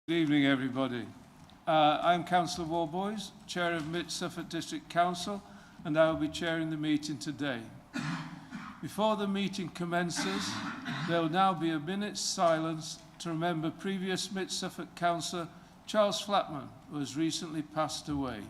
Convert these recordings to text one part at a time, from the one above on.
Good evening, everybody. I'm Councillor Warboys, Chair of Mid Suffolk District Council, and I will be chairing the meeting today. Before the meeting commences, there will now be a minute's silence to remember previous Mid Suffolk Councillor Charles Flatman, who has recently passed away.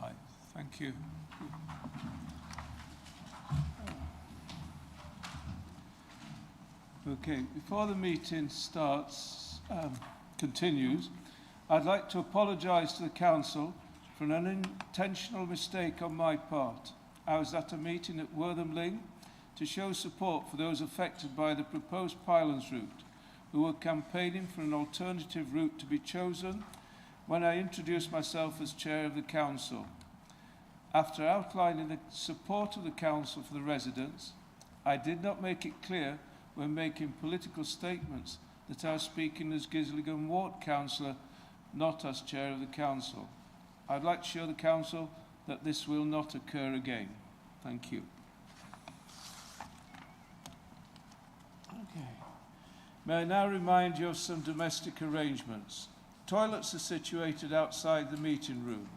Right, thank you. Okay, before the meeting continues, I'd like to apologise to the Council for an unintentional mistake on my part. I was at a meeting at Wortham Ling to show support for those affected by the proposed pylons route, who were campaigning for an alternative route to be chosen when I introduced myself as Chair of the Council. After outlining the support of the Council for the residents, I did not make it clear when making political statements that I was speaking as Gislingham Ward Councillor, not as Chair of the Council. I'd like to show the Council that this will not occur again. Thank you. Okay. May I now remind you of some domestic arrangements. Toilets are situated outside the meeting room.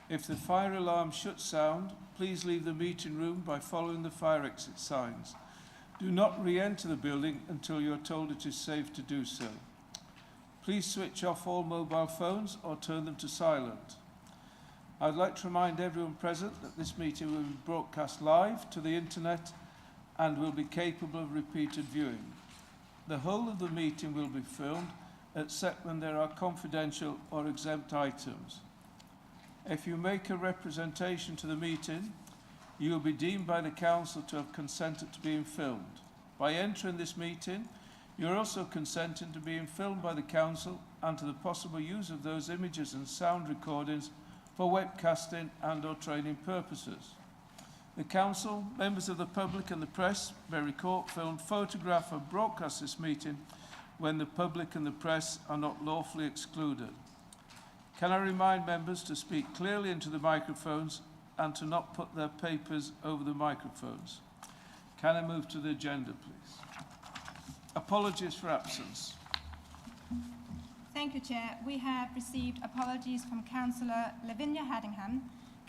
If the fire alarm should sound, please leave the meeting room by following the fire exit signs. Do not re-enter the building until you are told it is safe to do so. Please switch off all mobile phones or turn them to silent. I would like to remind everyone present that this meeting will be broadcast live to the internet and will be capable of repeated viewing. The whole of the meeting will be filmed, except when there are confidential or exempt items. If you make a representation to the meeting, you will be deemed by the Council to have consented to being filmed. By entering this meeting, you are also consenting to being filmed by the Council and to the possible use of those images and sound recordings for webcasting and or training purposes. The Council, members of the public and the press may record, film, photograph and broadcast this meeting when the public and the press are not lawfully excluded. Can I remind members to speak clearly into the microphones and to not put their papers over the microphones? Can I move to the agenda, please? Apologies for absence. Thank you, Chair. We have received apologies from Councillor Lavinia Haddingham,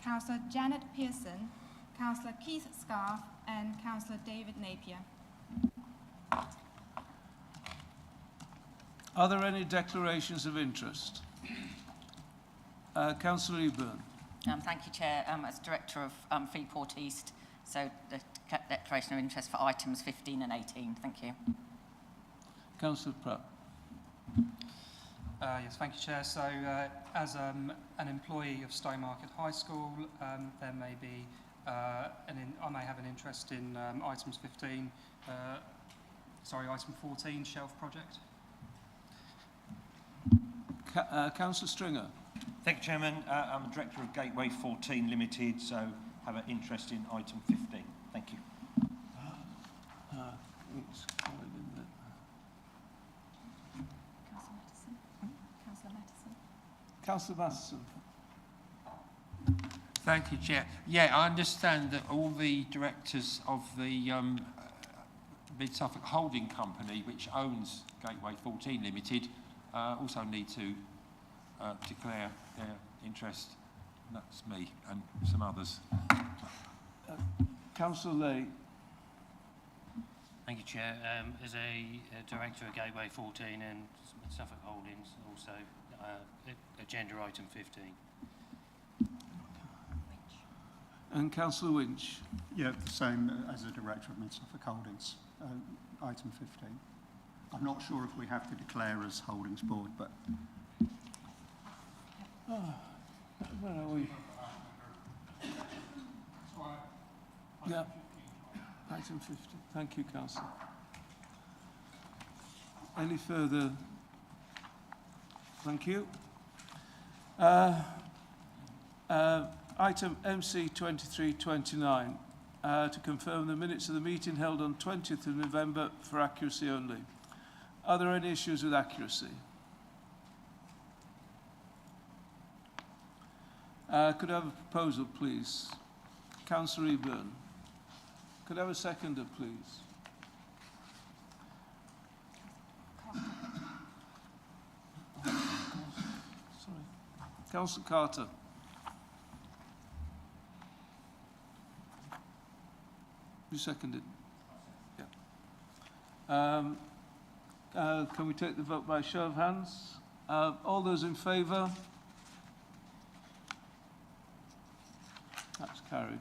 Councillor Janet Pearson, Councillor Keith Scarf and Councillor David Napier. Are there any declarations of interest? Councillor Eburn. Thank you, Chair. As Director of Freeport East, so the declaration of interest for items 15 and 18. Thank you. Councillor Pratt. Yes, thank you, Chair. So, as an employee of Stowmarket High School, there may be I may have an interest in items 15. Item 14, shelf project. Councillor Stringer. Thank you, Chairman. I'm the Director of Gateway 14 Limited, so have an interest in item 15. Thank you. Councillor Matheson. Thank you, Chair. Yeah, I understand that all the directors of the Mid Suffolk Holding Company, which owns Gateway 14 Limited, also need to declare their interest. That's me and some others. Councillor Lay. Thank you, Chair. As a director of Gateway 14 and Suffolk Holdings, also agenda item 15. And Councillor Winch. Yeah, the same as the director of Mid-Suffolk Holdings, item 15. I'm not sure if we have to declare as Holdings Board, but... Where are we? Yeah. Item 50. Thank you, Councillor. Any further? Thank you. Item MC 2329, to confirm the minutes of the meeting held on 20th of November for accuracy only. Are there any issues with accuracy? Could I have a proposal, please? Councillor Eburn. Could I have a seconder, please? Sorry. Councillor Carter. You seconded? Yeah. Can we take the vote by show of hands? All those in favour? That's carried.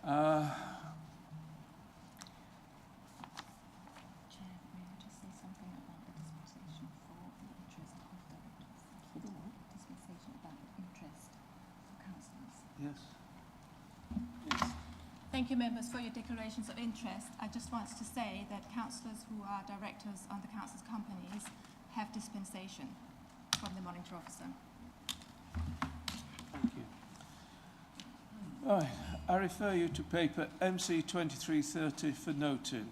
Chair, may I just say something about the dispensation for the interest of directors? For the what? Dispensation about the interest for councillors. Yes. Thank you, members, for your declarations of interest. I just want to say that councillors who are directors on the council's companies have dispensation from the monitor officer. Thank you. Right, I refer you to paper MC 2330 for noting.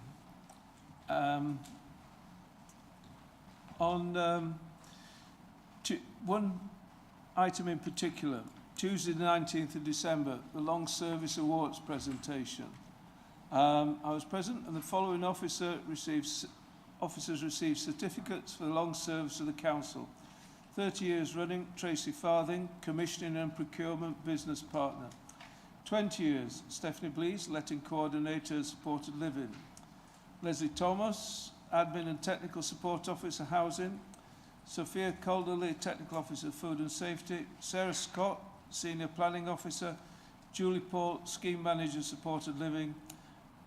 One item in particular, Tuesday the 19th of December, the Long Service Awards presentation. I was present and the following officers received certificates for the long service of the council. 30 years running, Tracy Farthing, Commissioning and Procurement Business Partner. 20 years, Stephanie Blease, Letting Coordinator, Supported Living. Leslie Thomas, Admin and Technical Support Officer, Housing. Sophia Calderley, Technical Officer, Food and Safety. Sarah Scott, Senior Planning Officer. Julie Paul, Scheme Manager, Supported Living.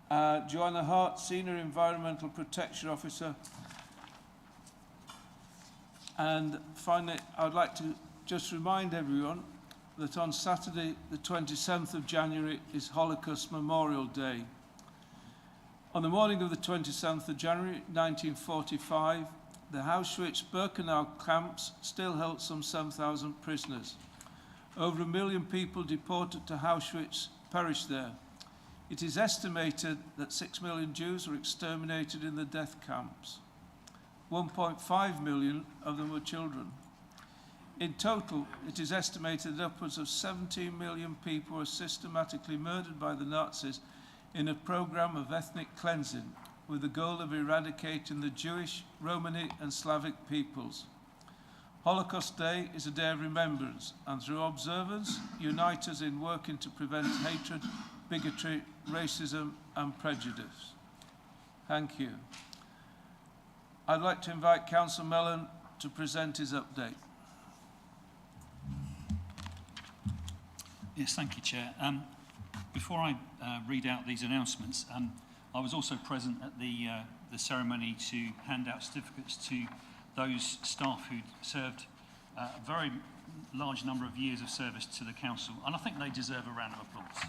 Joanna Hart, Senior Environmental Protection Officer. And finally, I would like to just remind everyone that on Saturday, the 27th of January, is Holocaust Memorial Day. On the morning of the 27th of January, 1945, the Auschwitz-Birkenau camps still held some 7,000 prisoners. Over 1 million people deported to Auschwitz perished there. It is estimated that 6 million Jews were exterminated in the death camps. 1.5 million of them were children. In total, it is estimated that upwards of 17 million people were systematically murdered by the Nazis in a program of ethnic cleansing with the goal of eradicating the Jewish, Romani and Slavic peoples. Holocaust Day is a day of remembrance and through observance, unite us in working to prevent hatred, bigotry, racism and prejudice. Thank you. I'd like to invite Councillor Mellon to present his update. Yes, thank you, Chair. Before I read out these announcements, I was also present at the ceremony to hand out certificates to those staff who served a very large number of years of service to the council, and I think they deserve a round of applause.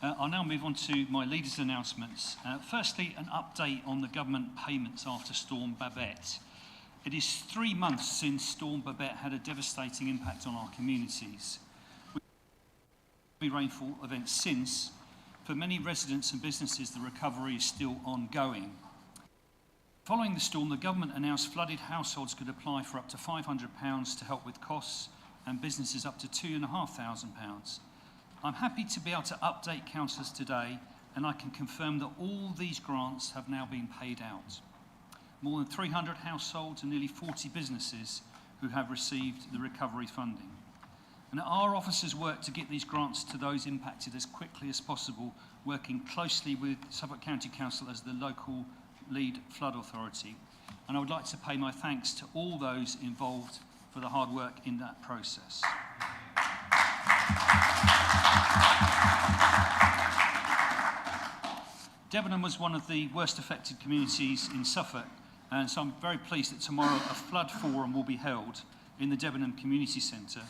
I'll now move on to my leader's announcements. Firstly, an update on the government payments after Storm Babette. It is 3 months since Storm Babette had a devastating impact on our communities. With rainfall events since, for many residents and businesses, the recovery is still ongoing. Following the storm, the government announced flooded households could apply for up to £500 to help with costs and businesses up to £2,500. I'm happy to be able to update councillors today, and I can confirm that all these grants have now been paid out. More than 300 households and nearly 40 businesses who have received the recovery funding. And our officers work to get these grants to those impacted as quickly as possible, working closely with Suffolk County Council as the local lead flood authority. And I would like to pay my thanks to all those involved for the hard work in that process. Debenham was one of the worst affected communities in Suffolk, and so I'm very pleased that tomorrow a flood forum will be held in the Debenham Community Centre,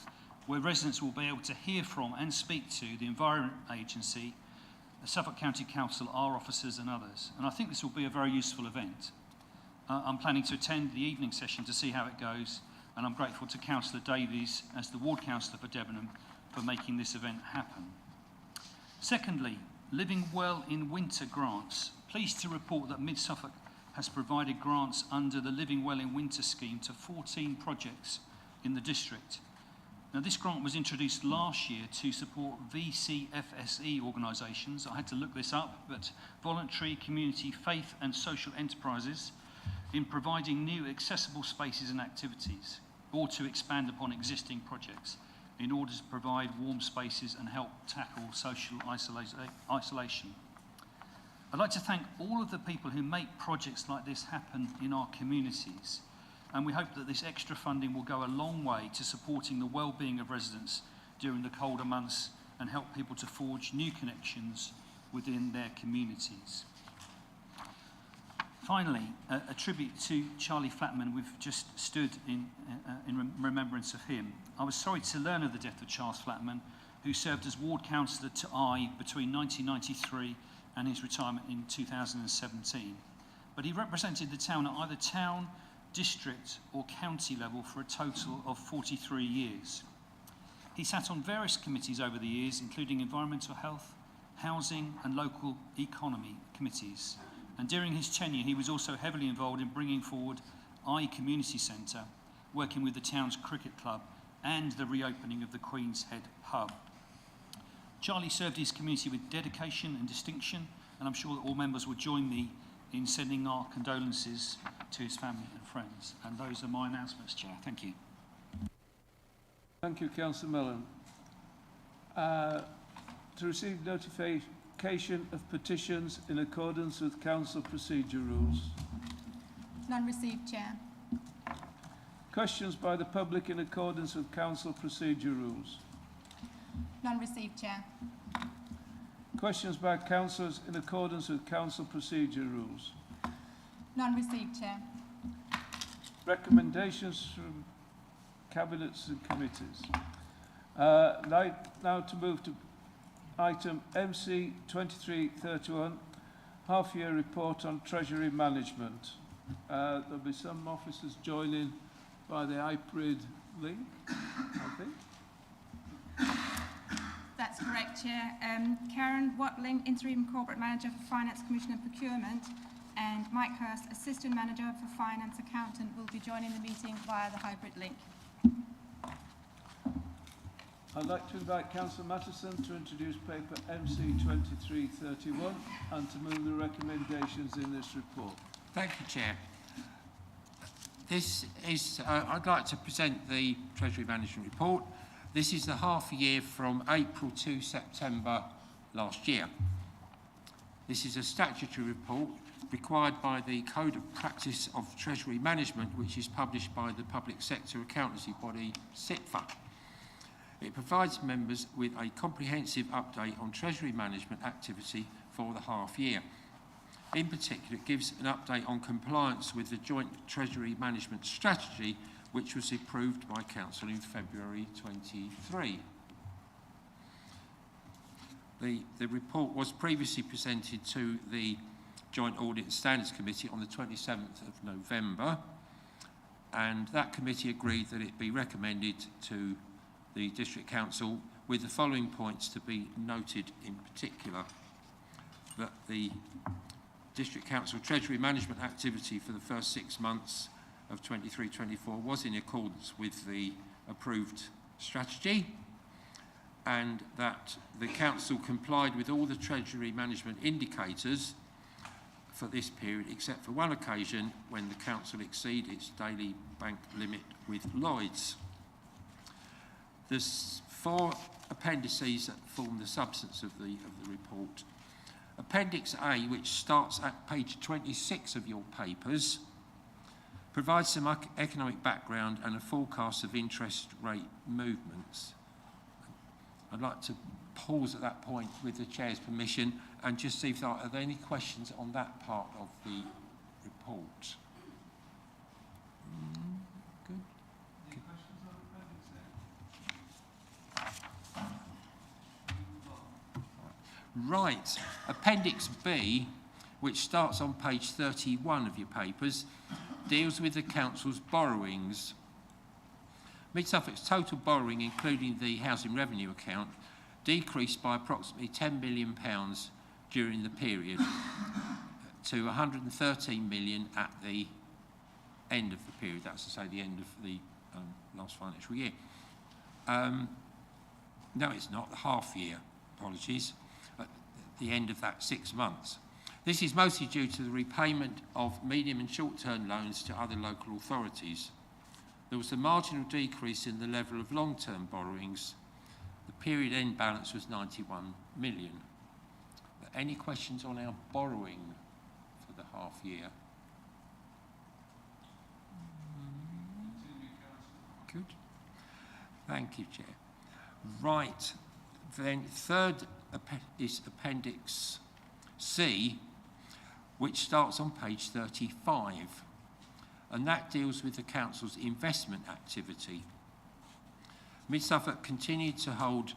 where residents will be able to hear from and speak to the Environment Agency, the Suffolk County Council, our officers and others. And I think this will be a very useful event. I'm planning to attend the evening session to see how it goes, and I'm grateful to Councillor Davies as the Ward Councillor for Debenham for making this event happen. Secondly, Living Well in Winter grants. Pleased to report that Mid Suffolk has provided grants under the Living Well in Winter scheme to 14 projects in the district. Now, this grant was introduced last year to support VCFSE organisations. I had to look this up, but voluntary, community, faith and social enterprises in providing new accessible spaces and activities, or to expand upon existing projects in order to provide warm spaces and help tackle social isolation. I'd like to thank all of the people who make projects like this happen in our communities, and we hope that this extra funding will go a long way to supporting the well-being of residents during the colder months and help people to forge new connections within their communities. Finally, a tribute to Charlie Flatman. We've just stood in remembrance of him. I was sorry to learn of the death of Charles Flatman, who served as ward councillor to Eye between 1993 and his retirement in 2017. But he represented the town at either town, district or county level for a total of 43 years. He sat on various committees over the years, including environmental health, housing and local economy committees. And during his tenure, he was also heavily involved in bringing forward Eye Community Centre, working with the town's cricket club and the reopening of the Queen's Head pub. Charlie served his community with dedication and distinction, and I'm sure that all members will join me in sending our condolences to his family and friends. And those are my announcements, Chair. Thank you. Thank you, Councillor Mellon. To receive notification of petitions in accordance with Council procedure rules. None received, Chair. Questions by the public in accordance with Council procedure rules. None received, Chair. Questions by councillors in accordance with Council procedure rules. None received, Chair. Recommendations from cabinets and committees. Now to move to item MC 2331, half-year report on Treasury management. There'll be some officers joining by the hybrid link, I think. That's correct, Chair. Karen Watling, Interim Corporate Manager for Finance, Commission and Procurement, and Mike Hurst, Assistant Manager for Finance Accountant, will be joining the meeting via the hybrid link. I'd like to invite Councillor Mattison to introduce paper MC 2331 and to move the recommendations in this report. Thank you, Chair. This is, I'd like to present the Treasury Management Report. This is the half year from April to September last year. This is a statutory report required by the Code of Practice of Treasury Management, which is published by the public sector accountancy body SITFA. It provides members with a comprehensive update on Treasury management activity for the half year. In particular, it gives an update on compliance with the Joint Treasury Management Strategy, which was approved by Council in February 23. The report was previously presented to the Joint Audit and Standards Committee on the 27th of November, and that committee agreed that it be recommended to the District Council with the following points to be noted in particular: that the District Council Treasury Management activity for the first 6 months of 23-24 was in accordance with the approved strategy, and that the Council complied with all the Treasury Management indicators for this period, except for one occasion when the council exceeded its daily bank limit with Lloyds. There's 4 appendices that form the substance of the report. Appendix A, which starts at page 26 of your papers, provides some economic background and a forecast of interest rate movements. I'd like to pause at that point with the Chair's permission and just see if there are any questions on that part of the report. Good. Any questions on Appendix A? Right. Appendix B, which starts on page 31 of your papers, deals with the council's borrowings. Mid Suffolk's total borrowing, including the housing revenue account, decreased by approximately £10 million during the period to 113 million at the end of the period. That's to say, the end of the last financial year. No, it's not. The half year. Apologies. At the end of that 6 months. This is mostly due to the repayment of medium and short-term loans to other local authorities. There was a marginal decrease in the level of long-term borrowings. The period end balance was 91 million. Any questions on our borrowing for the half year? Good. Thank you, Chair. Right. Then third is Appendix C, which starts on page 35, and that deals with the council's investment activity. Mid Suffolk continued to hold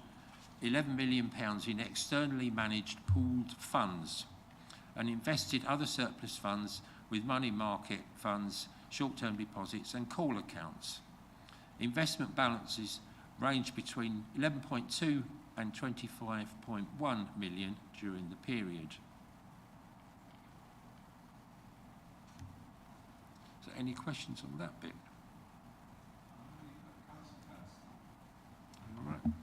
£11 million in externally managed pooled funds and invested other surplus funds with money market funds, short-term deposits and call accounts. Investment balances ranged between 11.2 and 25.1 million during the period. So any questions on that bit? All right.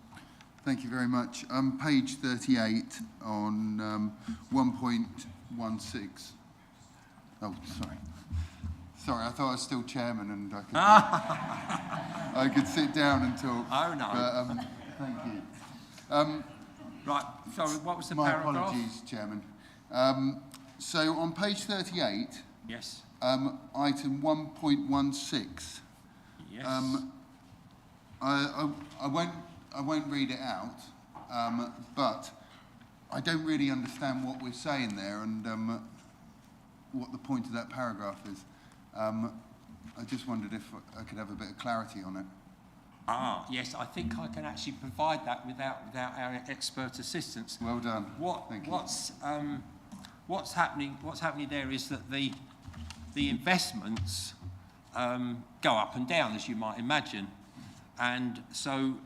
Thank you very much. Page 38 on 1.16. Oh, sorry. Sorry, I thought I was still chairman and I could, I could sit down and talk. Oh, no. But, thank you. Right, sorry, what was the my paragraph? My apologies, Chairman. So on page 38, Yes. Item 1.16. Yes. I won't read it out, but I don't really understand what we're saying there and what the point of that paragraph is. I just wondered if I could have a bit of clarity on it. Ah, yes, I think I can actually provide that without our expert assistance. Well done. Thank you. What's happening there is that the investments go up and down, as you might imagine, and so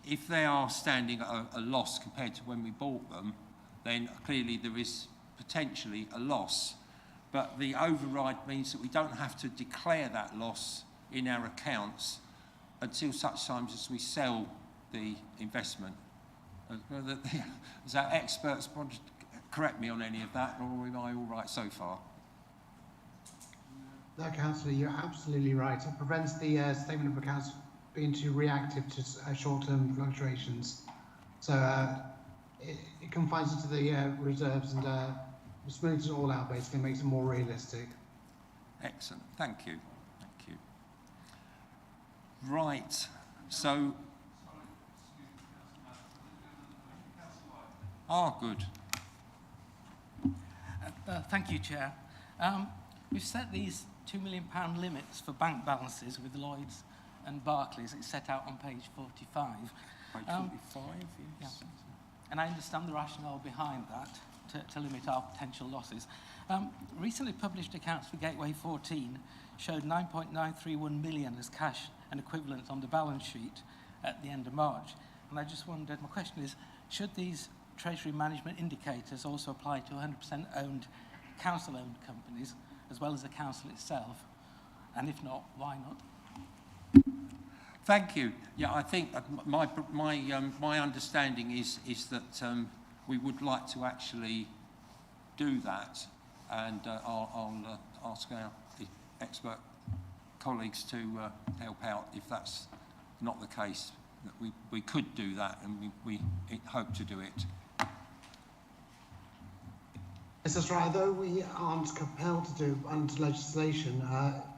if they are standing at a loss compared to when we bought them, then clearly there is potentially a loss. But the override means that we don't have to declare that loss in our accounts until such times as we sell the investment. Does our experts want to correct me on any of that, or am I all right so far? No, Councillor, you're absolutely right. It prevents the statement of accounts being too reactive to short-term fluctuations. So it confines it to the reserves and smooths it all out, basically, makes it more realistic. Excellent. Thank you. Thank you. Right. So... good. Thank you, Chair. We've set these £2 million limits for bank balances with Lloyds and Barclays. It's set out on page 45. Page 45, yes. Yeah. And I understand the rationale behind that, to limit our potential losses. Recently published accounts for Gateway 14 showed 9.931 million as cash and equivalents on the balance sheet at the end of March. And I just wondered, my question is, should these Treasury management indicators also apply to 100% owned council-owned companies, as well as the council itself? And if not, why not? Thank you. Yeah, I think my understanding is that we would like to actually do that. and I'll ask our expert colleagues to help out if that's not the case. That we could do that, and we hope to do it. Yes, that's right. Although we aren't compelled to do under legislation,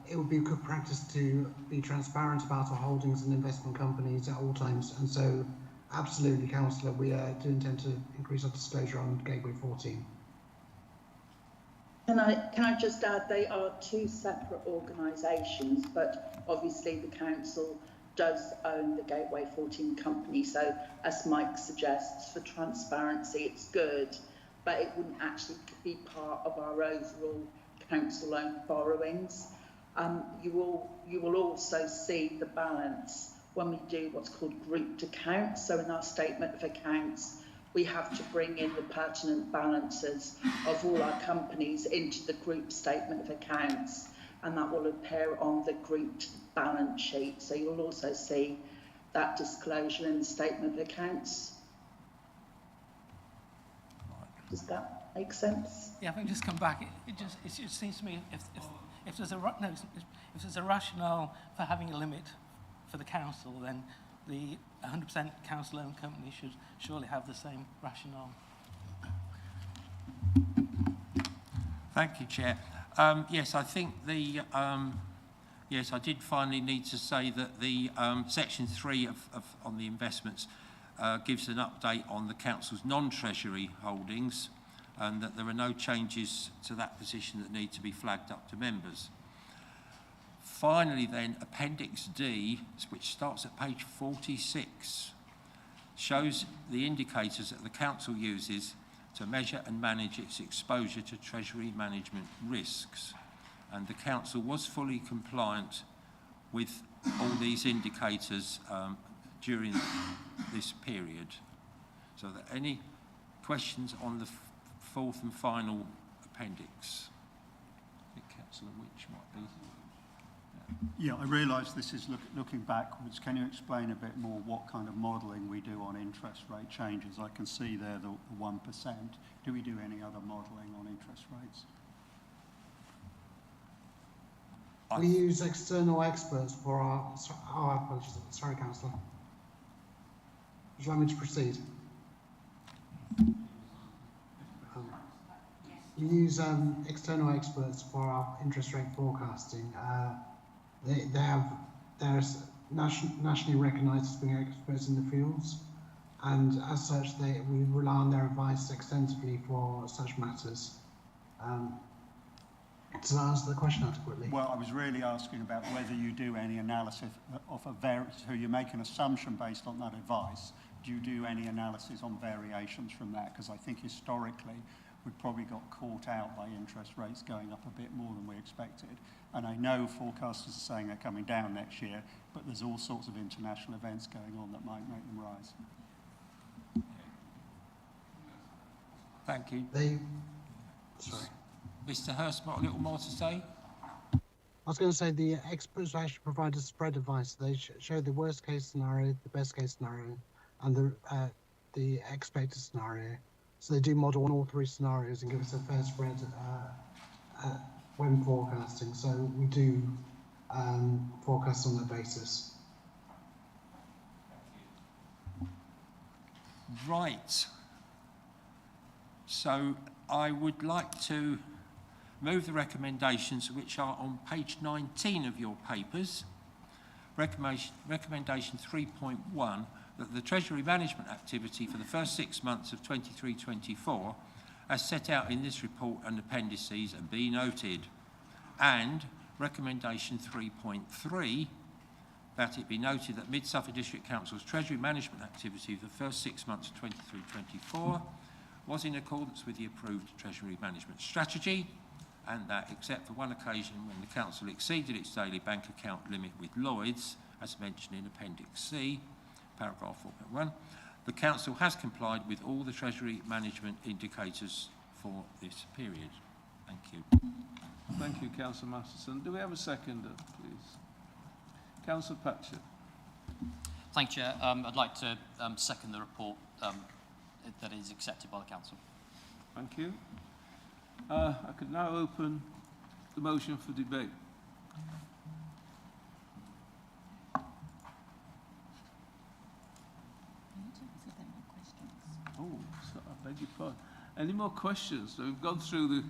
it would be good practice to be transparent about our holdings in investment companies at all times. And so, absolutely, Councillor, we do intend to increase our disclosure on Gateway 14. Can I just add, they are two separate organisations, but obviously the council does own the Gateway 14 company. So, as Mike suggests, for transparency, it's good, but it wouldn't actually be part of our overall council-owned borrowings. You will also see the balance when we do what's called grouped accounts. So in our statement of accounts, we have to bring in the pertinent balances of all our companies into the group statement of accounts, and that will appear on the grouped balance sheet. So you'll also see that disclosure in the statement of accounts. Does that make sense? Yeah, if I can just come back, it just seems to me if there's a rationale for having a limit for the council, then the 100% council-owned company should surely have the same rationale. Thank you, Chair. Yes, I think the yes, I did finally need to say that the section 3 on the investments gives an update on the council's non-treasury holdings, and that there are no changes to that position that need to be flagged up to members. Finally then, Appendix D, which starts at page 46, shows the indicators that the council uses to measure and manage its exposure to treasury management risks. And the council was fully compliant with all these indicators during this period. So are there any questions on the fourth and final appendix? I think Councillor Which might be. Yeah, I realise this is looking backwards. Can you explain a bit more what kind of modelling we do on interest rate changes? I can see there the 1%. Do we do any other modelling on interest rates? We use external experts for our apologies. Sorry, Councillor. Would you like me to proceed? We use external experts for our interest rate forecasting. They're nationally recognised as being experts in the fields, and as such, we rely on their advice extensively for such matters. Does that answer the question adequately? Well, I was really asking about whether you do any analysis of a variance, so you make an assumption based on that advice. Do you do any analysis on variations from that? Because I think historically we probably got caught out by interest rates going up a bit more than we expected. And I know forecasters are saying they're coming down next year, but there's all sorts of international events going on that might make them rise. Thank you. Sorry. Mr. Hurst, got a little more to say? I was going to say the experts actually provide a spread advice. They show the worst case scenario, the best case scenario, and the expected scenario. So they do model on all three scenarios and give us a fair spread when forecasting. So we do forecast on that basis. Right. So I would like to move the recommendations which are on page 19 of your papers. Recommendation 3.1, that the Treasury management activity for the first 6 months of 23-24 as set out in this report and appendices and be noted. And recommendation 3.3, that it be noted that Mid-Suffolk District Council's Treasury management activity for the first 6 months of 23-24 was in accordance with the approved Treasury management strategy, and that except for one occasion when the Council exceeded its daily bank account limit with Lloyds, as mentioned in Appendix C, paragraph 4.1, the Council has complied with all the Treasury management indicators for this period. Thank you. Thank you, Councillor Masterson. Do we have a seconder, please? Councillor Patchett. Thank you, Chair. I'd like to second the report that is accepted by the Council. Thank you. I could now open the motion for debate. Oh, so I beg your pardon. Any more questions? So we've gone through the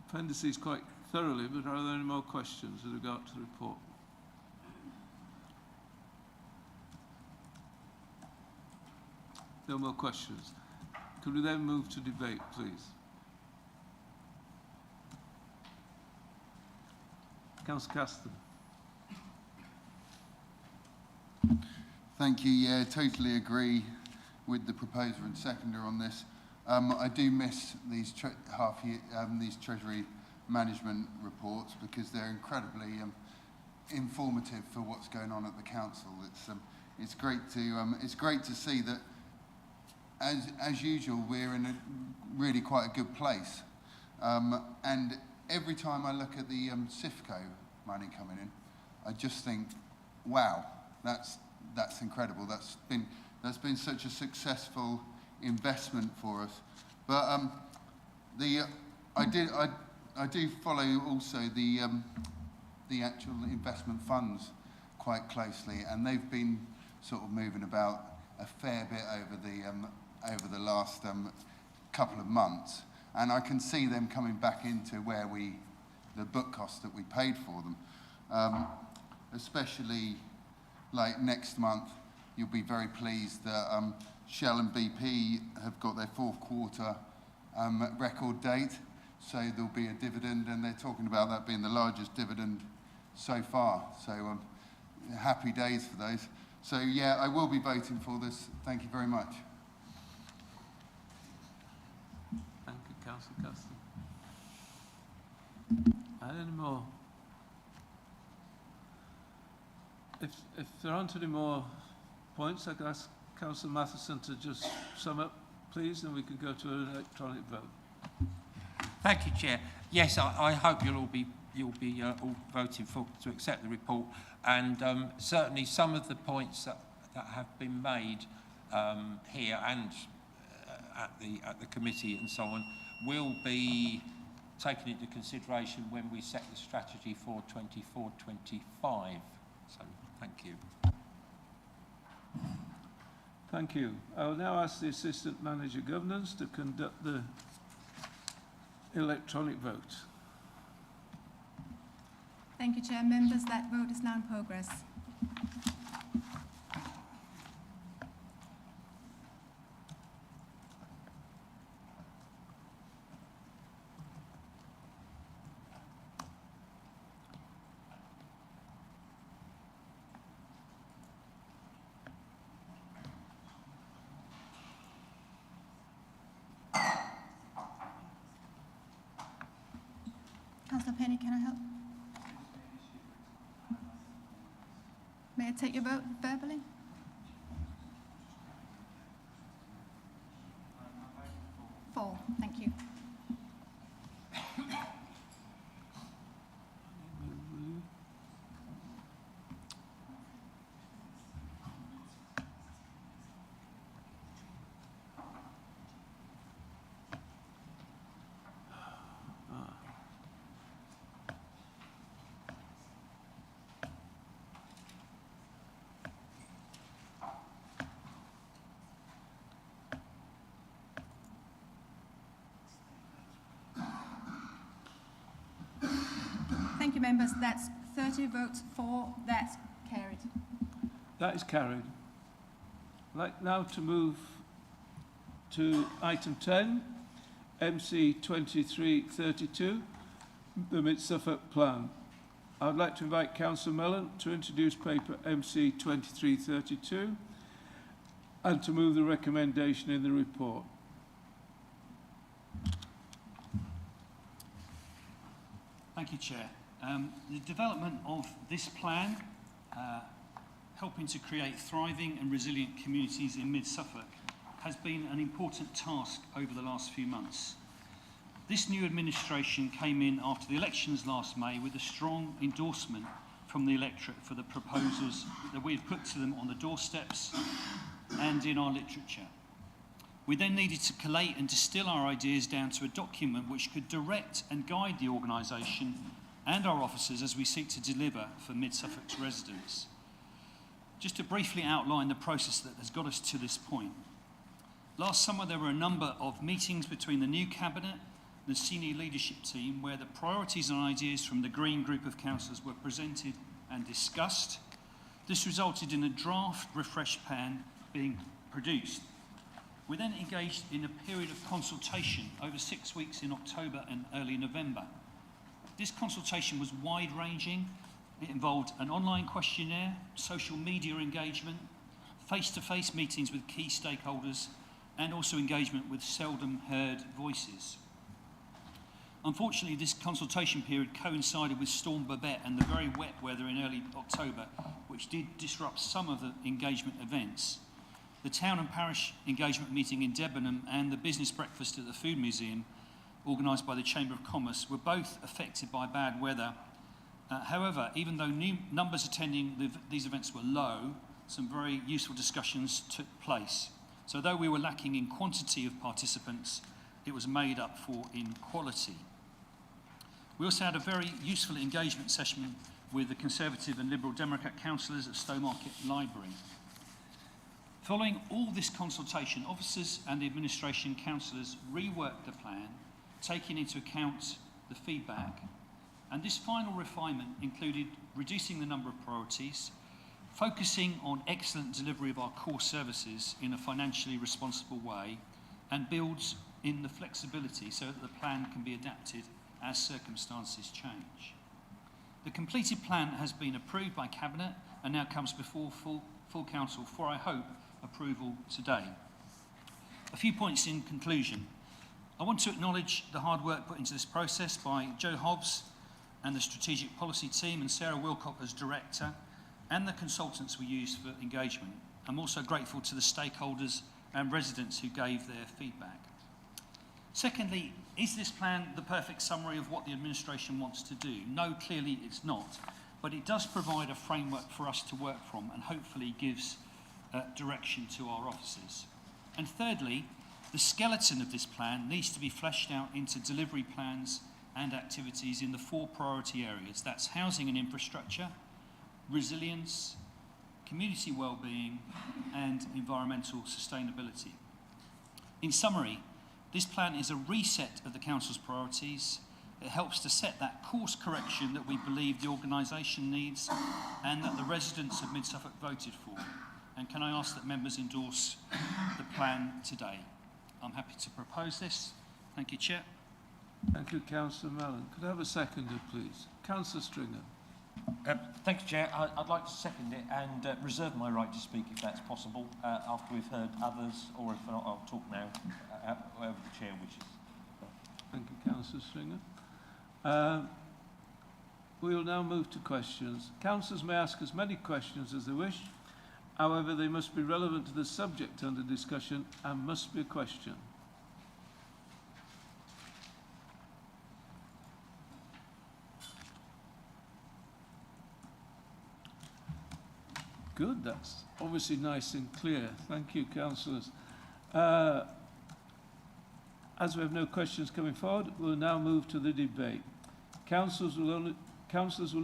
appendices quite thoroughly, but are there any more questions with regard to the report? No more questions. Could we then move to debate, please? Councillor Caston. Thank you. Yeah, totally agree with the proposer and seconder on this. I do miss these these Treasury management reports because they're incredibly informative for what's going on at the council. It's great to see that, as usual, we're in a really quite a good place. And every time I look at the CIFCO money coming in, I just think, wow, that's incredible. That's been such a successful investment for us. But I do follow also the actual investment funds quite closely, and they've been sort of moving about a fair bit over the last couple of months, and I can see them coming back into where the book cost that we paid for them, especially like next month. You'll be very pleased that Shell and BP have got their fourth quarter record date, so there'll be a dividend, and they're talking about that being the largest dividend so far. So happy days for those. So yeah, I will be voting for this. Thank you very much. Thank you, Councillor Caston. Any more? If there aren't any more points, I could ask Councillor Matheson to just sum up, please, and we can go to an electronic vote. Thank you, Chair. Yes, I hope you'll all be all voting to accept the report, and certainly some of the points that have been made here and at the committee and so on will be taken into consideration when we set the strategy for 24-25. So thank you. Thank you. I will now ask the Assistant Manager Governance to conduct the electronic vote. Thank you, Chair. Members, that vote is now in progress. Councillor Penny, can I help? May I take your vote verbally? For. Thank you. Thank you, members. That's 30 votes for. That's carried. That is carried. I'd like now to move to item 10, MC 2332, the Mid-Suffolk Plan. I would like to invite Councillor Mellon to introduce paper MC 2332 and to move the recommendation in the report. Thank you, Chair. The development of this plan, helping to create thriving and resilient communities in Mid-Suffolk, has been an important task over the last few months. This new administration came in after the elections last May with a strong endorsement from the electorate for the proposals that we had put to them on the doorsteps and in our literature. We then needed to collate and distill our ideas down to a document which could direct and guide the organisation and our officers as we seek to deliver for Mid-Suffolk's residents. Just to briefly outline the process that has got us to this point. Last summer there were a number of meetings between the new Cabinet and the senior leadership team where the priorities and ideas from the Green group of councillors were presented and discussed. This resulted in a draft refresh plan being produced. We then engaged in a period of consultation over 6 weeks in October and early November. This consultation was wide-ranging. It involved an online questionnaire, social media engagement, face-to-face meetings with key stakeholders, and also engagement with seldom heard voices. Unfortunately, this consultation period coincided with Storm Babette and the very wet weather in early October, which did disrupt some of the engagement events. The town and parish engagement meeting in Debenham and the business breakfast at the Food Museum, organised by the Chamber of Commerce, were both affected by bad weather. However, even though numbers attending these events were low, some very useful discussions took place. So though we were lacking in quantity of participants, it was made up for in quality. We also had a very useful engagement session with the Conservative and Liberal Democrat councillors at Stowmarket Library. Following all this consultation, officers and the administration councillors reworked the plan, taking into account the feedback, and this final refinement included reducing the number of priorities, focusing on excellent delivery of our core services in a financially responsible way, and builds in the flexibility so that the plan can be adapted as circumstances change. The completed plan has been approved by Cabinet and now comes before full council for, I hope, approval today. A few points in conclusion. I want to acknowledge the hard work put into this process by Joe Hobbs and the strategic policy team and Sarah Wilcock as director and the consultants we used for engagement. I'm also grateful to the stakeholders and residents who gave their feedback. Secondly, is this plan the perfect summary of what the administration wants to do? No, clearly it's not, but it does provide a framework for us to work from and hopefully gives direction to our officers. And thirdly, the skeleton of this plan needs to be fleshed out into delivery plans and activities in the 4 priority areas. That's housing and infrastructure, resilience, community well-being, and environmental sustainability. In summary, this plan is a reset of the Council's priorities. It helps to set that course correction that we believe the organisation needs and that the residents of Mid-Suffolk voted for. And can I ask that members endorse the plan today? I'm happy to propose this. Thank you, Chair. Thank you, Councillor Mellon. Could I have a seconder, please? Councillor Stringer. Thank you, Chair. I'd like to second it and reserve my right to speak if that's possible after we've heard others, or if not, I'll talk now, wherever the Chair wishes. Thank you, Councillor Stringer. We will now move to questions. Councillors may ask as many questions as they wish. However, they must be relevant to the subject under discussion and must be a question. Good, that's obviously nice and clear. Thank you, councillors. As we have no questions coming forward, we'll now move to the debate. Councillors will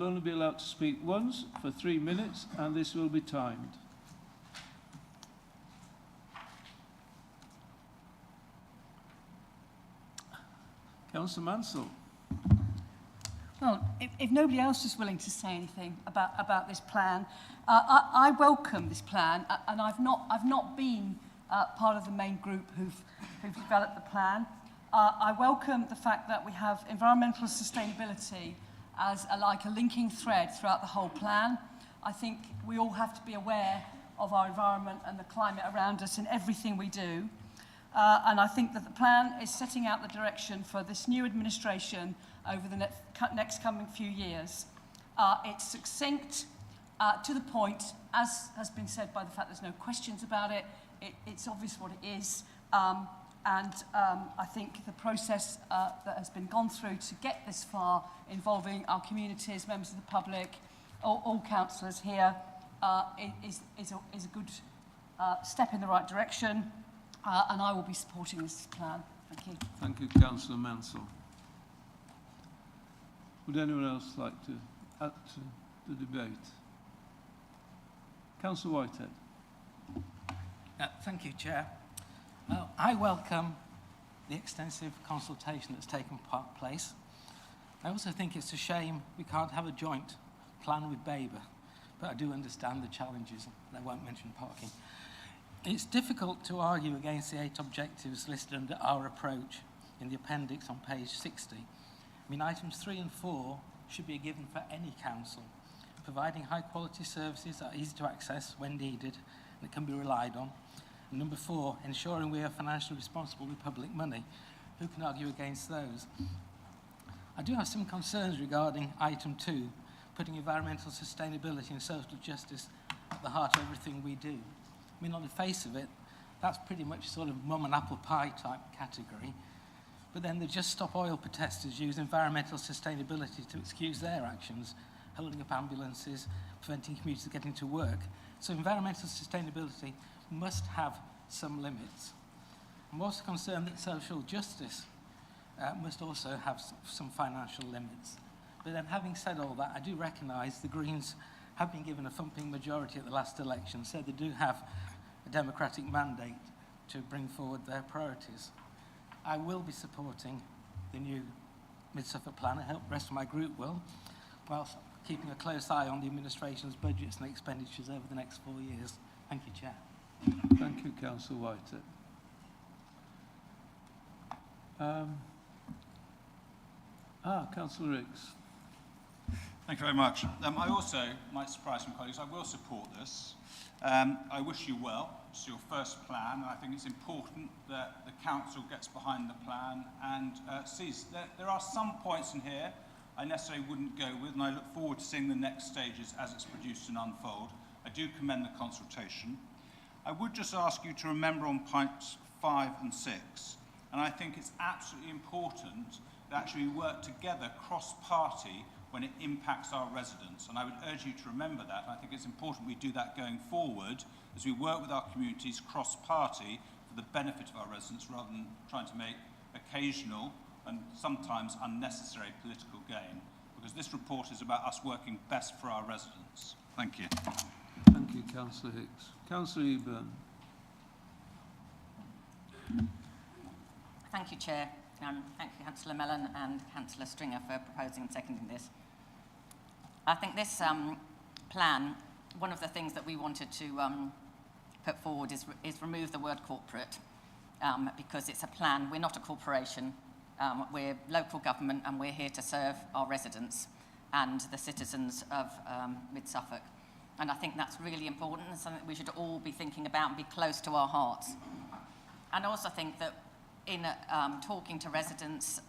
only be allowed to speak once for 3 minutes, and this will be timed. Councillor Mansell. Well, if nobody else is willing to say anything about this plan, I welcome this plan, and I've not been part of the main group who've developed the plan. I welcome the fact that we have environmental sustainability as like a linking thread throughout the whole plan. I think we all have to be aware of our environment and the climate around us in everything we do. And I think that the plan is setting out the direction for this new administration over the next coming few years. It's succinct, to the point, as has been said by the fact there's no questions about it. It's obvious what it is. I think the process that has been gone through to get this far, involving our communities, members of the public, all councillors here, is a good step in the right direction. and I will be supporting this plan. Thank you. Thank you, Councillor Mansell. Would anyone else like to add to the debate? Councillor Whitehead. Thank you, Chair. I welcome the extensive consultation that's taken place. I also think it's a shame we can't have a joint plan with Baber, but I do understand the challenges, and I won't mention parking. It's difficult to argue against the 8 objectives listed under our approach in the appendix on page 60. I mean, items 3 and 4 should be a given for any council, providing high-quality services that are easy to access when needed and can be relied on. And number 4, ensuring we are financially responsible with public money. Who can argue against those? I do have some concerns regarding item 2, putting environmental sustainability and social justice at the heart of everything we do. I mean, on the face of it, that's pretty much sort of mum and apple pie type category. But then the Just Stop Oil protesters use environmental sustainability to excuse their actions, holding up ambulances, preventing commuters getting to work. So environmental sustainability must have some limits. I'm also concerned that social justice must also have some financial limits. But then having said all that, I do recognise the Greens have been given a thumping majority at the last election, so they do have a democratic mandate to bring forward their priorities. I will be supporting the new Mid-Suffolk plan. I hope the rest of my group will, whilst keeping a close eye on the administration's budgets and expenditures over the next 4 years. Thank you, Chair. Thank you, Councillor Whitehead. Councillor Ricks. Thank you very much. I also, might surprise some colleagues, I will support this. I wish you well. It's your first plan, and I think it's important that the council gets behind the plan and sees that there are some points in here I necessarily wouldn't go with, and I look forward to seeing the next stages as it's produced and unfold. I do commend the consultation. I would just ask you to remember on points 5 and 6, and I think it's absolutely important that actually we work together cross-party when it impacts our residents, and I would urge you to remember that. I think it's important we do that going forward as we work with our communities cross-party for the benefit of our residents rather than trying to make occasional and sometimes unnecessary political gain, because this report is about us working best for our residents. Thank you. Thank you, Councillor Hicks. Councillor Eburn. Thank you, Chair. Thank you, Councillor Mellon and Councillor Stringer for proposing and seconding this. I think this plan, one of the things that we wanted to put forward is remove the word corporate, because it's a plan. We're not a corporation. We're local government, and we're here to serve our residents and the citizens of Mid-Suffolk. And I think that's really important and something that we should all be thinking about and be close to our hearts. And I also think that in talking to residents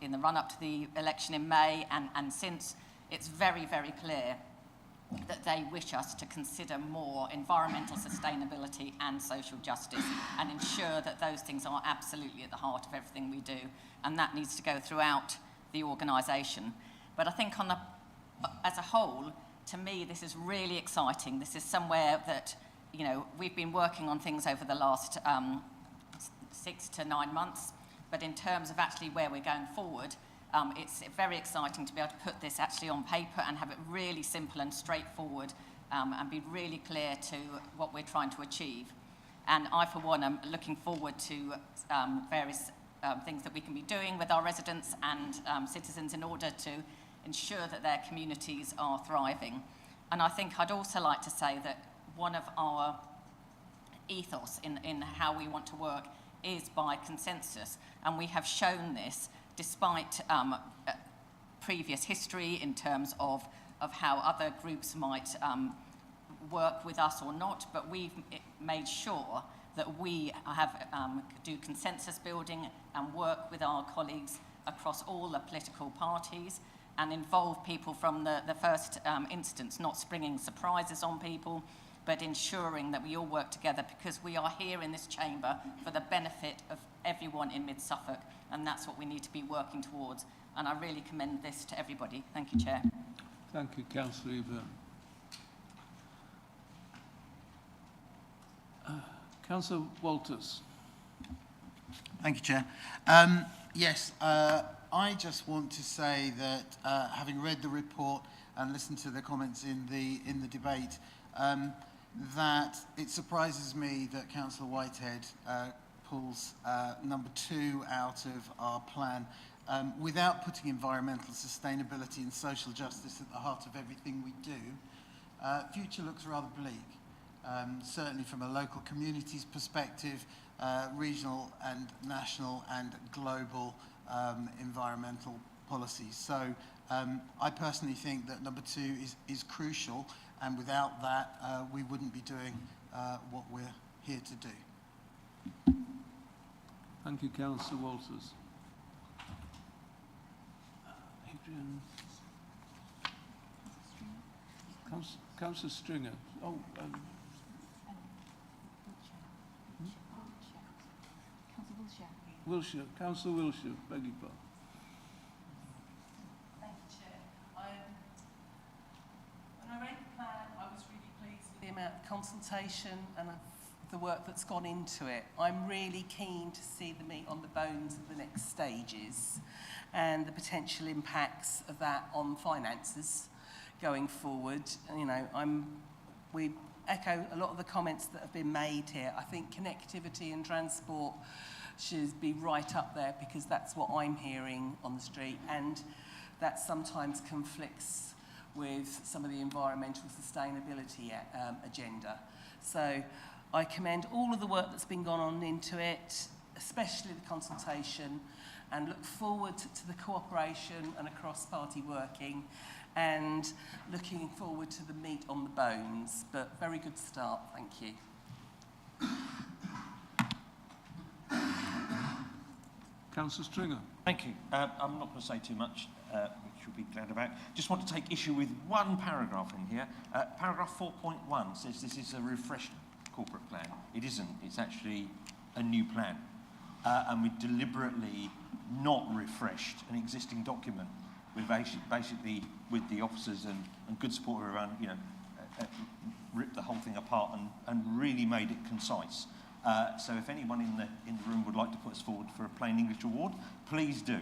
in the run-up to the election in May and since, it's very, very clear that they wish us to consider more environmental sustainability and social justice and ensure that those things are absolutely at the heart of everything we do. And that needs to go throughout the organisation. But I think as a whole, to me, this is really exciting. This is somewhere that, you know, we've been working on things over the last 6 to 9 months. But in terms of actually where we're going forward, it's very exciting to be able to put this actually on paper and have it really simple and straightforward and be really clear to what we're trying to achieve. And I, for one, am looking forward to various things that we can be doing with our residents and citizens in order to ensure that their communities are thriving. And I think I'd also like to say that one of our ethos in how we want to work is by consensus. And we have shown this despite previous history in terms of how other groups might work with us or not, but we've made sure that we do consensus building and work with our colleagues across all the political parties and involve people from the first instance, not springing surprises on people, but ensuring that we all work together, because we are here in this chamber for the benefit of everyone in Mid-Suffolk, and that's what we need to be working towards. And I really commend this to everybody. Thank you, Chair. Thank you, Councillor Eburn. Councillor Walters. Thank you, Chair. Yes, I just want to say that having read the report and listened to the comments in the debate, that it surprises me that Councillor Whitehead pulls number 2 out of our plan without putting environmental sustainability and social justice at the heart of everything we do. Future looks rather bleak, certainly from a local community's perspective, regional and national and global environmental policies. So I personally think that number 2 is crucial, and without that we wouldn't be doing what we're here to do. Thank you, Councillor Walters. Adrian. Councillor Stringer. Oh, Wiltshire. Councillor Wiltshire, beg your pardon. Thank you, Chair. When I read the plan, I was really pleased with the amount of consultation and the work that's gone into it. I'm really keen to see the meat on the bones of the next stages and the potential impacts of that on finances going forward. You know, we echo a lot of the comments that have been made here. I think connectivity and transport should be right up there, because that's what I'm hearing on the street, and that sometimes conflicts with some of the environmental sustainability agenda. So I commend all of the work that's been gone on into it, especially the consultation, and look forward to the cooperation and a cross-party working, and looking forward to the meat on the bones. But very good start, thank you. Councillor Stringer. Thank you. I'm not going to say too much, which you'll be glad about. Just want to take issue with one paragraph in here. Paragraph 4.1 says this is a refreshed corporate plan. It isn't. It's actually a new plan. And we deliberately not refreshed an existing document. We've basically, with the officers and good support around, you know, ripped the whole thing apart and really made it concise. So if anyone in the room would like to put us forward for a plain English award, please do.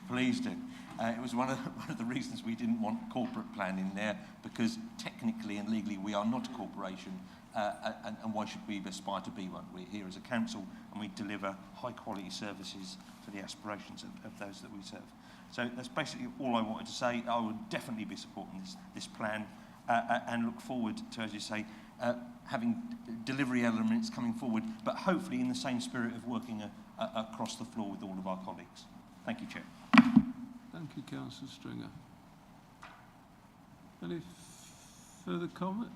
Please do. It was one of the reasons we didn't want corporate plan in there, because technically and legally we are not a corporation, and why should we aspire to be one? We're here as a council, and we deliver high quality services for the aspirations of those that we serve. So that's basically all I wanted to say. I would definitely be supporting this plan, and look forward to, as you say, having delivery elements coming forward, but hopefully in the same spirit of working across the floor with all of our colleagues. Thank you, Chair. Thank you, Councillor Stringer. Any further comment?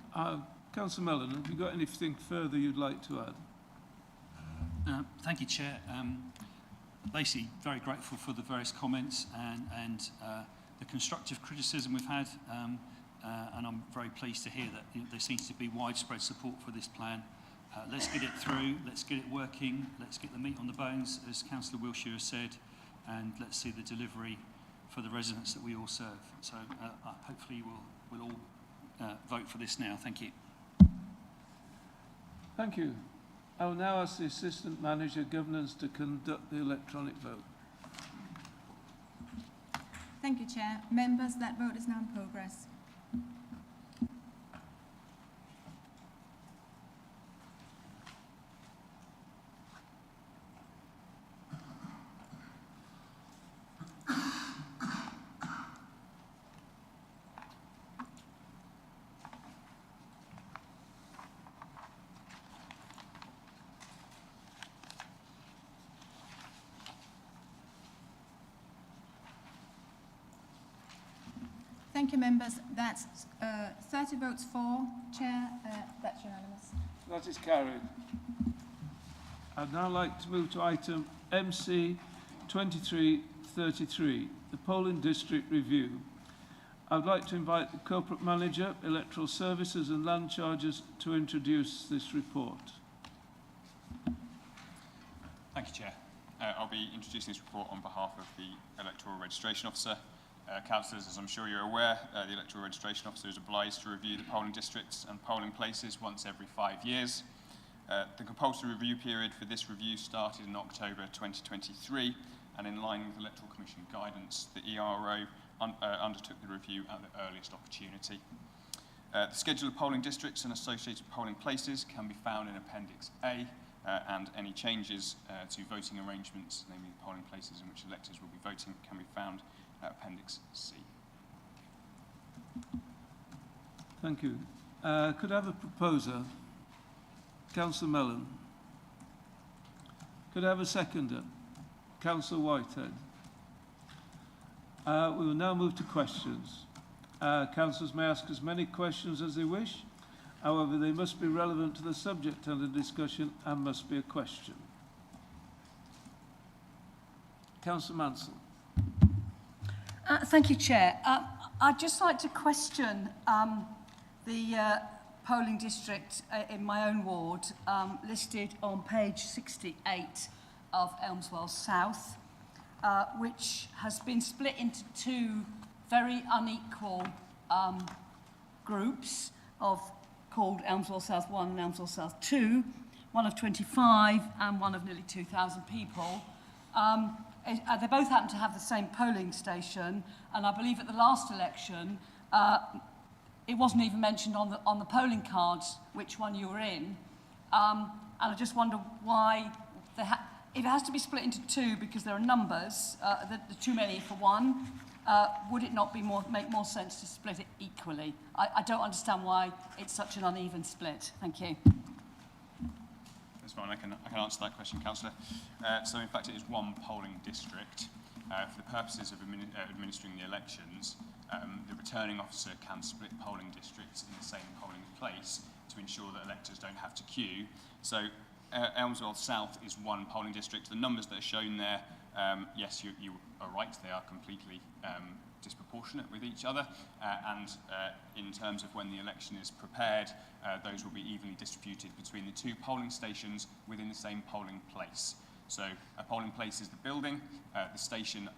Councillor Mellon, have you got anything further you'd like to add? Thank you, Chair. Basically, very grateful for the various comments and the constructive criticism we've had. And I'm very pleased to hear that there seems to be widespread support for this plan. Let's get it through, let's get it working, let's get the meat on the bones, as Councillor Wiltshire has said, and let's see the delivery for the residents that we all serve. So hopefully we'll all vote for this now. Thank you. Thank you. I will now ask the Assistant Manager Governance to conduct the electronic vote. Thank you, Chair. Members, that vote is now in progress. Thank you, members. That's 30 votes for, Chair. That's unanimous. That is carried. I'd now like to move to item MC 2333, the Polling District Review. I'd like to invite the Corporate Manager, Electoral Services and Land Charges to introduce this report. Thank you, Chair. I'll be introducing this report on behalf of the Electoral Registration Officer. Councillors, as I'm sure you're aware, the Electoral Registration Officer is obliged to review the polling districts and polling places once every 5 years. The compulsory review period for this review started in October 2023, and in line with Electoral Commission guidance, the ERO undertook the review at the earliest opportunity. The schedule of polling districts and associated polling places can be found in Appendix A, and any changes to voting arrangements, namely the polling places in which electors will be voting, can be found at Appendix C. Thank you. Could I have a proposer? Councillor Mellon. Could I have a seconder? Councillor Whitehead. We will now move to questions. Councillors may ask as many questions as they wish. However, they must be relevant to the subject under discussion and must be a question. Councillor Mansell. Thank you, Chair. I'd just like to question the polling district in my own ward listed on page 68 of Elmswell South, which has been split into two very unequal groups called Elmswell South 1 and Elmswell South 2, one of 25 and one of nearly 2,000 people. They both happen to have the same polling station, and I believe at the last election it wasn't even mentioned on the polling cards which one you were in. And I just wonder why if it has to be split into two because there are numbers, the too many for one, would it not make more sense to split it equally? I don't understand why it's such an uneven split. Thank you. That's fine, I can answer that question, Councillor. So in fact it is one polling district. For the purposes of administering the elections, the returning officer can split polling districts in the same polling place to ensure that electors don't have to queue. So Elmswell South is one polling district. The numbers that are shown there, yes, you are right, they are completely disproportionate with each other, and in terms of when the election is prepared, those will be evenly distributed between the two polling stations within the same polling place. So a polling place is the building, the station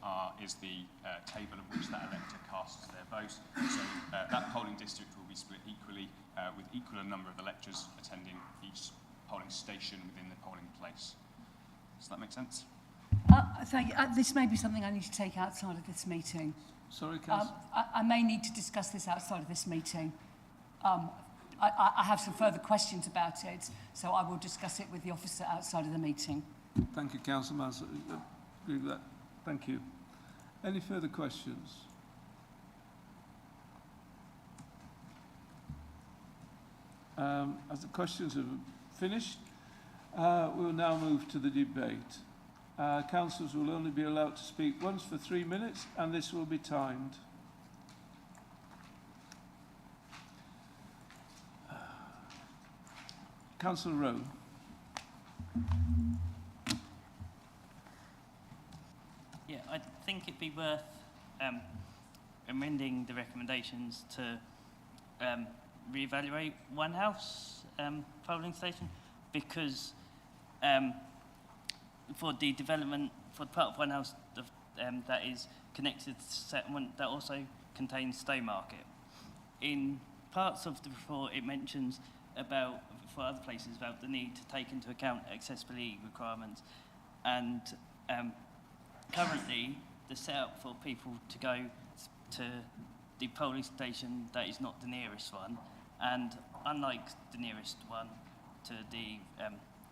is the table at which that elector casts their vote. So that polling district will be split equally with equal number of electors attending each polling station within the polling place. Does that make sense? Thank you. This may be something I need to take outside of this meeting. Sorry, Councillor. I may need to discuss this outside of this meeting. I have some further questions about it, so I will discuss it with the officer outside of the meeting. Thank you, Councillor Mansell. Agree with that. Thank you. Any further questions? As the questions have finished, we will now move to the debate. Councillors will only be allowed to speak once for 3 minutes, and this will be timed. Councillor Rowe. Yeah, I think it'd be worth amending the recommendations to reevaluate One House polling station, because for the development, for the part of One House that is connected to settlement, that also contains Stowmarket. In parts of the report, it mentions about, for other places, about the need to take into account accessibility requirements, and currently the setup for people to go to the polling station that is not the nearest one, and unlike the nearest one to the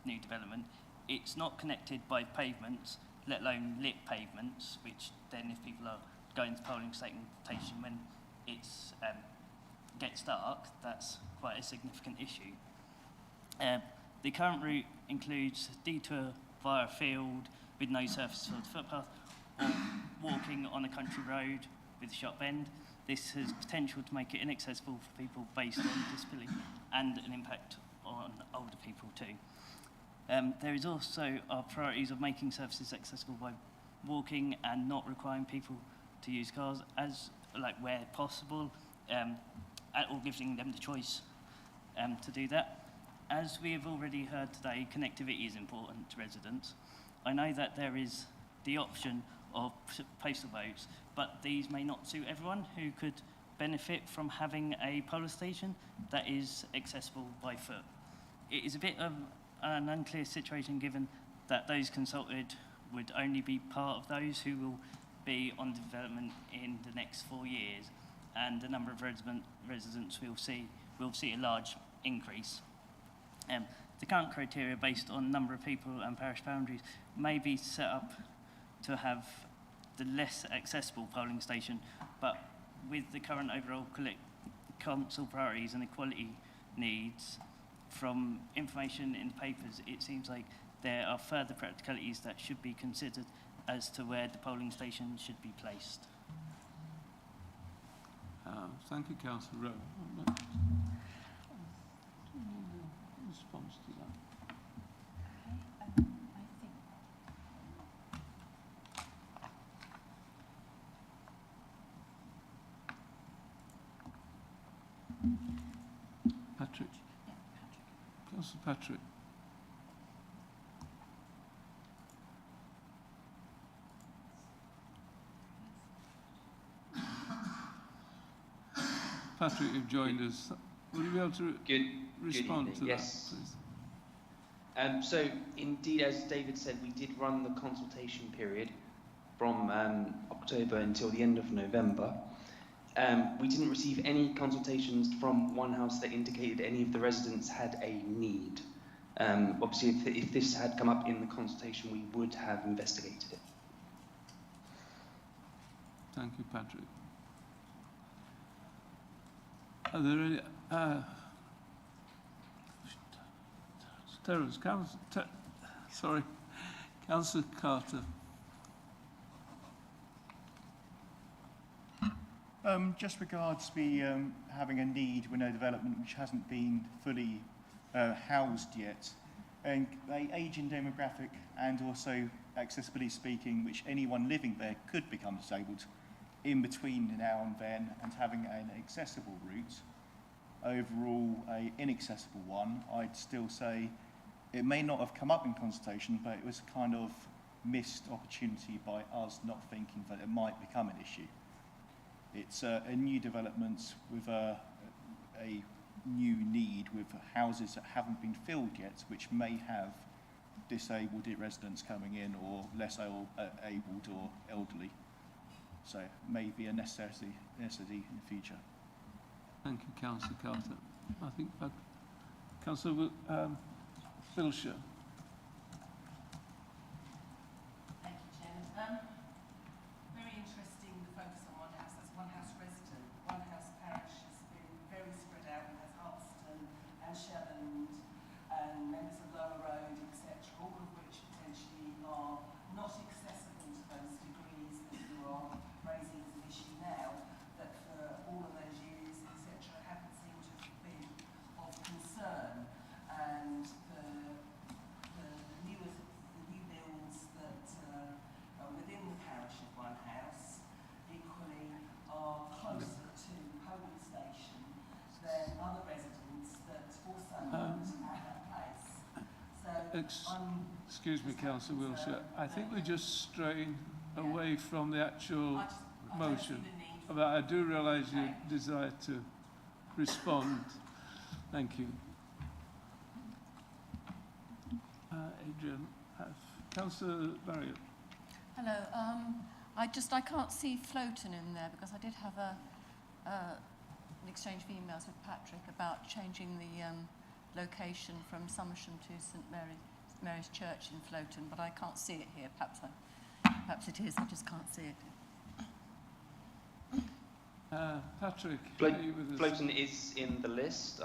new development, it's not connected by pavements, let alone lit pavements, which then if people are going to polling station when it's gets dark, that's quite a significant issue. The current route includes detour via a field with no surface for the footpath, or walking on a country road with a sharp bend. This has potential to make it inaccessible for people based on disability and an impact on older people too. There is also our priorities of making services accessible by walking and not requiring people to use cars where possible, or giving them the choice to do that. As we have already heard today, connectivity is important to residents. I know that there is the option of postal votes, but these may not suit everyone who could benefit from having a polling station that is accessible by foot. It is a bit of an unclear situation given that those consulted would only be part of those who will be on development in the next 4 years, and the number of residents will see a large increase. The current criteria based on number of people and parish boundaries may be set up to have the less accessible polling station, but with the current overall council priorities and equality needs, from information in the papers, it seems like there are further practicalities that should be considered as to where the polling station should be placed. Thank you, Councillor Rowe. Response to that. Patrick. Councillor Patrick. Patrick, you've joined us. Will you be able to respond to that, please? So, indeed, as David said, we did run the consultation period from October until the end of November. We didn't receive any consultations from one house that indicated any of the residents had a need. Obviously, if this had come up in the consultation, we would have investigated it. Thank you, Patrick. Are there any... Terence, sorry, Councillor Carter. Just regards the having a need with no development which hasn't been fully housed yet, and the ageing demographic and also accessibility speaking, which anyone living there could become disabled in between now and then, and having an accessible route, overall an inaccessible one, I'd still say it may not have come up in consultation, but it was a kind of missed opportunity by us not thinking that it might become an issue. It's a new development with a new need with houses that haven't been filled yet, which may have disabled residents coming in or less abled or elderly. So it may be a necessity in the future. Thank you, Councillor Carter. I think Councillor Wilshire. Thank you, Chairman. Very interesting, the focus on one house. That's one house resident. One house parish has been very spread out. It has Harpston and Shelland and members of Lower Road, etc., all of which potentially are not accessible to those degrees that you are raising as an issue now, that for all of those years, etc., haven't seemed to have been of concern. And the new builds that are within the parish of one house equally are closer to polling station than other residents that also want at that place. So excuse me, Councillor Wilshire. I think we just strayed away from the actual motion. But I do realise you desire to respond. Thank you. Adrian, Councillor Marriott. Hello. I can't see Floaton in there because I did have an exchange of emails with Patrick about changing the location from Somersham to St Mary's Church in Floaton, but I can't see it here. Perhaps it is. I just can't see it. Patrick, Floaton is in the list.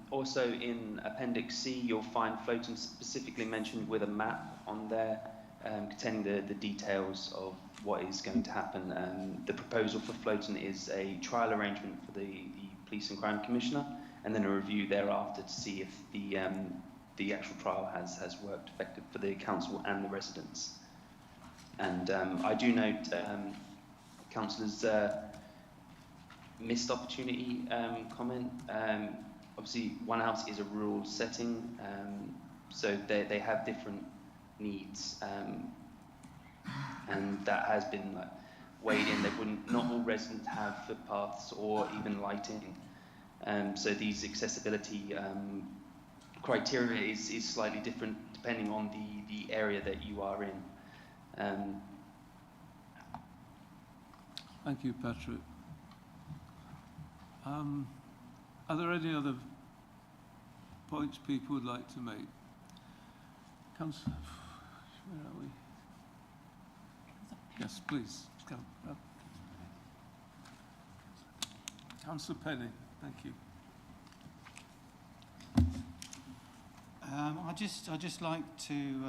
Also in Appendix C, you'll find Floaton specifically mentioned with a map on there containing the details of what is going to happen. The proposal for Floaton is a trial arrangement for the Police and Crime Commissioner, and then a review thereafter to see if the actual trial has worked effective for the council and the residents. And I do note councillors' missed opportunity comment. Obviously, one house is a rural setting, so they have different needs, and that has been weighed in. Not all residents have footpaths or even lighting, so these accessibility criteria is slightly different depending on the area that you are in. Thank you, Patrick. Are there any other points people would like to make? Councillor, where are we? Yes, please. Come up. Councillor Penny, thank you. I'd just like to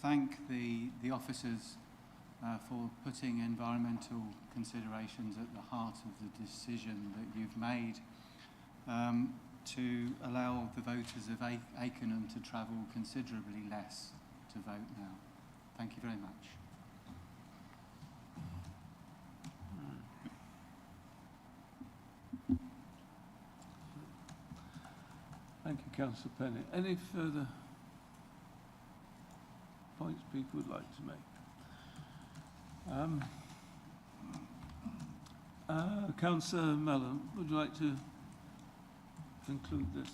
thank the officers for putting environmental considerations at the heart of the decision that you've made to allow the voters of Akenham to travel considerably less to vote now. Thank you very much. Thank you, Councillor Penny. Any further points people would like to make? Councillor Mellon, would you like to conclude this?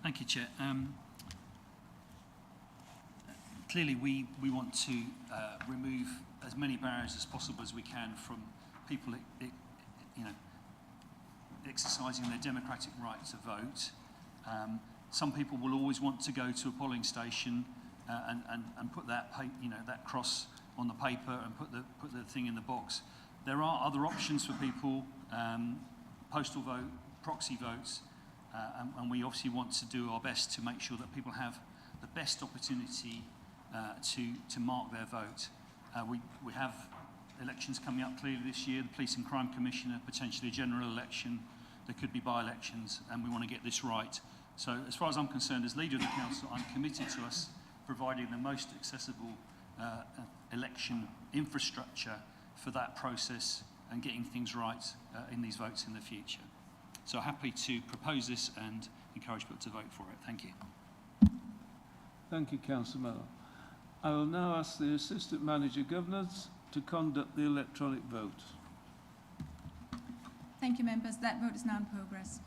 Thank you, Chair. Clearly, we want to remove as many barriers as possible as we can from people, exercising their democratic right to vote. Some people will always want to go to a polling station and put that that cross on the paper and put the thing in the box. There are other options for people, postal vote, proxy votes, and we obviously want to do our best to make sure that people have the best opportunity to mark their vote. We have elections coming up clearly this year, the Police and Crime Commissioner, potentially a general election, there could be by-elections, and we want to get this right. So as far as I'm concerned, as leader of the council, I'm committed to us providing the most accessible election infrastructure for that process and getting things right in these votes in the future. So happy to propose this and encourage people to vote for it. Thank you. Thank you, Councillor Mellon. I will now ask the Assistant Manager Governors to conduct the electronic vote. Thank you, members. That vote is now in progress.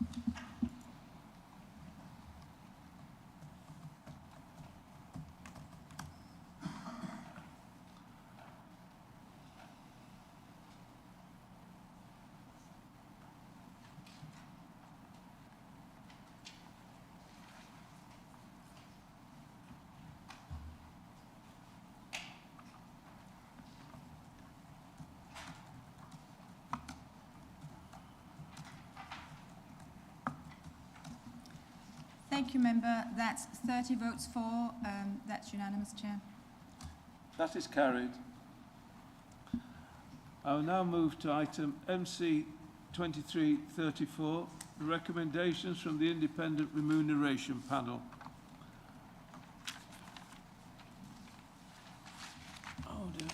Thank you, member. That's 30 votes for. That's unanimous, Chair. That is carried. I will now move to item MC 2334, the recommendations from the Independent Remuneration Panel. Oh dear.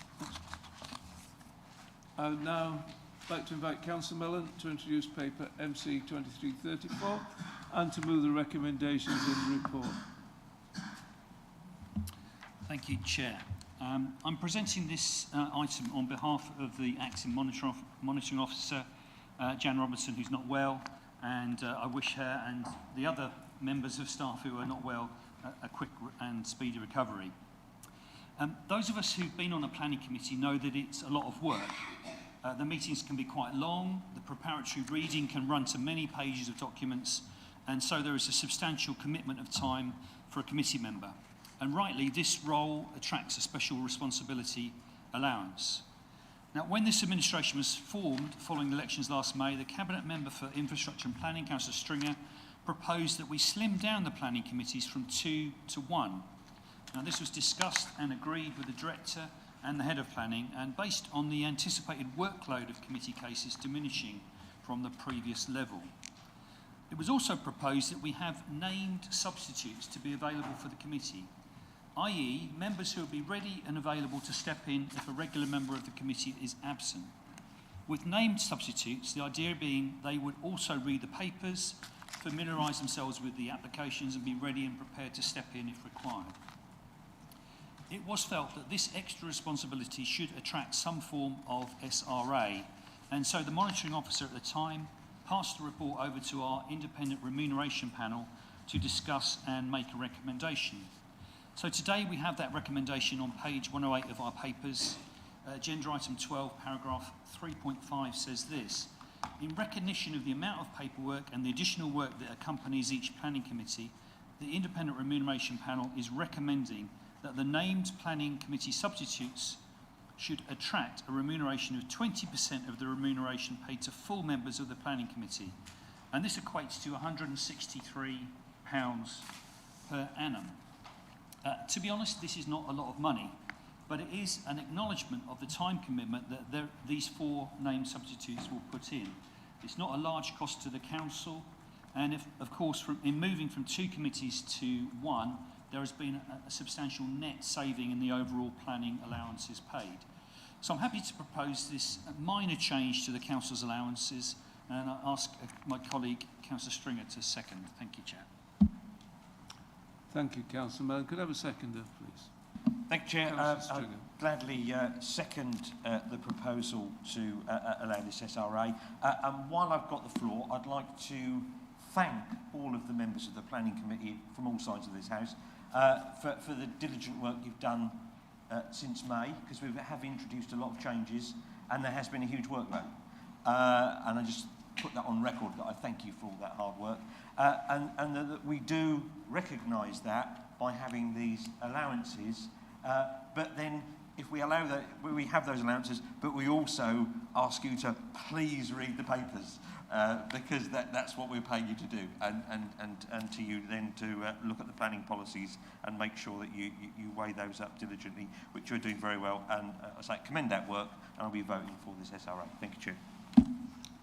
I would now like to invite Councillor Mellon to introduce paper MC 2334 and to move the recommendations in the report. Thank you, Chair. I'm presenting this item on behalf of the Acting Monitoring Officer, Jan Robertson, who's not well, and I wish her and the other members of staff who are not well a quick and speedy recovery. Those of us who've been on the planning committee know that it's a lot of work. The meetings can be quite long, the preparatory reading can run to many pages of documents, and so there is a substantial commitment of time for a committee member. And rightly, this role attracts a special responsibility allowance. Now, when this administration was formed following the elections last May, the Cabinet Member for Infrastructure and Planning, Councillor Stringer, proposed that we slim down the planning committees from 2 to 1. Now, this was discussed and agreed with the Director and the Head of Planning, and based on the anticipated workload of committee cases diminishing from the previous level. It was also proposed that we have named substitutes to be available for the committee, i.e. members who will be ready and available to step in if a regular member of the committee is absent. With named substitutes, the idea being they would also read the papers, familiarise themselves with the applications and be ready and prepared to step in if required. It was felt that this extra responsibility should attract some form of SRA, and so the monitoring officer at the time passed the report over to our independent remuneration panel to discuss and make a recommendation. So today we have that recommendation on page 108 of our papers. Agenda item 12, paragraph 3.5 says this: in recognition of the amount of paperwork and the additional work that accompanies each planning committee, the Independent Remuneration Panel is recommending that the named planning committee substitutes should attract a remuneration of 20% of the remuneration paid to full members of the planning committee. And this equates to £163 per annum. To be honest, this is not a lot of money, but it is an acknowledgement of the time commitment that these 4 named substitutes will put in. It's not a large cost to the council, and if, of course, in moving from 2 committees to 1, there has been a substantial net saving in the overall planning allowances paid. So I'm happy to propose this minor change to the council's allowances, and I ask my colleague, Councillor Stringer, to second. Thank you, Chair. Thank you, Councillor Mellon. Could I have a seconder, please? Thank you, Chair. Councillor I'll Stringer. gladly second the proposal to allow this SRA. And while I've got the floor, I'd like to thank all of the members of the Planning Committee from all sides of this House for the diligent work you've done since May, because we have introduced a lot of changes and there has been a huge workload. And I just put that on record that I thank you for all that hard work. And that we do recognise that by having these allowances, but then if we allow that, we have those allowances, but we also ask you to please read the papers, because that's what we're paying you to do, and to you then to look at the planning policies and make sure that you weigh those up diligently, which you're doing very well, and I say commend that work, and I'll be voting for this SRA. Thank you, Chair.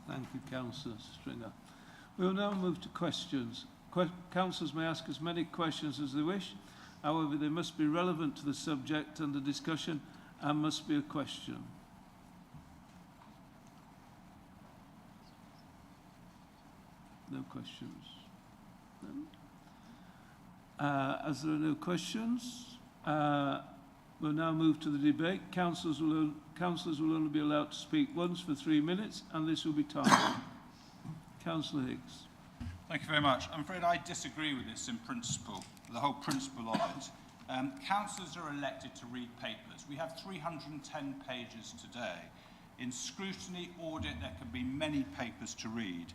Thank you, Councillor Stringer. We will now move to questions. Councillors may ask as many questions as they wish. However, they must be relevant to the subject under discussion and must be a question. No questions. No. As there are no questions, we'll now move to the debate. Councillors will only be allowed to speak once for 3 minutes, and this will be timed. Councillor Higgs. Thank you very much. I'm afraid I disagree with this in principle, the whole principle of it. Councillors are elected to read papers. We have 310 pages today. In scrutiny, audit, there can be many papers to read.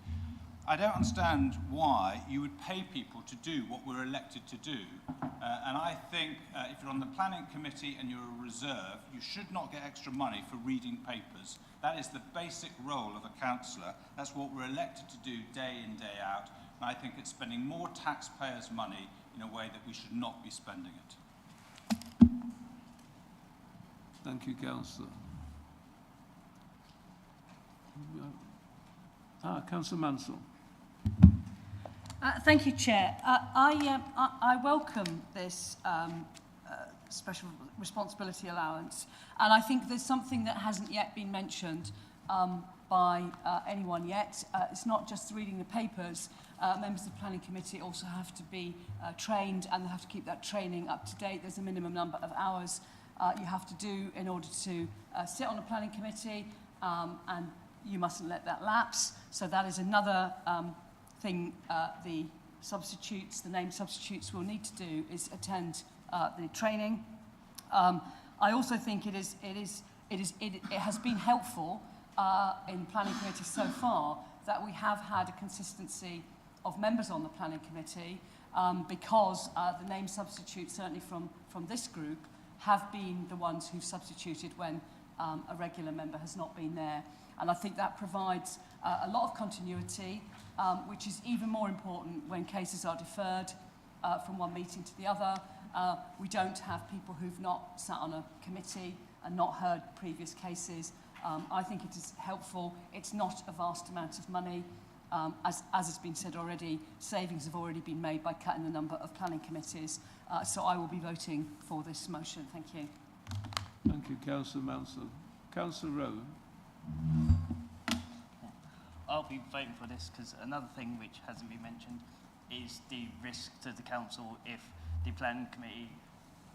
I don't understand why you would pay people to do what we're elected to do. And I think if you're on the planning committee and you're a reserve, you should not get extra money for reading papers. That is the basic role of a councillor. That's what we're elected to do day in, day out. And I think it's spending more taxpayers' money in a way that we should not be spending it. Thank you, Councillor. Councillor Mansell. Thank you, Chair. I welcome this special responsibility allowance, and I think there's something that hasn't yet been mentioned by anyone yet. It's not just reading the papers. Members of the Planning Committee also have to be trained, and they have to keep that training up to date. There's a minimum number of hours you have to do in order to sit on a Planning Committee, and you mustn't let that lapse. So that is another thing the named substitutes will need to do, is attend the training. I also think it has been helpful in planning committees so far that we have had a consistency of members on the planning committee, because the named substitutes, certainly from this group, have been the ones who've substituted when a regular member has not been there. And I think that provides a lot of continuity, which is even more important when cases are deferred from one meeting to the other. We don't have people who've not sat on a committee and not heard previous cases. I think it is helpful. It's not a vast amount of money. As has been said already, savings have already been made by cutting the number of planning committees. So I will be voting for this motion. Thank you. Thank you, Councillor Mansell. Councillor Rowan. I'll be voting for this because another thing which hasn't been mentioned is the risk to the council if the planning committee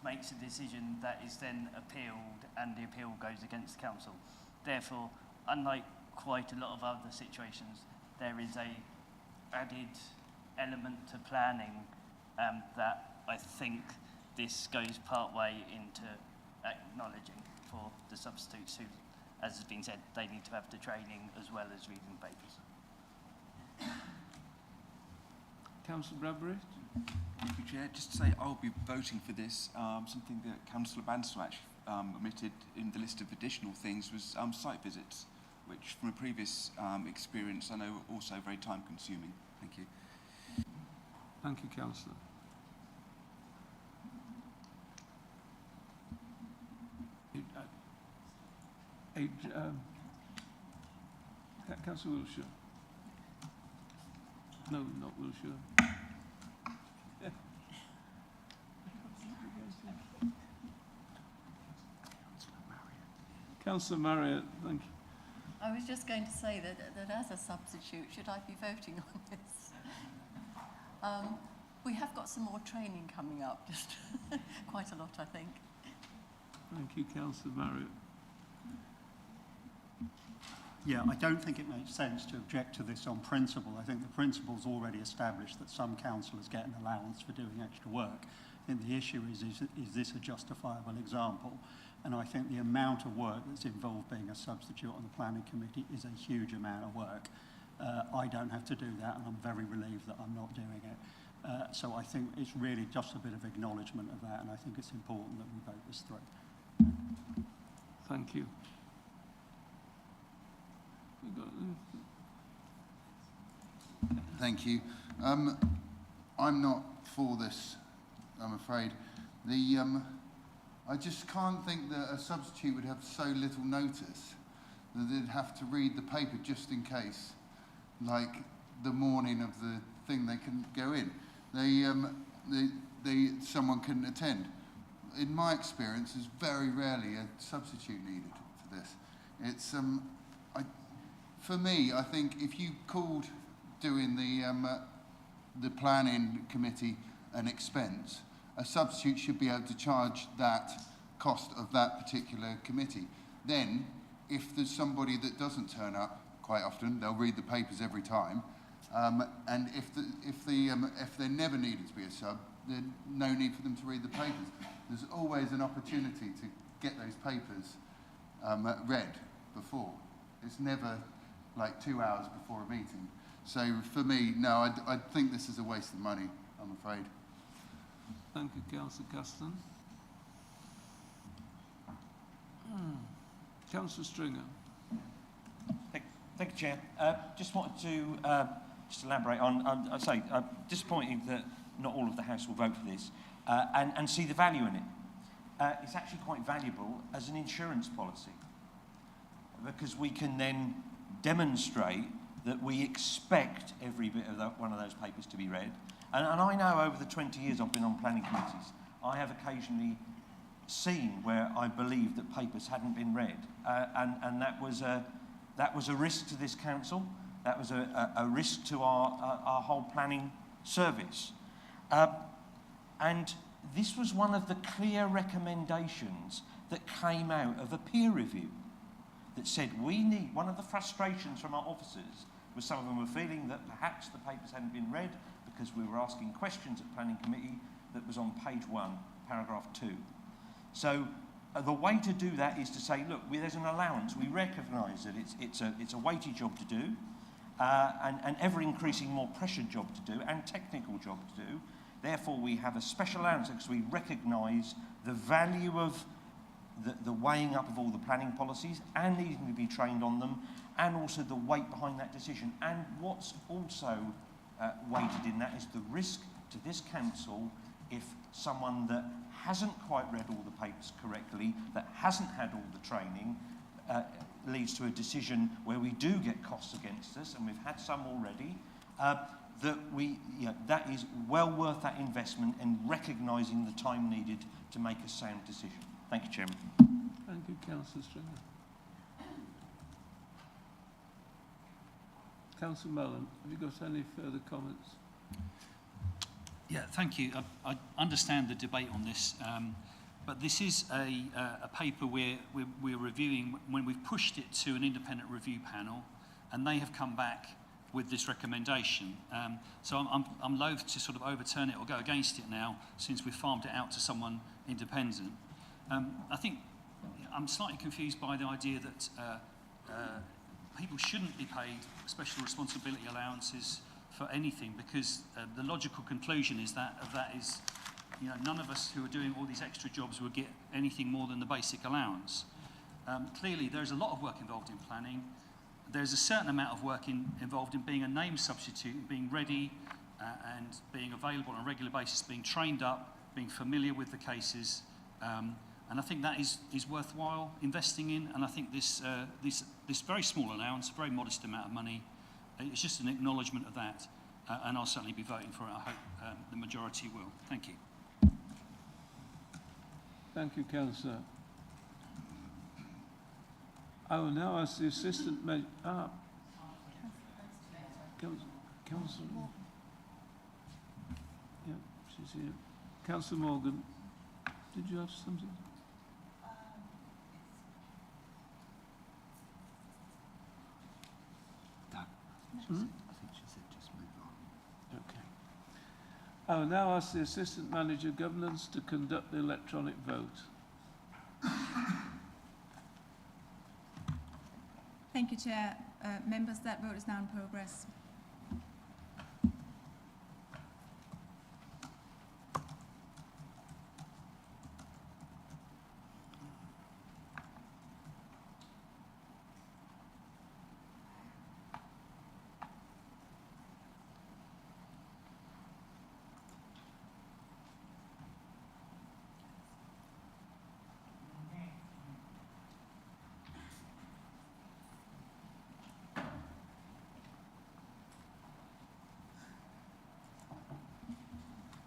makes a decision that is then appealed and the appeal goes against the council. Therefore, unlike quite a lot of other situations, there is a added element to planning that I think this goes part way into acknowledging for the substitutes who, as has been said, they need to have the training as well as reading the papers. Councillor Bradbury? Thank you, Chair. Just to say I'll be voting for this. Something that Councillor Bansal actually omitted in the list of additional things was site visits, which from a previous experience I know are also very time consuming. Thank you. Thank you, Councillor. Councillor Wiltshire? No, not Wiltshire. Councillor Marriott, thank you. I was just going to say that as a substitute, should I be voting on this? We have got some more training coming up, just quite a lot, I think. Thank you, Councillor Marriott. Yeah, I don't think it makes sense to object to this on principle. I think the principle's already established that some councillors get an allowance for doing extra work. I think the issue is this a justifiable example? And I think the amount of work that's involved being a substitute on the planning committee is a huge amount of work. I don't have to do that, and I'm very relieved that I'm not doing it. So I think it's really just a bit of acknowledgement of that, and I think it's important that we vote this through. Thank you. Thank you. I'm not for this, I'm afraid. I just can't think that a substitute would have so little notice that they'd have to read the paper just in case, like the morning of the thing they couldn't go in. Someone couldn't attend. In my experience, there's very rarely a substitute needed for this. It's for me, I think if you called doing the planning committee an expense, a substitute should be able to charge that cost of that particular committee. Then, if there's somebody that doesn't turn up quite often, they'll read the papers every time. And if there never needed to be a sub, there's no need for them to read the papers. There's always an opportunity to get those papers read before. It's never like 2 hours before a meeting. So for me, no, I think this is a waste of money, I'm afraid. Thank you, Councillor Caston. Councillor Stringer. Thank you, Chair. Just wanted to just elaborate on, I'd say, disappointing that not all of the House will vote for this and see the value in it. It's actually quite valuable as an insurance policy because we can then demonstrate that we expect every bit of one of those papers to be read. And I know over the 20 years I've been on planning committees, I have occasionally seen where I believed that papers hadn't been read. And that was a risk to this council. That was a risk to our whole planning service. And this was one of the clear recommendations that came out of a peer review that said we need, one of the frustrations from our officers was some of them were feeling that perhaps the papers hadn't been read because we were asking questions at planning committee that was on page 1, paragraph 2. So the way to do that is to say, look, there's an allowance. We recognise that it's a weighty job to do and ever-increasing more pressured job to do and technical job to do. Therefore, we have a special allowance because we recognise the value of the weighing up of all the planning policies and needing to be trained on them and also the weight behind that decision. And what's also weighted in that is the risk to this council if someone that hasn't quite read all the papers correctly, that hasn't had all the training, leads to a decision where we do get costs against us, and we've had some already, that is well worth that investment in recognising the time needed to make a sound decision. Thank you, Chairman. Thank you, Councillor Stringer. Councillor Mellon, have you got any further comments? Yeah, thank you. I understand the debate on this, but this is a paper we're reviewing when we've pushed it to an independent review panel, and they have come back with this recommendation. So I'm loath to sort of overturn it or go against it now, since we've farmed it out to someone independent. I think I'm slightly confused by the idea that people shouldn't be paid special responsibility allowances for anything, because the logical conclusion is that none of us who are doing all these extra jobs would get anything more than the basic allowance. Clearly, there's a lot of work involved in planning. There's a certain amount of work involved in being a name substitute, being ready and being available on a regular basis, being trained up, being familiar with the cases. And I think that is worthwhile investing in. And I think this very small allowance, a very modest amount of money, it's just an acknowledgement of that. And I'll certainly be voting for it. I hope the majority will. Thank you. Thank you, Councillor. I will now ask the Assistant Councillor. Yeah, she's here. Councillor Morgan, did you have something? I think she said just move on. Okay. I will now ask the Assistant Manager Governance to conduct the electronic vote. Thank you, Chair. Members, that vote is now in progress.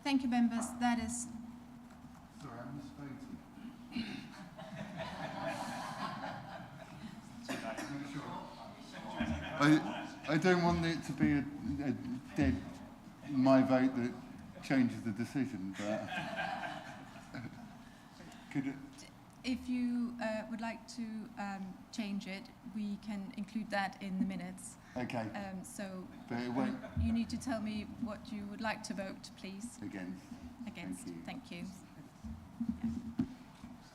Thank you, members. That is... Sorry, I misspoke. I don't want it to be a dead my vote that changes the decision, but could it? If you would like to change it, we can include that in the minutes. Okay. So but it won't. You need to tell me what you would like to vote, please. Against. Against. Thank you.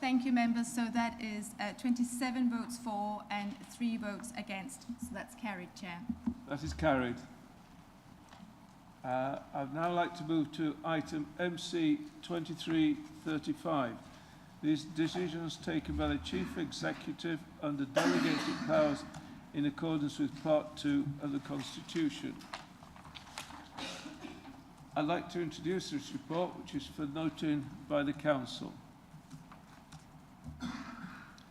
Thank you, members. So that is 27 votes for and 3 votes against. So that's carried, Chair. That is carried. I'd now like to move to item MC 2335. These decisions taken by the Chief Executive under delegated powers in accordance with Part 2 of the Constitution. I'd like to introduce this report, which is for noting by the Council.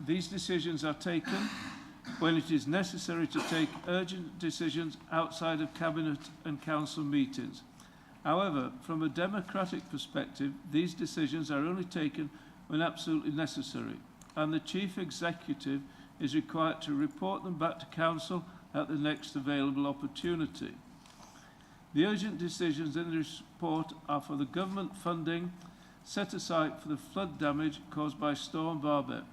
These decisions are taken when it is necessary to take urgent decisions outside of Cabinet and Council meetings. However, from a democratic perspective, these decisions are only taken when absolutely necessary, and the Chief Executive is required to report them back to Council at the next available opportunity. The urgent decisions in the report are for the government funding set aside for the flood damage caused by Storm Barbet.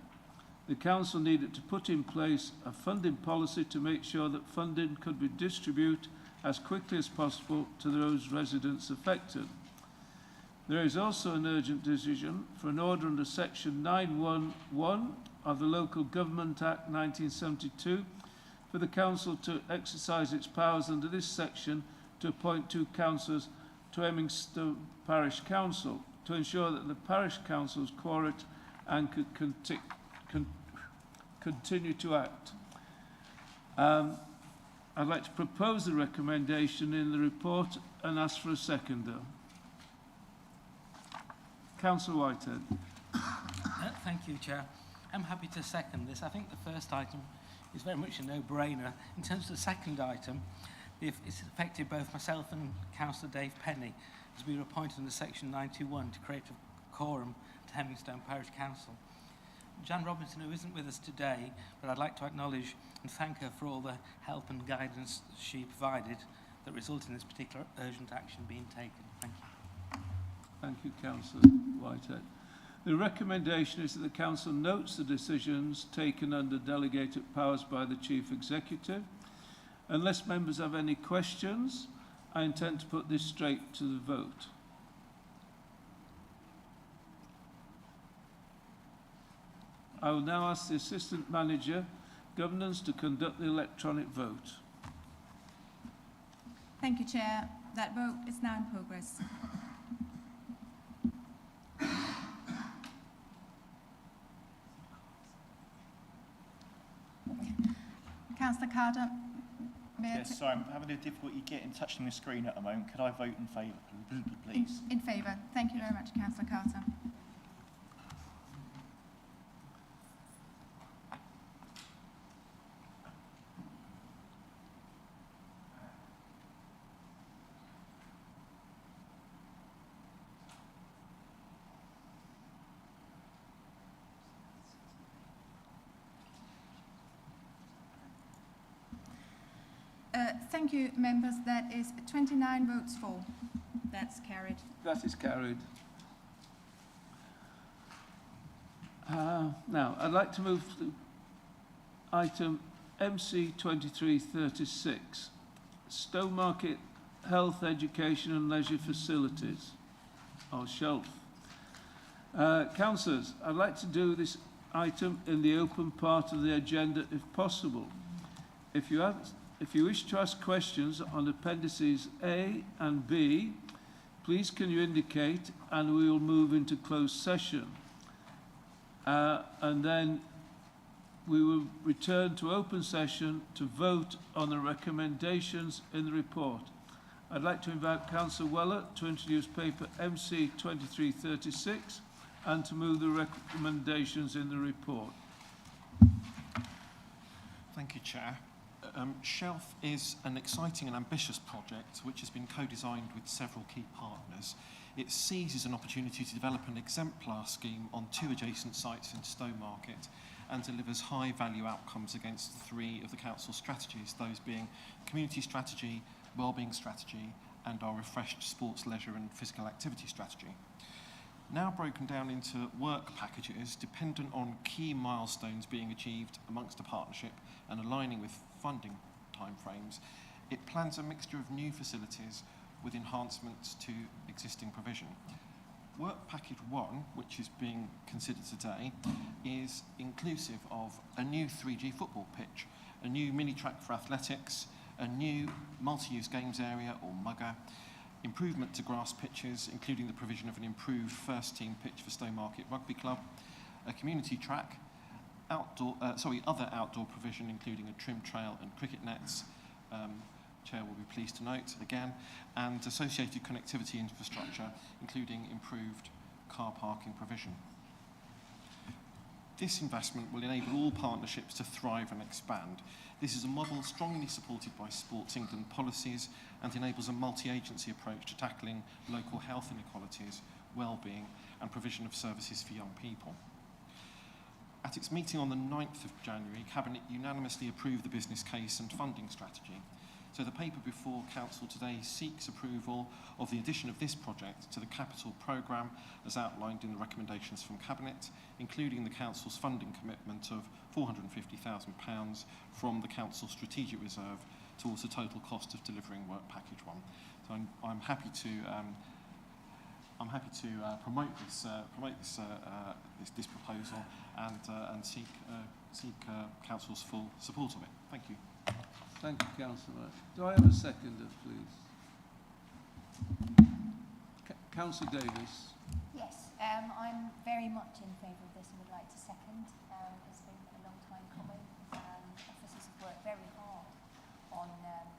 The Council needed to put in place a funding policy to make sure that funding could be distributed as quickly as possible to those residents affected. There is also an urgent decision for an order under Section 911 of the Local Government Act 1972 for the Council to exercise its powers under this section to appoint 2 councillors to Emmingstowe Parish Council to ensure that the Parish Council is quorate and could continue to act. I'd like to propose the recommendation in the report and ask for a seconder. Councillor Whitehead. Thank you, Chair. I'm happy to second this. I think the first item is very much a no-brainer. In terms of the second item, it's affected both myself and Councillor Dave Penny, as we were appointed under Section 91 to create a quorum to Hemmingstone Parish Council. Jan Robinson, who isn't with us today, but I'd like to acknowledge and thank her for all the help and guidance she provided that resulted in this particular urgent action being taken. Thank you. Thank you, Councillor Whitehead. The recommendation is that the Council notes the decisions taken under delegated powers by the Chief Executive Unless members have any questions, I intend to put this straight to the vote. I will now ask the Assistant Manager, Governance, to conduct the electronic vote. Thank you, Chair. That vote is now in progress. Councillor Carter, may I Yes, sorry, I'm having a difficulty getting touching the screen at the moment. Could I vote in favour, please? In favour. Thank you very much, Councillor Carter. Thank you, members. That is 29 votes for. That's carried. That is carried. Now, I'd like to move to item MC 2336, Stowmarket Health, Education and Leisure Facilities, or shelf. Councillors, I'd like to do this item in the open part of the agenda if possible. If you wish to ask questions on appendices A and B, please can you indicate and we will move into closed session. And then we will return to open session to vote on the recommendations in the report. I'd like to invite Councillor Weller to introduce paper MC 2336 and to move the recommendations in the report. Thank you, Chair. Shelf is an exciting and ambitious project which has been co-designed with several key partners. It seizes an opportunity to develop an exemplar scheme on 2 adjacent sites in Stowmarket and delivers high-value outcomes against 3 of the Council's strategies, those being community strategy, wellbeing strategy and our refreshed sports, leisure and physical activity strategy. Now broken down into work packages dependent on key milestones being achieved amongst the partnership and aligning with funding timeframes, it plans a mixture of new facilities with enhancements to existing provision. Work Package 1, which is being considered today, is inclusive of a new 3G football pitch, a new mini-track for athletics, a new multi-use games area, or MUGA, improvement to grass pitches, including the provision of an improved first-team pitch for Stowmarket Rugby Club, a community track, other outdoor provision, including a trim trail and cricket nets, Chair will be pleased to note again, and associated connectivity infrastructure, including improved car parking provision. This investment will enable all partnerships to thrive and expand. This is a model strongly supported by Sports England policies and enables a multi-agency approach to tackling local health inequalities, well-being and provision of services for young people. At its meeting on the 9th of January, Cabinet unanimously approved the business case and funding strategy. So the paper before Council today seeks approval of the addition of this project to the capital programme as outlined in the recommendations from Cabinet, including the Council's funding commitment of £450,000 from the Council's strategic reserve towards the total cost of delivering Work Package 1. So I'm happy to promote this proposal and seek Council's full support of it. Thank you. Thank you, Councillor. Do I have a seconder, please? Councillor Davis. Yes, I'm very much in favour of this and would like to second. It's been a long time coming. Officers have worked very hard on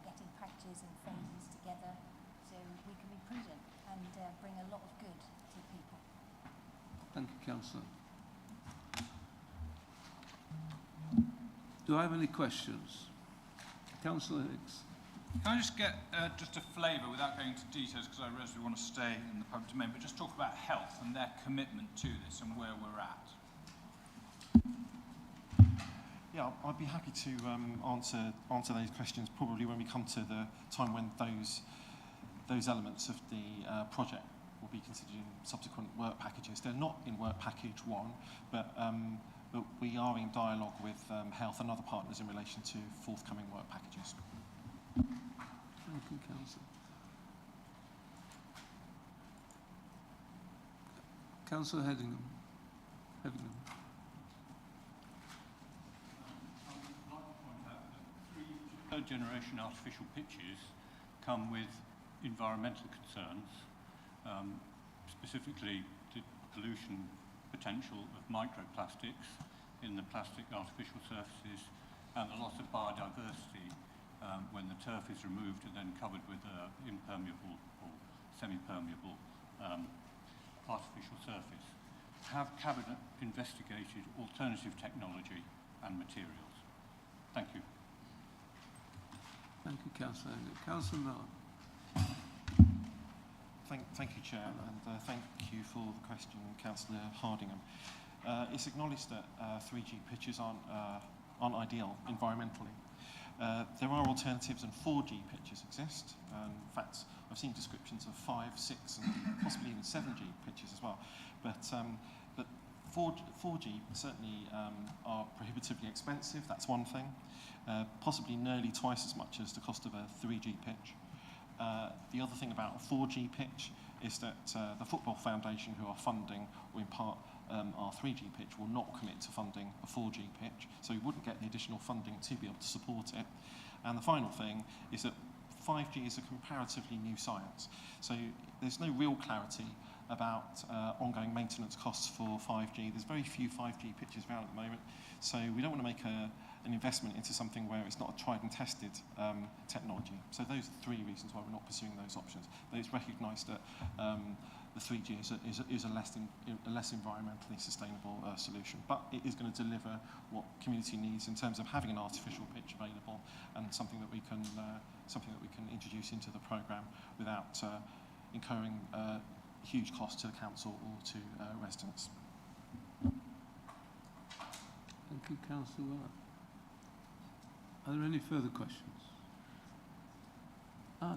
getting packages and phases together so we can be prudent and bring a lot of good to people. Thank you, Councillor. Do I have any questions? Councillor Hicks. Can I just get just a flavour, without going into details, because I realise we want to stay in the public domain, but just talk about health and their commitment to this and where we're at. Yeah, I'd be happy to answer those questions probably when we come to the time when those elements of the project will be considered in subsequent work packages. They're not in Work Package 1, but we are in dialogue with health and other partners in relation to forthcoming work packages. Thank you, Councillor. Councillor Headingham. Third generation artificial pitches come with environmental concerns, specifically the pollution potential of microplastics in the plastic artificial surfaces and the loss of biodiversity when the turf is removed and then covered with impermeable or semi-permeable artificial surface. Have Cabinet investigated alternative technology and materials? Thank you. Thank you, Councillor. Councillor Miller. Thank you, Chair, and thank you for the question, Councillor Hardingham. It's acknowledged that 3G pitches aren't ideal environmentally. There are alternatives, and 4G pitches exist. In fact, I've seen descriptions of 5, 6, and possibly even 7G pitches as well. But 4G certainly are prohibitively expensive. That's one thing. Possibly nearly twice as much as the cost of a 3G pitch. The other thing about a 4G pitch is that the Football Foundation, who are funding, or in part our 3G pitch, will not commit to funding a 4G pitch, so we wouldn't get the additional funding to be able to support it. And the final thing is that 5G is a comparatively new science, so there's no real clarity about ongoing maintenance costs for 5G. There's very few 5G pitches around at the moment, so we don't want to make an investment into something where it's not a tried and tested technology. So those are 3 reasons why we're not pursuing those options. But it's recognised that the 3G is a less environmentally sustainable solution, but it is going to deliver what community needs in terms of having an artificial pitch available and something that we can introduce into the programme without incurring huge costs to the council or to residents. Thank you, Councillor. Are there any further questions?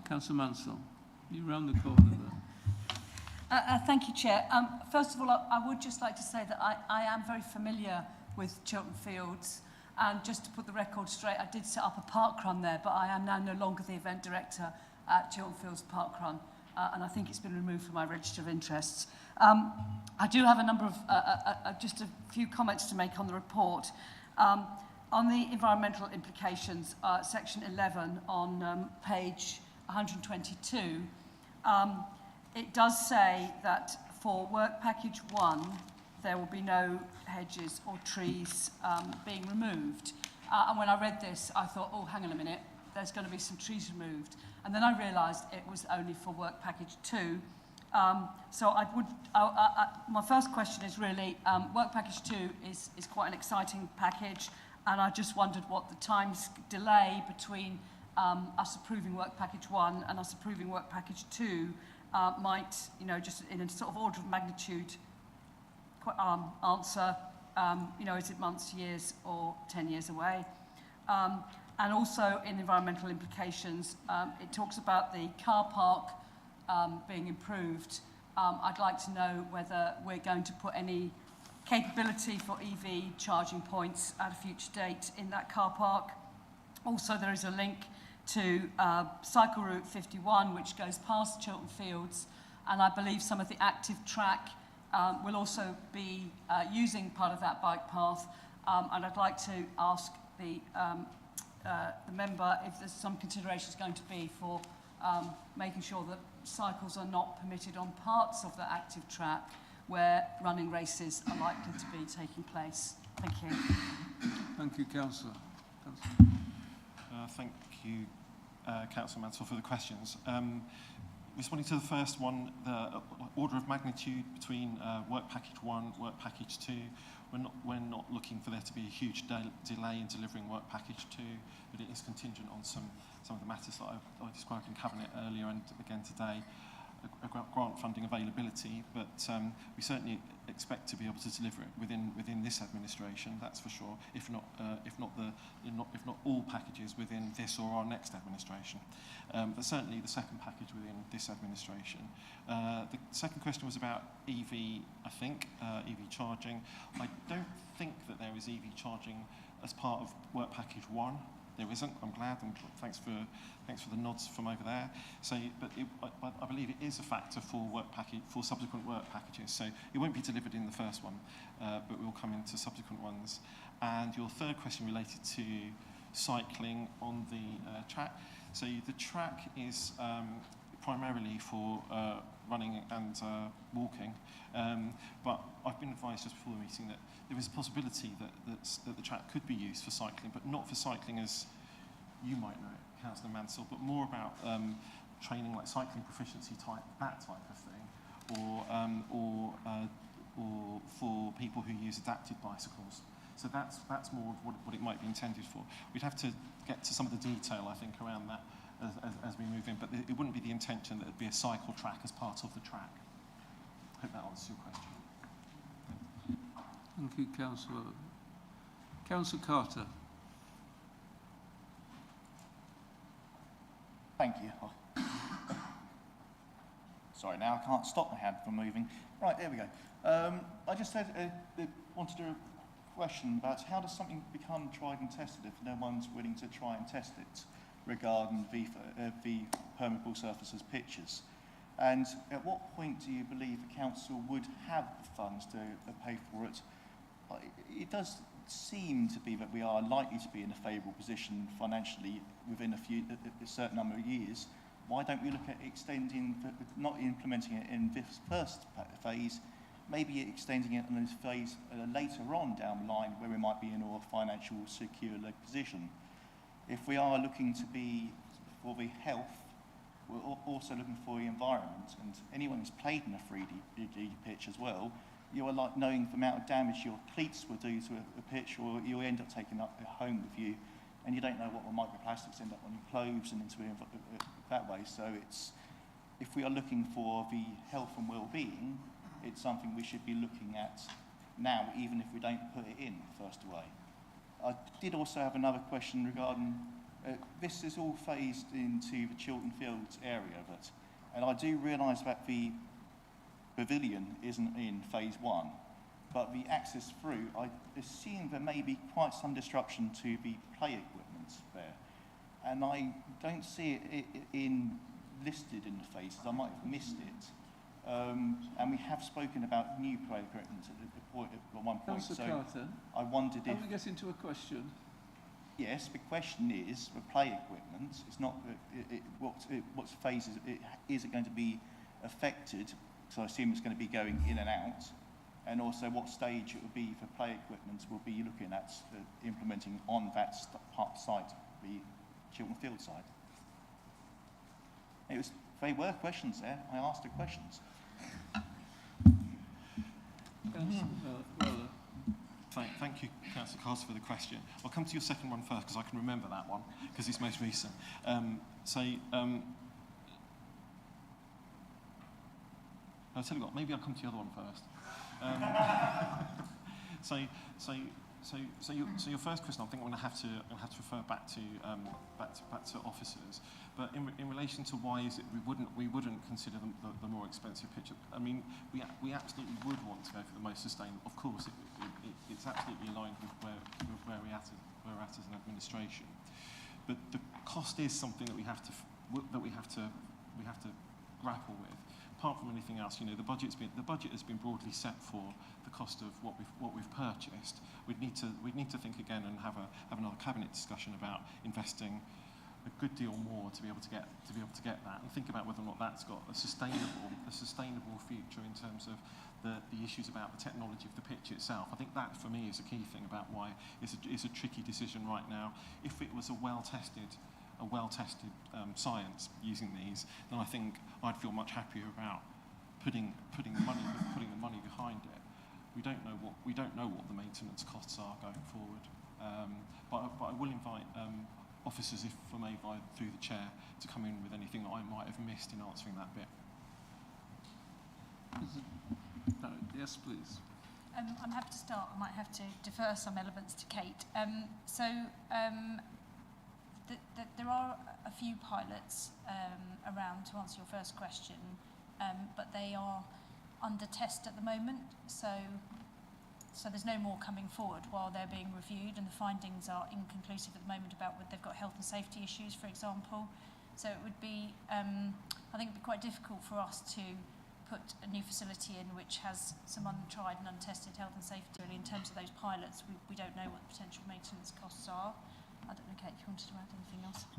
Councillor Mansell, you round the corner there. Thank you, Chair. First of all, I would just like to say that I am very familiar with Chiltern Fields, and just to put the record straight, I did set up a park run there, but I am now no longer the event director at Chiltern Fields Park Run, and I think it's been removed from my register of interests. I do have a number of, just a few comments to make on the report. On the environmental implications, section 11 on page 122, it does say that for work package 1, there will be no hedges or trees being removed. And when I read this, I thought, oh, hang on a minute, there's going to be some trees removed. And then I realised it was only for work package 2. So my first question is really, work package 2 is quite an exciting package, and I just wondered what the time's delay between us approving work package 1 and us approving work package 2 might, just in a sort of order of magnitude answer, is it months, years, or 10 years away? And also in environmental implications, it talks about the car park being improved. I'd like to know whether we're going to put any capability for EV charging points at a future date in that car park. Also, there is a link to Cycle Route 51, which goes past Chiltern Fields, and I believe some of the active track will also be using part of that bike path, and I'd like to ask the member if there's some considerations going to be for making sure that cycles are not permitted on parts of the active track where running races are likely to be taking place. Thank you. Thank you, Councillor. Thank you, Councillor Mansell, for the questions. Responding to the first one, the order of magnitude between work package 1, work package 2, we're not looking for there to be a huge delay in delivering work package 2, but it is contingent on some of the matters that I described in Cabinet earlier and again today, grant funding availability, but we certainly expect to be able to deliver it within this administration. That's for sure. If not all packages within this or our next administration, but certainly the second package within this administration. The second question was about EV. I think EV charging. I don't think that there is EV charging as part of work package 1. there isn't. I'm glad, and thanks for the nods from over there. So, but I believe it is a factor for subsequent work packages. So it won't be delivered in the first one, but will come into subsequent ones. And your third question related to cycling on the track. So the track is primarily for running and walking, but I've been advised just before the meeting that there is a possibility that the track could be used for cycling, but not for cycling as you might know it, Councillor Mansell, but more about training like cycling proficiency type, that type of thing, or for people who use adapted bicycles. So that's more of what it might be intended for. We'd have to get to some of the detail, I think, around that as we move in, but it wouldn't be the intention that it'd be a cycle track as part of the track. I hope that answers your question. Thank you, Councillor. Councillor Carter. Thank you. Sorry, now I can't stop my hand from moving. Right, there we go. I just wanted a question about how does something become tried and tested if no one's willing to try and test it regarding the permeable surfaces pitches? And at what point do you believe the council would have the funds to pay for it? It does seem to be that we are likely to be in a favourable position financially within a certain number of years. Why don't we look at extending, not implementing it in this first phase, maybe extending it in this phase later on down the line where we might be in a financial secure position? If we are looking to be for the health, we're also looking for the environment, and anyone who's played in a 3D pitch as well, you are like knowing the amount of damage your cleats will do to a pitch, or you'll end up taking it home with you, and you don't know what the microplastics end up on your clothes and into that way. So it's, if we are looking for the health and well-being, it's something we should be looking at now, even if we don't put it in first away. I did also have another question regarding, this is all phased into the Chiltern Fields area of it, and I do realise that the pavilion isn't in phase 1, but the access through, I assume there may be quite some disruption to the play equipment there, and I don't see it listed in the phases. I might have missed it. And we have spoken about new play equipment at one point. Councillor Carter, I wondered if... Can we get into a question? Yes, the question is, the play equipment, it's not what phases is it going to be affected, so I assume it's going to be going in and out, and also what stage it will be for play equipment we'll be looking at implementing on that site, the Chiltern Field site. They were questions there. I asked the questions. Thank you, Councillor Carter, for the question. I'll come to your second one first because I can remember that one because it's most recent. I'll tell you what, maybe I'll come to the other one first. So your first question, I think I'm going to have to refer back to officers. But in relation to why is it we wouldn't consider the more expensive pitch? I mean, we absolutely would want to go for the most sustainable. Of course, it's absolutely aligned with where we're at as an administration. But the cost is something that we have to grapple with. Apart from anything else, the budget has been broadly set for the cost of what we've purchased. We'd need to think again and have another cabinet discussion about investing a good deal more to be able to get that, and think about whether or not that's got a sustainable future in terms of the issues about the technology of the pitch itself. I think that for me is a key thing about why it's a tricky decision right now. If it was a well-tested science using these, then I think I'd feel much happier about putting the money behind it. We don't know what the maintenance costs are going forward, but I will invite officers, if I may, through the chair, to come in with anything that I might have missed in answering that bit. Yes, please. I'm happy to start. I might have to defer some elements to Kate. There are a few pilots around, to answer your first question, but they are under test at the moment. So so there's no more coming forward while they're being reviewed, and the findings are inconclusive at the moment about whether they've got health and safety issues, for example. So it would be, I think it would be quite difficult for us to put a new facility in which has some untried and untested health and safety. Really, in terms of those pilots, we don't know what the potential maintenance costs are. I don't know, Kate, if you wanted to add anything else.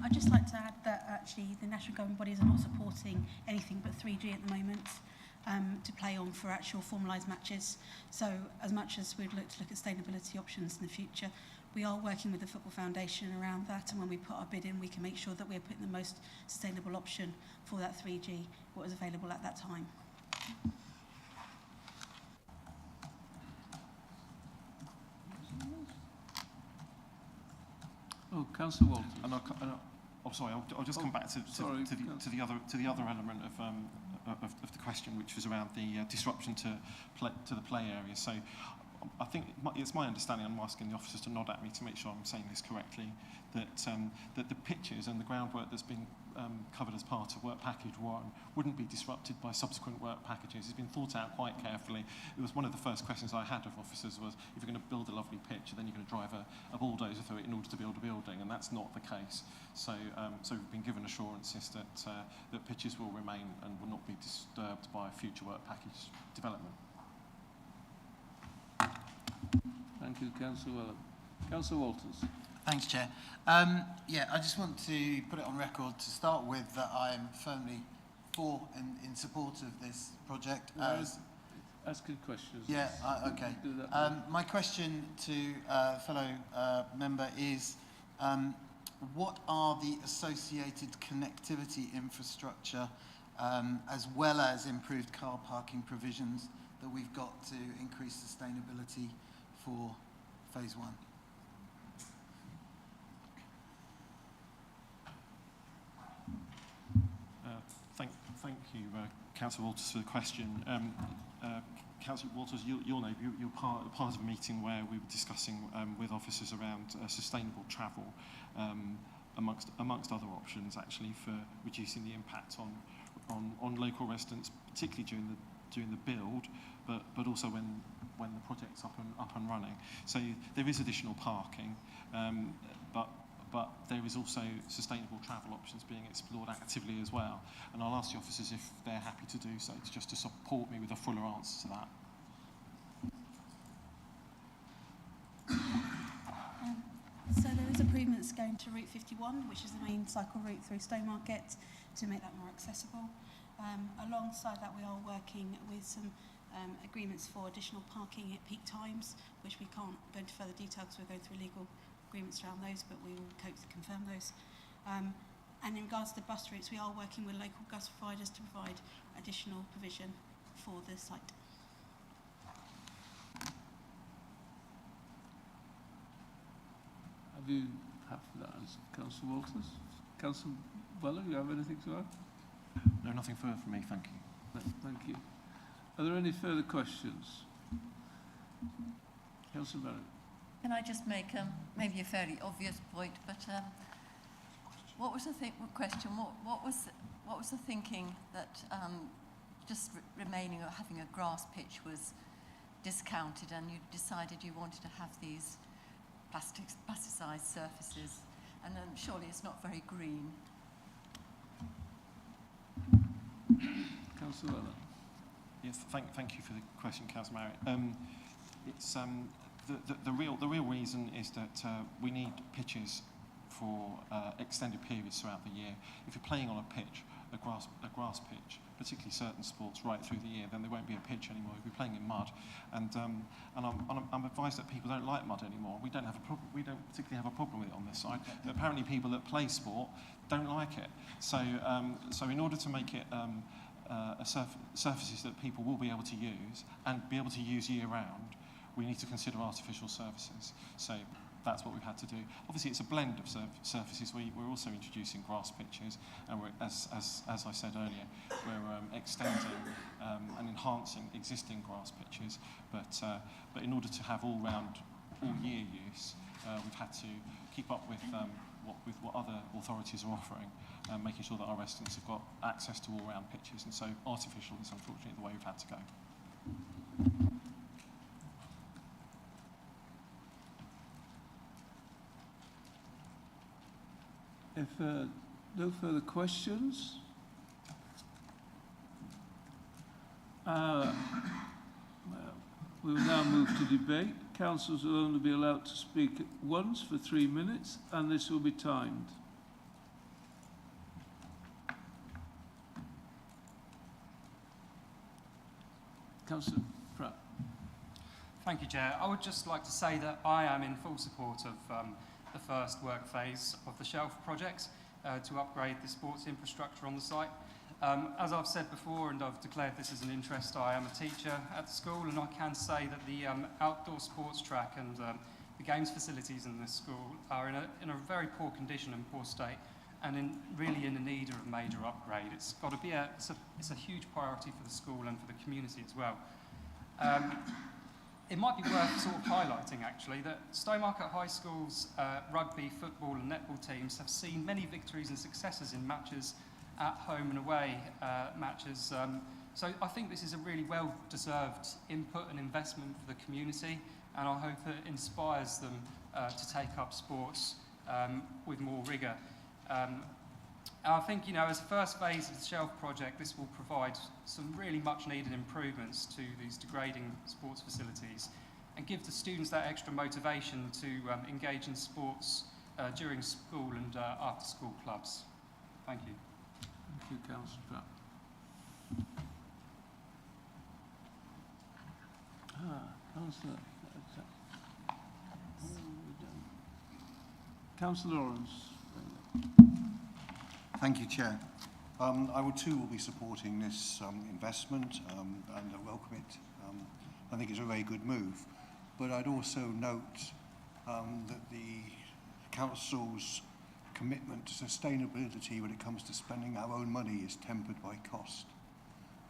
I'd just like to add that actually the national government bodies are not supporting anything but 3G at the moment to play on for actual formalised matches. So as much as we'd look at sustainability options in the future, we are working with the Football Foundation around that, and when we put our bid in, we can make sure that we're putting the most sustainable option for that 3G, what was available at that time. Oh, Councillor Walters. Oh, sorry. I'll just come back to the other element of the question, which was around the disruption to the play area. So, I think it's my understanding. I'm asking the officers to nod at me to make sure I'm saying this correctly. That the pitches and the groundwork that's been covered as part of Work Package 1 wouldn't be disrupted by subsequent work packages. It's been thought out quite carefully. It was one of the first questions I had of officers was, if you're going to build a lovely pitch, then you're going to drive a bulldozer through it in order to build a building, and that's not the case. So we've been given assurances that pitches will remain and will not be disturbed by future work package development. Thank you, Councillor Wellham. Councillor Walters. Thanks, Chair. Yeah, I just want to put it on record to start with that I am firmly for and in support of this project. Asking questions. Yeah, okay. My question to fellow member is, what are the associated connectivity infrastructure as well as improved car parking provisions that we've got to increase sustainability for phase 1? Thank you, Councillor Walters, for the question. Councillor Walters, you'll know you're part of a meeting where we were discussing with officers around sustainable travel, amongst other options, actually, for reducing the impact on local residents, particularly during the build, but also when the project's up and running. So there is additional parking, but there is also sustainable travel options being explored actively as well. And I'll ask the officers if they're happy to do so, just to support me with a fuller answer to that. So there is improvements going to Route 51, which is the main cycle route through Stowmarket, to make that more accessible. Alongside that, we are working with some agreements for additional parking at peak times, which we can't go into further detail because we're going through legal agreements around those, but we will hope to confirm those. And in regards to the bus routes, we are working with local bus providers to provide additional provision for the site. Have you happy for that answer, Councillor Walters? Councillor Weller, you have anything to add? No, nothing further from me, thank you. No, thank you. Are there any further questions? Councillor Barrett. Can I just make maybe a fairly obvious point, but what was the question? What was the thinking that just remaining or having a grass pitch was discounted, and you decided you wanted to have these plasticized surfaces, and then surely it's not very green. Councillor Weller. Yes, thank you for the question, Councillor Marriott. It's the real reason is that we need pitches for extended periods throughout the year. If you're playing on a pitch, a grass pitch, particularly certain sports right through the year, then there won't be a pitch anymore. If you're playing in mud, and I'm advised that people don't like mud anymore. We don't particularly have a problem with it on this side. But apparently, people that play sport don't like it. So in order to make it surfaces that people will be able to use and be able to use year round, we need to consider artificial surfaces. So that's what we've had to do. Obviously, it's a blend of surfaces. We're also introducing grass pitches, and we're, as I said earlier, we're extending and enhancing existing grass pitches. But in order to have all-round, all-year use, we've had to keep up with what other authorities are offering. and making sure that our residents have got access to all-round pitches. And so artificial is unfortunately the way we've had to go. If no further questions, we will now move to debate. Councillors will only be allowed to speak once for 3 minutes, and this will be timed. Councillor Pratt. Thank you, Chair. I would just like to say that I am in full support of the first work phase of the Shelf project to upgrade the sports infrastructure on the site. As I've said before, and I've declared this as an interest, I am a teacher at the school, and I can say that the outdoor sports track and the games facilities in this school are in a very poor condition and poor state, and really in the need of a major upgrade. It's got to be it's a huge priority for the school and for the community as well. It might be worth sort of highlighting, actually, that Stowmarket High School's rugby, football and netball teams have seen many victories and successes in matches at home and away matches. So I think this is a really well-deserved input and investment for the community, and I hope it inspires them to take up sports with more rigour. I think, as a first phase of the Shelf project, this will provide some really much-needed improvements to these degrading sports facilities and give the students that extra motivation to engage in sports during school and after-school clubs. Thank you. Thank you, Councillor Pratt. Councillor. Councillor Lawrence. Thank you, Chair. I too will be supporting this investment and I welcome it. I think it's a very good move. But I'd also note that the Council's commitment to sustainability when it comes to spending our own money is tempered by cost.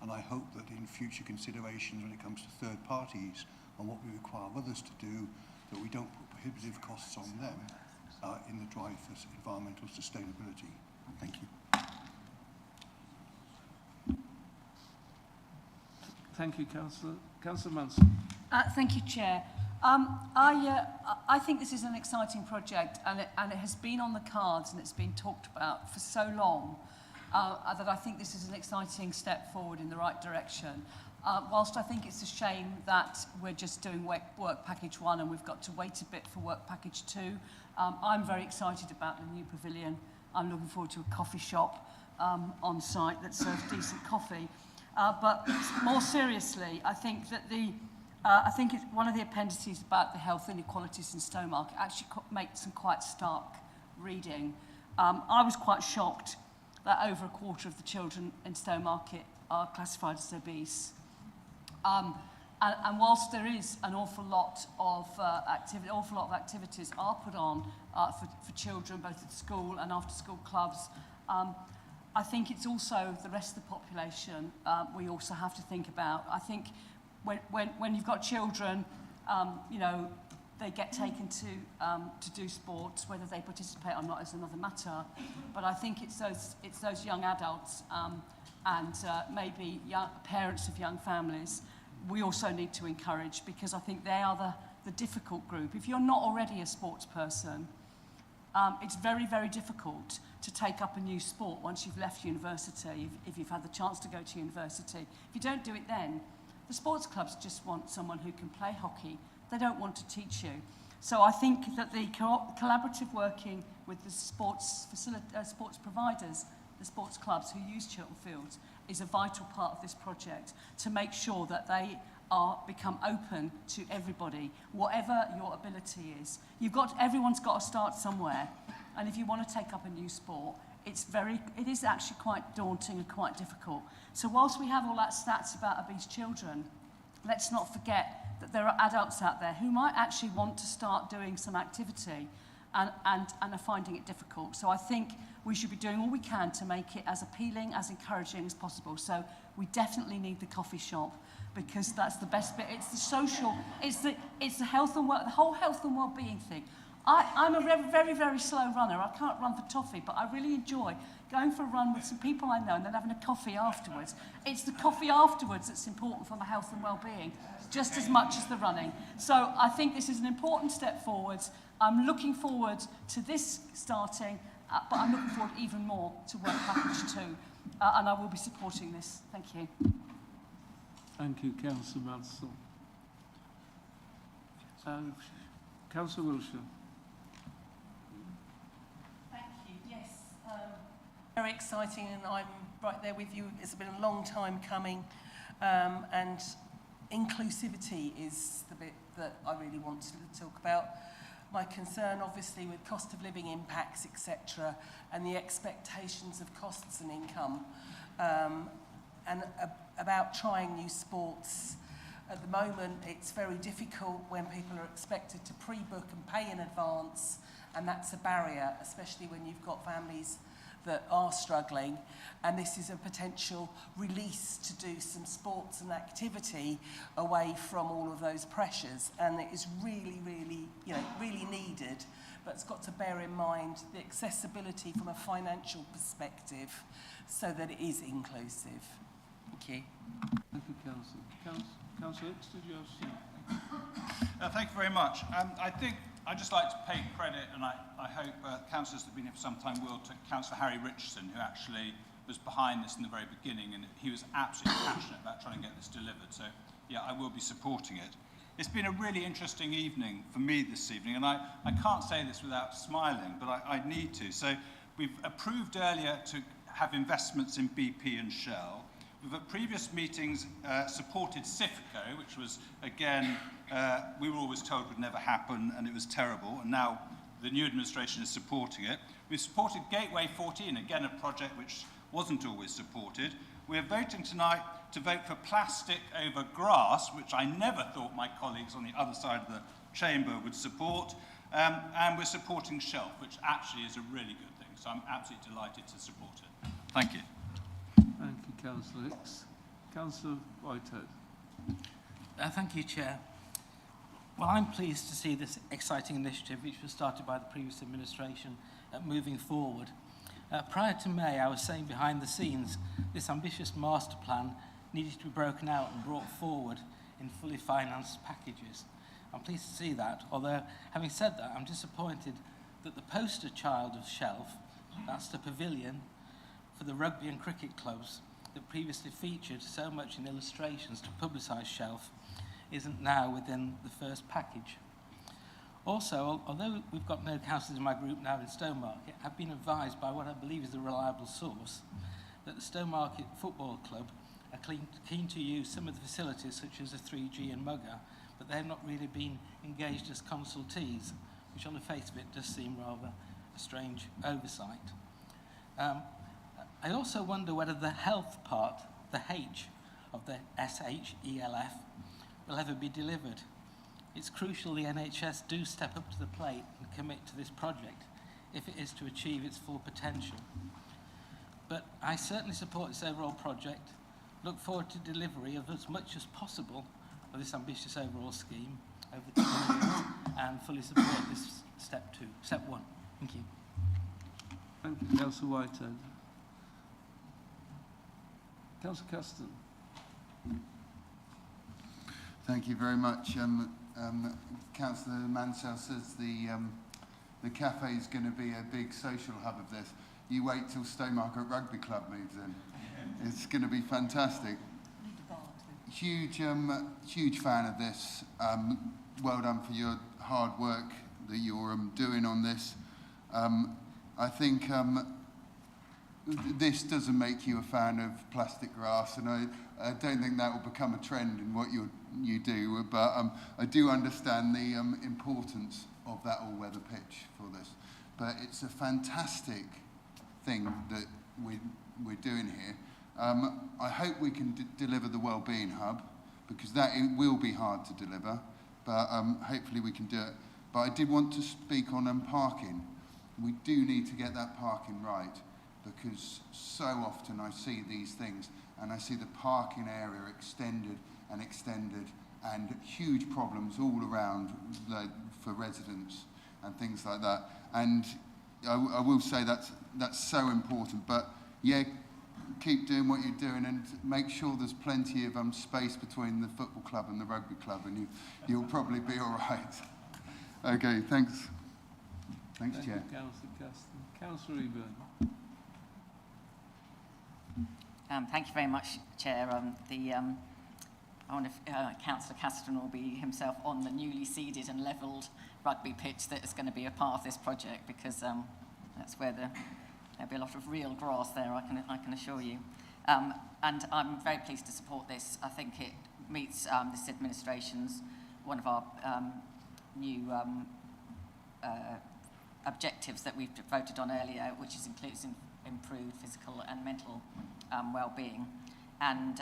And I hope that in future considerations when it comes to third parties and what we require others to do, that we don't put prohibitive costs on them in the drive for environmental sustainability. Thank you. Thank you, Councillor. Councillor Manson. Thank you, Chair. I think this is an exciting project, and it has been on the cards and it's been talked about for so long that I think this is an exciting step forward in the right direction. Whilst I think it's a shame that we're just doing work package 1 and we've got to wait a bit for work package 2, I'm very excited about the new pavilion. I'm looking forward to a coffee shop on site that serves decent coffee. But more seriously, I think that it's one of the appendices about the health inequalities in Stowmarket actually makes some quite stark reading. I was quite shocked that over a quarter of the children in Stowmarket are classified as obese. And whilst there is an awful lot of activities are put on for children, both at school and after-school clubs, I think it's also the rest of the population we also have to think about. I think when you've got children, they get taken to do sports, whether they participate or not is another matter. But I think it's those young adults and maybe parents of young families we also need to encourage, because I think they are the difficult group. If you're not already a sports person, it's very, very difficult to take up a new sport once you've left university, if you've had the chance to go to university. If you don't do it then, the sports clubs just want someone who can play hockey. They don't want to teach you. So I think that the collaborative working with the sports providers, the sports clubs who use Chiltern Fields, is a vital part of this project to make sure that they become open to everybody, whatever your ability is. Everyone's got to start somewhere, and if you want to take up a new sport, it is actually quite daunting and quite difficult. So whilst we have all that stats about obese children, let's not forget that there are adults out there who might actually want to start doing some activity and are finding it difficult. So I think we should be doing all we can to make it as appealing, as encouraging as possible. So we definitely need the coffee shop, because that's the best bit. It's the social, it's the health and the whole health and well-being thing. I'm a very, very slow runner. I can't run for toffee, but I really enjoy going for a run with some people I know and then having a coffee afterwards. It's the coffee afterwards that's important for my health and well-being, just as much as the running. So I think this is an important step forwards. I'm looking forward to this starting, but I'm looking forward even more to work package 2. And I will be supporting this. Thank you. Thank you, Councillor Mansell. Councillor Wilshire. Thank you. Yes, very exciting, and I'm right there with you. It's been a long time coming, and inclusivity is the bit that I really want to talk about. My concern, obviously, with cost of living impacts, etc., and the expectations of costs and income, and about trying new sports. At the moment, it's very difficult when people are expected to pre-book and pay in advance, and that's a barrier, especially when you've got families that are struggling. And this is a potential release to do some sports and activity away from all of those pressures. And it is really, really, really needed. But it's got to bear in mind the accessibility from a financial perspective so that it is inclusive. Thank you. Thank you, Councillor. Councillor Hicks, did you have something? Thank you very much. I think I'd just like to pay credit, and I hope councillors that have been here for some time will, to Councillor Harry Richardson, who actually was behind this in the very beginning, and he was absolutely passionate about trying to get this delivered. So, yeah, I will be supporting it. It's been a really interesting evening for me this evening, and I can't say this without smiling, but I need to. So we've approved earlier to have investments in BP and Shell. We've at previous meetings supported Suffolk, which was, again, we were always told would never happen, and it was terrible, and now the new administration is supporting it. We've supported Gateway 14, again a project which wasn't always supported. We're voting tonight to vote for plastic over grass, which I never thought my colleagues on the other side of the chamber would support, and we're supporting Shelf, which actually is a really good thing, so I'm absolutely delighted to support it. Thank you. Thank you, Councillor Hicks. Councillor Whitehead. Thank you, Chair. Well, I'm pleased to see this exciting initiative, which was started by the previous administration, moving forward. Prior to May, I was saying behind the scenes, this ambitious master plan needed to be broken out and brought forward in fully financed packages. I'm pleased to see that, although, having said that, I'm disappointed that the poster child of Shelf, that's the pavilion for the rugby and cricket clubs that previously featured so much in illustrations to publicise Shelf, isn't now within the first package. Also, although we've got no councillors in my group now in Stowmarket, I've been advised by what I believe is a reliable source that the Stowmarket Football Club are keen to use some of the facilities such as a 3G and Mugger, but they've not really been engaged as consultees, which on the face of it does seem rather a strange oversight. I also wonder whether the health part, the H of the SHELF, will ever be delivered. It's crucial the NHS do step up to the plate and commit to this project if it is to achieve its full potential. But I certainly support this overall project, look forward to delivery of as much as possible of this ambitious overall scheme over the coming years, and fully support this step 1. Thank you. Thank you, Councillor Whitehead. Councillor Custon. Thank you very much. Councillor Mansell says the cafe is going to be a big social hub of this. You wait till Stowmarket Rugby Club moves in. It's going to be fantastic. Huge fan of this. Well done for your hard work that you're doing on this. I think this doesn't make you a fan of plastic grass, and I don't think that will become a trend in what you do, but I do understand the importance of that all-weather pitch for this. But it's a fantastic thing that we're doing here. I hope we can deliver the wellbeing hub, because it will be hard to deliver, but hopefully we can do it. But I did want to speak on parking. We do need to get that parking right, because so often I see these things and I see the parking area extended, and huge problems all around for residents. and things like that. And I will say that's so important. But yeah, keep doing what you're doing and make sure there's plenty of space between the football club and the rugby club, and you'll probably be all right. Okay, thanks. Thanks, Chair. Thank you, Councillor Caston. Councillor Eburn. Thank you very much, Chair. I wonder if Councillor Caston will be himself on the newly seeded and levelled rugby pitch that is going to be a part of this project, because that's where there'll be a lot of real grass there, I can assure you. And I'm very pleased to support this. I think it meets this administration's, one of our new objectives that we've voted on earlier, which includes improved physical and mental well-being. And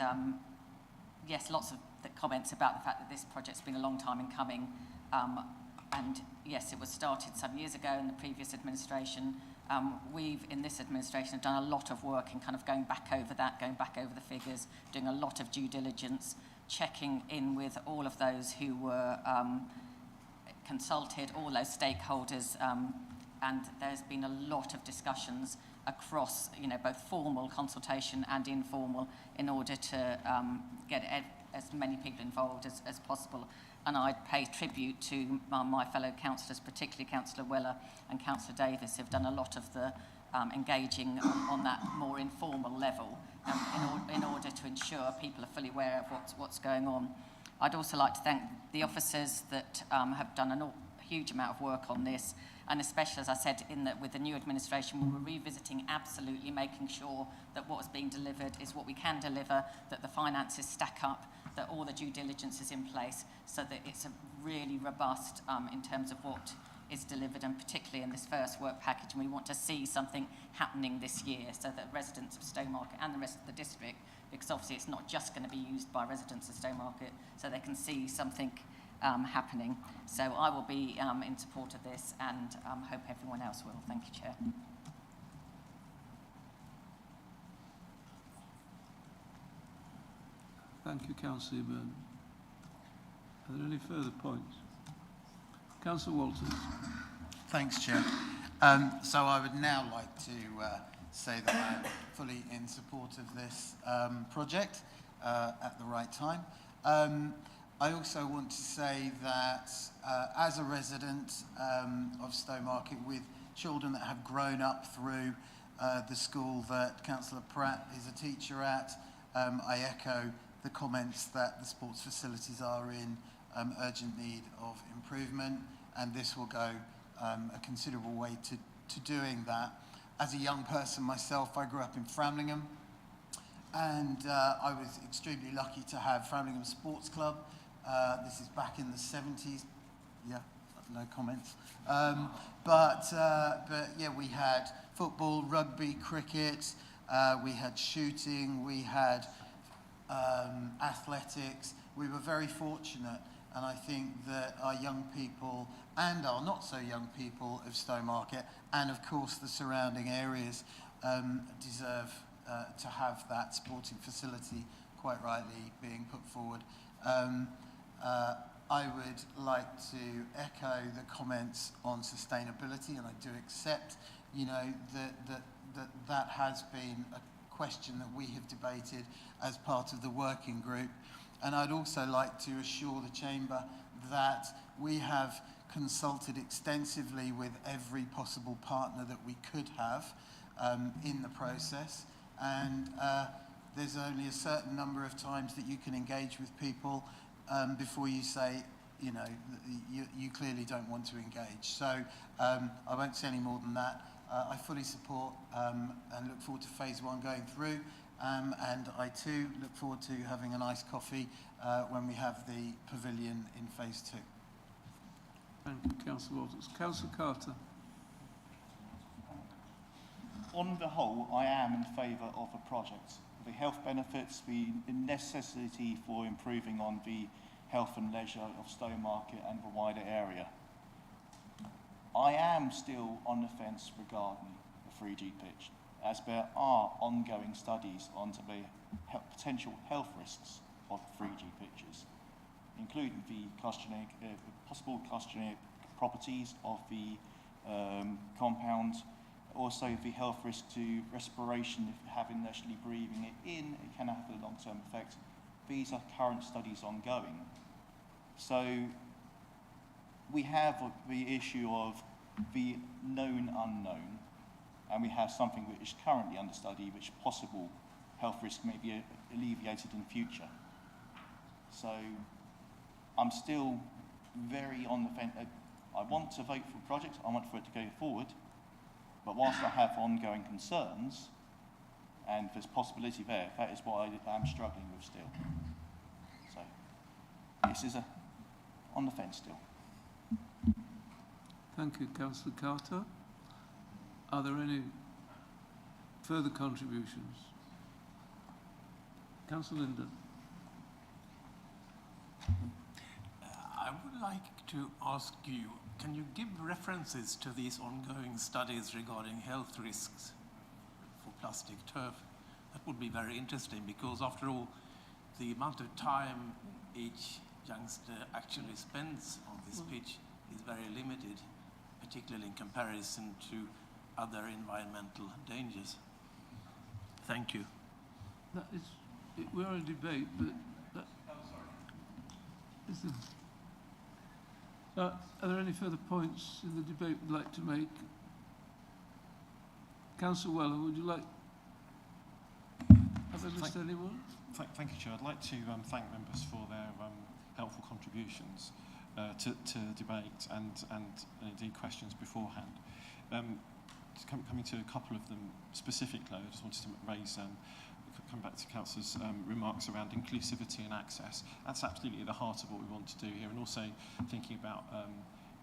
yes, lots of the comments about the fact that this project's been a long time in coming. And yes, it was started some years ago in the previous administration. We've, in this administration, have done a lot of work in kind of going back over the figures, doing a lot of due diligence, checking in with all of those who were consulted, all those stakeholders, and there's been a lot of discussions across, both formal consultation and informal, in order to get as many people involved as possible. And I'd pay tribute to my fellow councillors, particularly Councillor Weller and Councillor Davis, who've done a lot of the engaging on that more informal level in order to ensure people are fully aware of what's going on. I'd also like to thank the officers that have done a huge amount of work on this, and especially, as I said, with the new administration, we were revisiting, absolutely making sure that what's being delivered is what we can deliver, that the finances stack up, that all the due diligence is in place, so that it's a really robust in terms of what is delivered, and particularly in this first work package. And we want to see something happening this year, so that residents of Stowmarket and the rest of the district, because obviously it's not just going to be used by residents of Stowmarket, so they can see something happening. So I will be in support of this, and hope everyone else will. Thank you, Chair. Thank you, Councillor Eburn. Are there any further points? Councillor Walters. Thanks, Chair. So I would now like to say that I'm fully in support of this project at the right time. I also want to say that as a resident of Stowmarket, with children that have grown up through the school that Councillor Pratt is a teacher at, I echo the comments that the sports facilities are in urgent need of improvement, and this will go a considerable way to doing that. As a young person myself, I grew up in Framlingham, and I was extremely lucky to have Framlingham Sports Club. This is back in the 70s. Yeah, no comments. But yeah, we had football, rugby, cricket, we had shooting, we had athletics. We were very fortunate, and I think that our young people and our not so young people of Stowmarket, and of course the surrounding areas, deserve to have that sporting facility, quite rightly, being put forward. I would like to echo the comments on sustainability, and I do accept, that has been a question that we have debated as part of the working group. And I'd also like to assure the Chamber that we have consulted extensively with every possible partner that we could have in the process. And there's only a certain number of times that you can engage with people before you say, you clearly don't want to engage. So I won't say any more than that. I fully support and look forward to phase one going through. And I too look forward to having a nice coffee when we have the pavilion in phase two. Thank you, Councillor Walters. Councillor Carter. On the whole, I am in favour of the project. The health benefits, the necessity for improving on the health and leisure of Stowmarket and the wider area. I am still on the fence regarding the 3G pitch, as there are ongoing studies onto the potential health risks of 3G pitches, including the possible carcinogenic properties of the compound. Also, the health risk to respiration, if you have initially breathing it in, it can have a long-term effect. These are current studies ongoing. So we have the issue of the known unknown, and we have something which is currently under study, which possible health risk may be alleviated in future. So I'm still very on the fence. I want to vote for the project, I want for it to go forward, but whilst I have ongoing concerns, and there's possibility there, that is what I'm struggling with still. So this is on the fence still. Thank you, Councillor Carter. Are there any further contributions? Councillor Linden. I would like to ask you, can you give references to these ongoing studies regarding health risks for plastic turf? That would be very interesting, because after all, the amount of time each youngster actually spends on this pitch is very limited, particularly in comparison to other environmental dangers. Thank you. That is, we're in debate, but that, are there any further points in the debate you'd like to make? Councillor Weller, would you like? Have I missed anyone? Thank you, Chair. I'd like to thank members for their helpful contributions to debate and indeed questions beforehand. Coming to a couple of them specifically, I just wanted to raise, come back to Councillor's remarks around inclusivity and access. That's absolutely at the heart of what we want to do here, and also thinking about,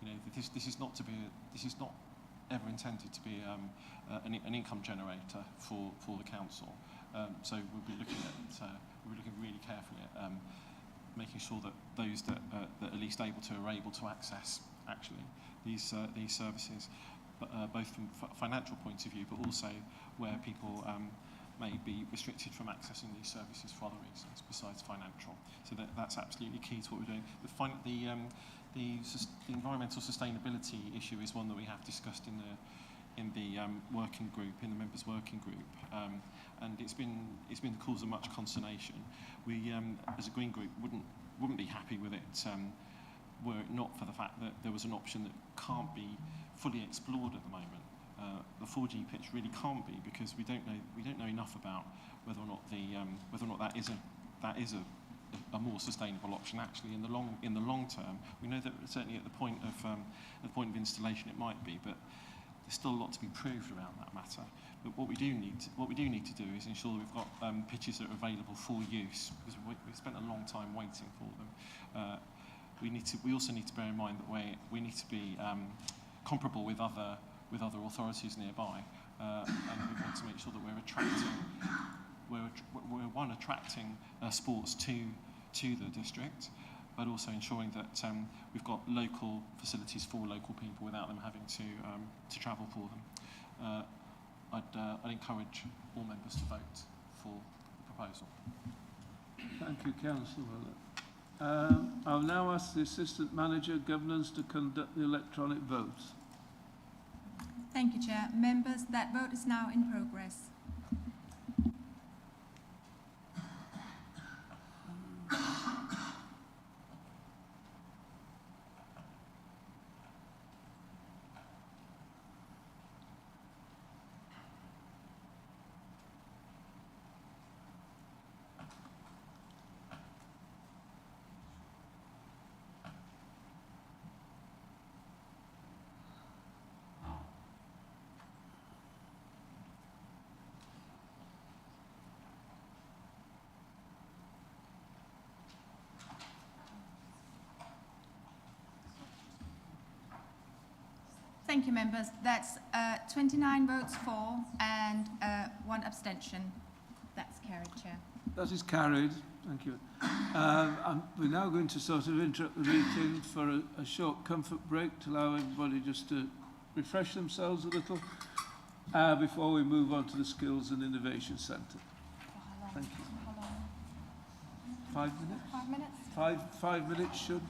you know, this is not ever intended to be an income generator for the council. So we'll be looking really carefully at making sure that those that are least able to are able to access actually these services, both from a financial point of view, but also where people may be restricted from accessing these services for other reasons besides financial. So that's absolutely key to what we're doing. The environmental sustainability issue is one that we have discussed in the working group, in the members' working group, and it's been the cause of much consternation. We, as a Green Group, wouldn't be happy with it were it not for the fact that there was an option that can't be fully explored at the moment. The 4G pitch really can't be, because we don't know enough about whether or not that is a more sustainable option actually in the long term. We know that certainly at the point of installation it might be, but there's still a lot to be proved around that matter. But what we do need to do is ensure that we've got pitches that are available for use, because we've spent a long time waiting for them. We also need to bear in mind that we need to be comparable with other authorities nearby, and we want to make sure that we're attracting sports to the district, but also ensuring that we've got local facilities for local people without them having to travel for them. I'd encourage all members to vote for the proposal. Thank you, Councillor Weller. I'll now ask the Assistant Manager Governance to conduct the electronic vote. Thank you, Chair. Members, that vote is now in progress. Thank you, members. That's 29 votes for and 1 abstention. That's carried, Chair. That is carried. Thank you. We're now going to sort of interrupt the meeting for a short comfort break to allow everybody just to refresh themselves a little before we move on to the Skills and Innovation Centre. Thank you. 5 minutes? 5 minutes? 5 minutes should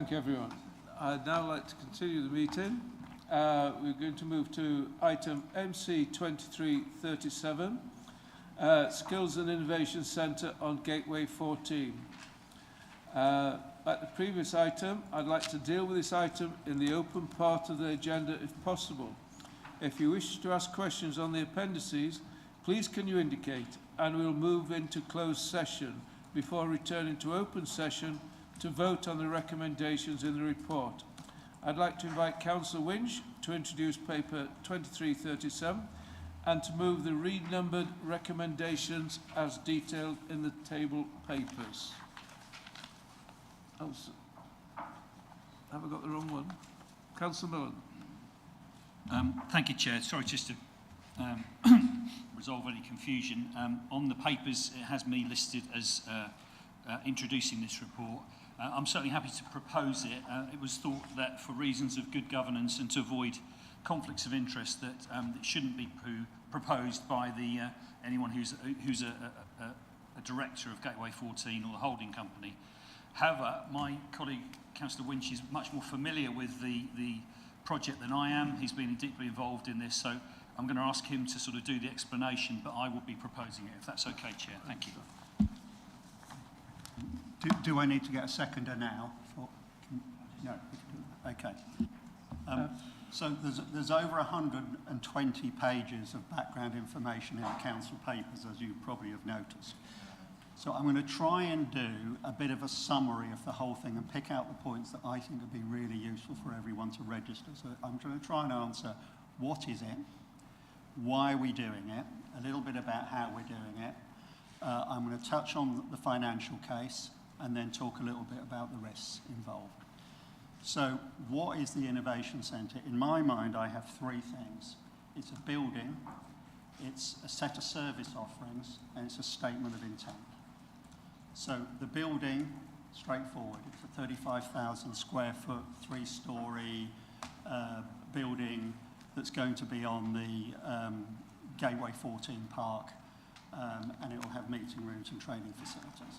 Thank you, everyone. I'd now like to continue the meeting. We're going to move to item MC 2337, Skills and Innovation Centre on Gateway 14. Like the previous item, I'd like to deal with this item in the open part of the agenda if possible. If you wish to ask questions on the appendices, please can you indicate, and we'll move into closed session before returning to open session to vote on the recommendations in the report. I'd like to invite Councillor Winch to introduce paper 2337 and to move the renumbered recommendations as detailed in the table papers. Oh, have I got the wrong one? Councillor Millen. Thank you, Chair. Sorry, just to resolve any confusion. On the papers, it has me listed as introducing this report. I'm certainly happy to propose it. It was thought that for reasons of good governance and to avoid conflicts of interest, that it shouldn't be proposed by anyone who's a director of Gateway 14 or the holding company. However, my colleague, Councillor Winch, is much more familiar with the project than I am. He's been deeply involved in this, so I'm going to ask him to sort of do the explanation, but I will be proposing it, if that's okay, Chair. Thank you. Do I need to get a seconder now? No. Okay. So there's over 120 pages of background information in the council papers, as you probably have noticed. So I'm going to try and do a bit of a summary of the whole thing and pick out the points that I think would be really useful for everyone to register. So I'm going to try and answer what is it, why are we doing it, a little bit about how we're doing it. I'm going to touch on the financial case and then talk a little bit about the risks involved. So what is the Innovation Centre? In my mind, I have three things. It's a building, it's a set of service offerings, and it's a statement of intent. So the building, straightforward. It's a 35,000 square foot, three-storey building that's going to be on the Gateway 14 Park, and it will have meeting rooms and training facilities.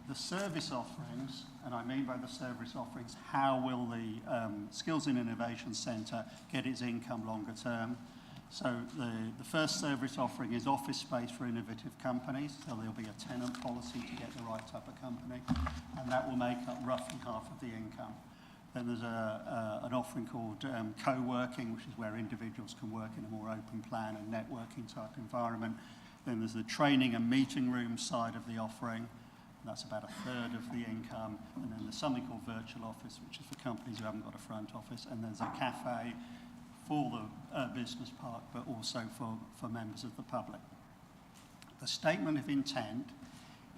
The service offerings, and I mean by the service offerings, how will the Skills and Innovation Centre get its income longer term? So the first service offering is office space for innovative companies, so there'll be a tenant policy to get the right type of company, and that will make up roughly half of the income. Then there's an offering called co-working, which is where individuals can work in a more open plan and networking type environment. Then there's the training and meeting room side of the offering. That's about a third of the income. And then there's something called virtual office, which is for companies who haven't got a front office. And there's a cafe for the business park, but also for members of the public. The statement of intent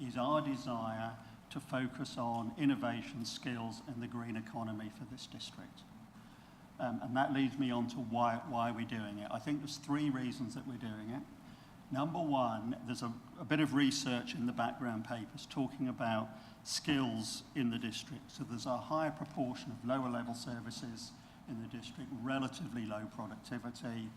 is our desire to focus on innovation, skills, and the green economy for this district. And that leads me on to why we're doing it. I think there's three reasons that we're doing it. Number one, there's a bit of research in the background papers talking about skills in the district. So there's a higher proportion of lower level services in the district, relatively low productivity,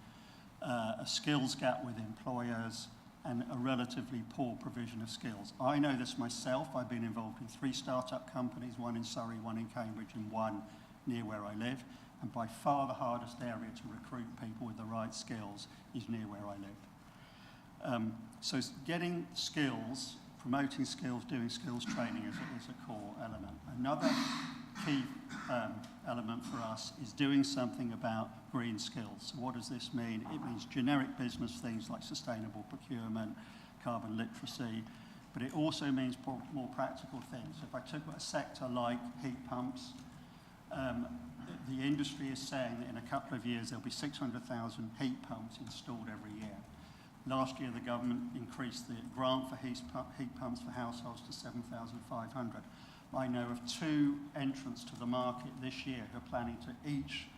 a skills gap with employers, and a relatively poor provision of skills. I know this myself. I've been involved in 3 startup companies, one in Surrey, one in Cambridge, and one near where I live. And by far the hardest area to recruit people with the right skills is near where I live. So getting skills, promoting skills, doing skills training is a core element. Another key element for us is doing something about green skills. So what does this mean? It means generic business things like sustainable procurement, carbon literacy, but it also means more practical things. If I took a sector like heat pumps, the industry is saying that in a couple of years there'll be 600,000 heat pumps installed every year. Last year, the government increased the grant for heat pumps for households to 7,500. I know of 2 entrants to the market this year who are planning to each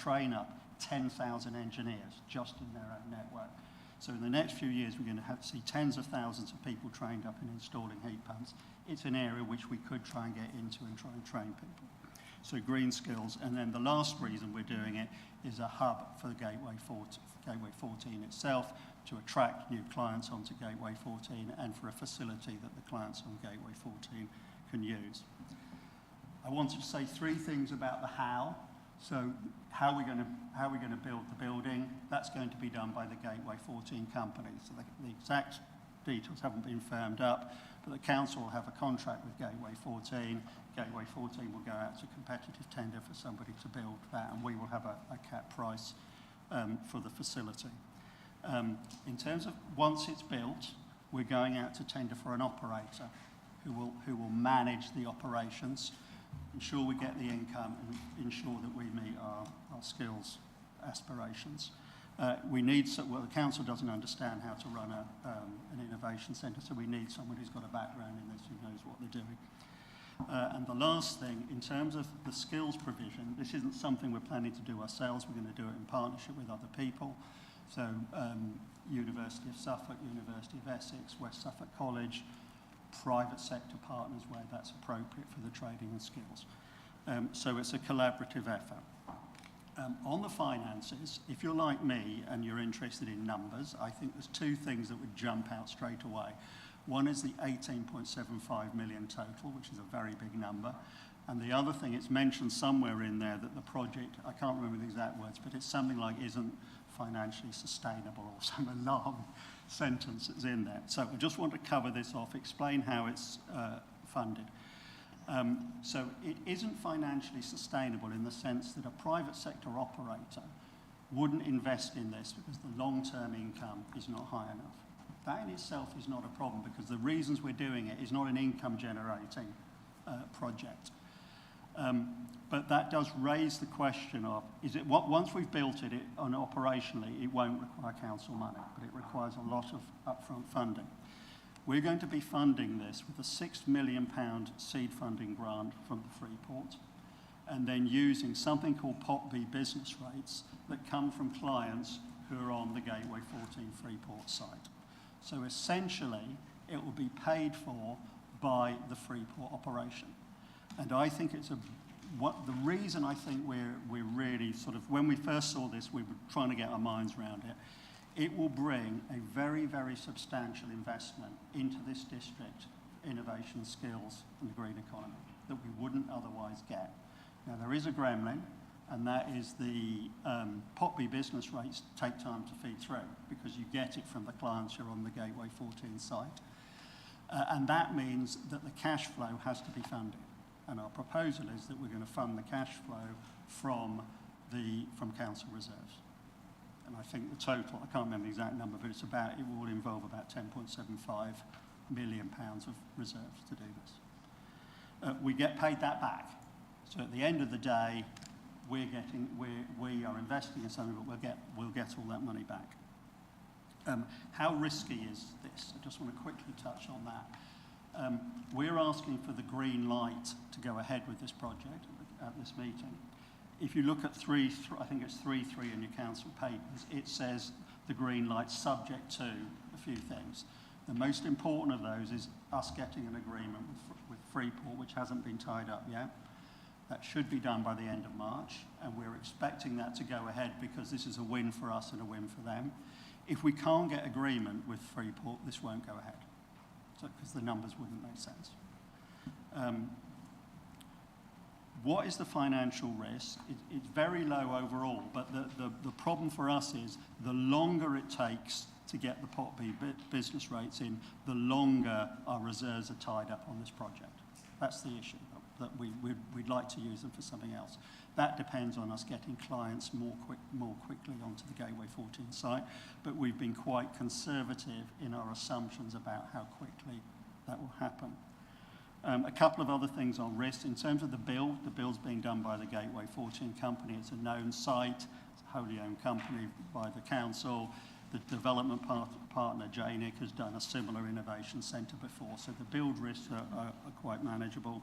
train up 10,000 engineers just in their own network. So in the next few years, we're going to see tens of thousands of people trained up in installing heat pumps. It's an area which we could try and get into and try and train people. So green skills. And then the last reason we're doing it is a hub for the Gateway 14 itself, to attract new clients onto Gateway 14 and for a facility that the clients on Gateway 14 can use. I wanted to say three things about the how. So how we're going to build the building, that's going to be done by the Gateway 14 company. So the exact details haven't been firmed up, but the council will have a contract with Gateway 14. Gateway 14 will go out to competitive tender for somebody to build that, and we will have a cap price for the facility. In terms of once it's built, we're going out to tender for an operator who will manage the operations, ensure we get the income, and ensure that we meet our skills aspirations. The council doesn't understand how to run an innovation centre, so we need someone who's got a background in this, who knows what they're doing. And the last thing, in terms of the skills provision, this isn't something we're planning to do ourselves. We're going to do it in partnership with other people. So University of Suffolk, University of Essex, West Suffolk College, private sector partners where that's appropriate for the training and skills. So it's a collaborative effort. On the finances, if you're like me and you're interested in numbers, I think there's two things that would jump out straight away. One is the 18.75 million total, which is a very big number. And the other thing, it's mentioned somewhere in there that the project, I can't remember the exact words, but it's something like isn't financially sustainable or some long sentence that's in there. So I just want to cover this off, explain how it's funded. So it isn't financially sustainable in the sense that a private sector operator wouldn't invest in this because the long-term income is not high enough. That in itself is not a problem because the reasons we're doing it is not an income-generating project. But that does raise the question of, once we've built it, operationally, it won't require council money, but it requires a lot of upfront funding. We're going to be funding this with a £6 million seed funding grant from the Freeport, and then using something called Pot B business rates that come from clients who are on the Gateway 14 Freeport site. So essentially, it will be paid for by the Freeport operation. And I think the reason I think we're really sort of, when we first saw this, we were trying to get our minds around it. It will bring a very, very substantial investment into this district, innovation, skills, and the green economy that we wouldn't otherwise get. Now, there is a gremlin, and that is the Pot B business rates take time to feed through because you get it from the clients who are on the Gateway 14 site. And that means that the cash flow has to be funded. And our proposal is that we're going to fund the cash flow from council reserves. And I think the total, I can't remember the exact number, but it will involve about £10.75 million of reserves to do this. We get paid that back. So at the end of the day, we are investing in something, but we'll get all that money back. How risky is this? I just want to quickly touch on that. We're asking for the green light to go ahead with this project at this meeting. If you look at I think it's 3.3 in your council papers, it says the green light subject to a few things. The most important of those is us getting an agreement with Freeport, which hasn't been tied up yet. That should be done by the end of March, and we're expecting that to go ahead because this is a win for us and a win for them. If we can't get agreement with Freeport, this won't go ahead, because the numbers wouldn't make sense. What is the financial risk? It's very low overall, but the problem for us is the longer it takes to get the Pot B business rates in, the longer our reserves are tied up on this project. That's the issue, that we'd like to use them for something else. That depends on us getting clients more quickly onto the Gateway 14 site, but we've been quite conservative in our assumptions about how quickly that will happen. A couple of other things on risk. In terms of the bill's being done by the Gateway 14 company. It's a known site, it's a wholly owned company by the council. The development partner, JNIC, has done a similar innovation centre before, so the build risks are quite manageable.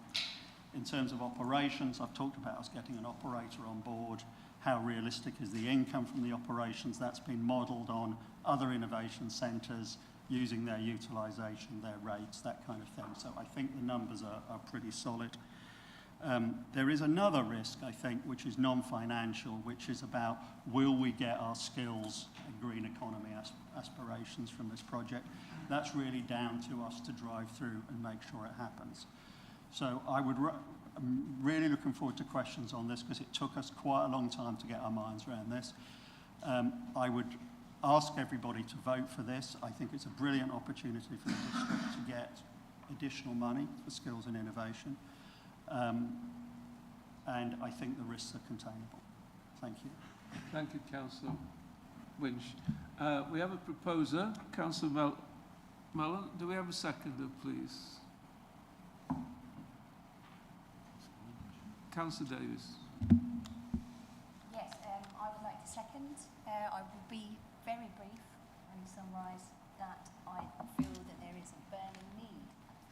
In terms of operations, I've talked about us getting an operator on board. How realistic is the income from the operations? That's been modelled on other innovation centres, using their utilisation, their rates, that kind of thing. So I think the numbers are pretty solid. There is another risk, I think, which is non-financial, which is about will we get our skills and green economy aspirations from this project? That's really down to us to drive through and make sure it happens. So I'm really looking forward to questions on this because it took us quite a long time to get our minds around this. I would ask everybody to vote for this. I think it's a brilliant opportunity for the district to get additional money for skills and innovation. And I think the risks are containable. Thank you. Thank you, Councillor Winch. We have a proposer, Councillor Mellon. Do we have a seconder, please? Councillor Davis. Yes, I would like to second. I will be very brief and summarise that I feel that there is a burning need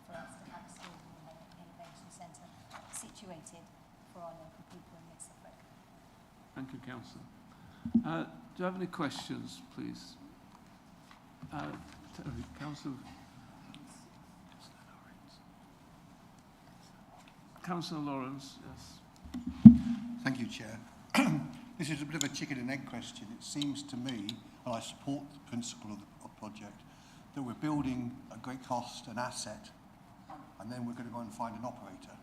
for us to have a skills and innovation centre situated for our local people in Suffolk. Thank you, Councillor. Do you have any questions, please? Councillor Lawrence, yes. Thank you, Chair. This is a bit of a chicken and egg question. It seems to me, and I support the principle of the project, that we're building at great cost an asset, and then we're going to go and find an operator.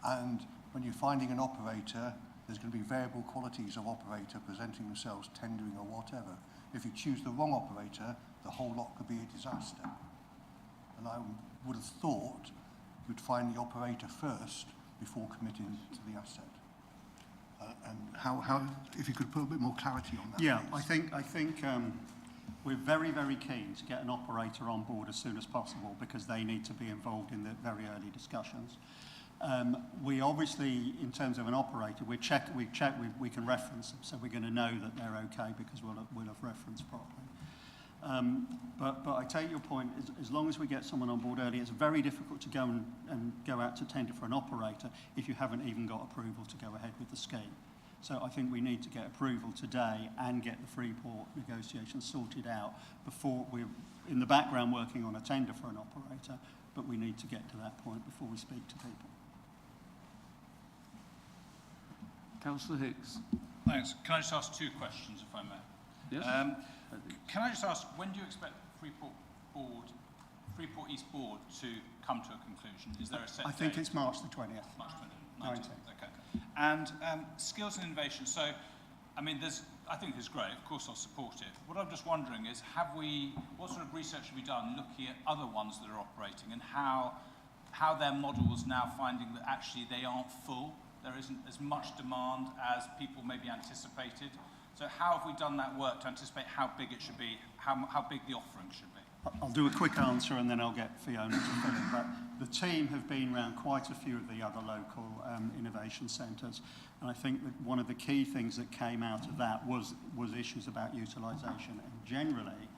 And when you're finding an operator, there's going to be variable qualities of operator presenting themselves, tendering or whatever. If you choose the wrong operator, the whole lot could be a disaster. And I would have thought we'd find the operator first before committing to the asset. And how, if you could put a bit more clarity on that. Yeah, please. I think we're very, very keen to get an operator on board as soon as possible because they need to be involved in the very early discussions. We obviously, in terms of an operator, we can reference them, so we're going to know that they're okay because we'll have referenced properly. But I take your point, as long as we get someone on board early, it's very difficult to go and go out to tender for an operator if you haven't even got approval to go ahead with the scheme. So I think we need to get approval today and get the Freeport negotiations sorted out before we're in the background working on a tender for an operator, but we need to get to that point before we speak to people. Councillor Hicks. Thanks. Can I just ask two questions, if I may? Yes. Can I just ask, when do you expect Freeport East Board to come to a conclusion? Is there a set I think date? it's March the 20th. March 20th. Okay. And skills and innovation. So, I mean, I think it's great. Of course, I'll support it. What I'm just wondering is, what sort of research have we done looking at other ones that are operating and how their models now finding that actually they aren't full? There isn't as much demand as people maybe anticipated. So how have we done that work to anticipate how big it should be, how big the offering should be? I'll do a quick answer and then I'll get Fiona to fill in. But the team have been around quite a few of the other local innovation centres. And I think that one of the key things that came out of that was issues about utilisation. And generally,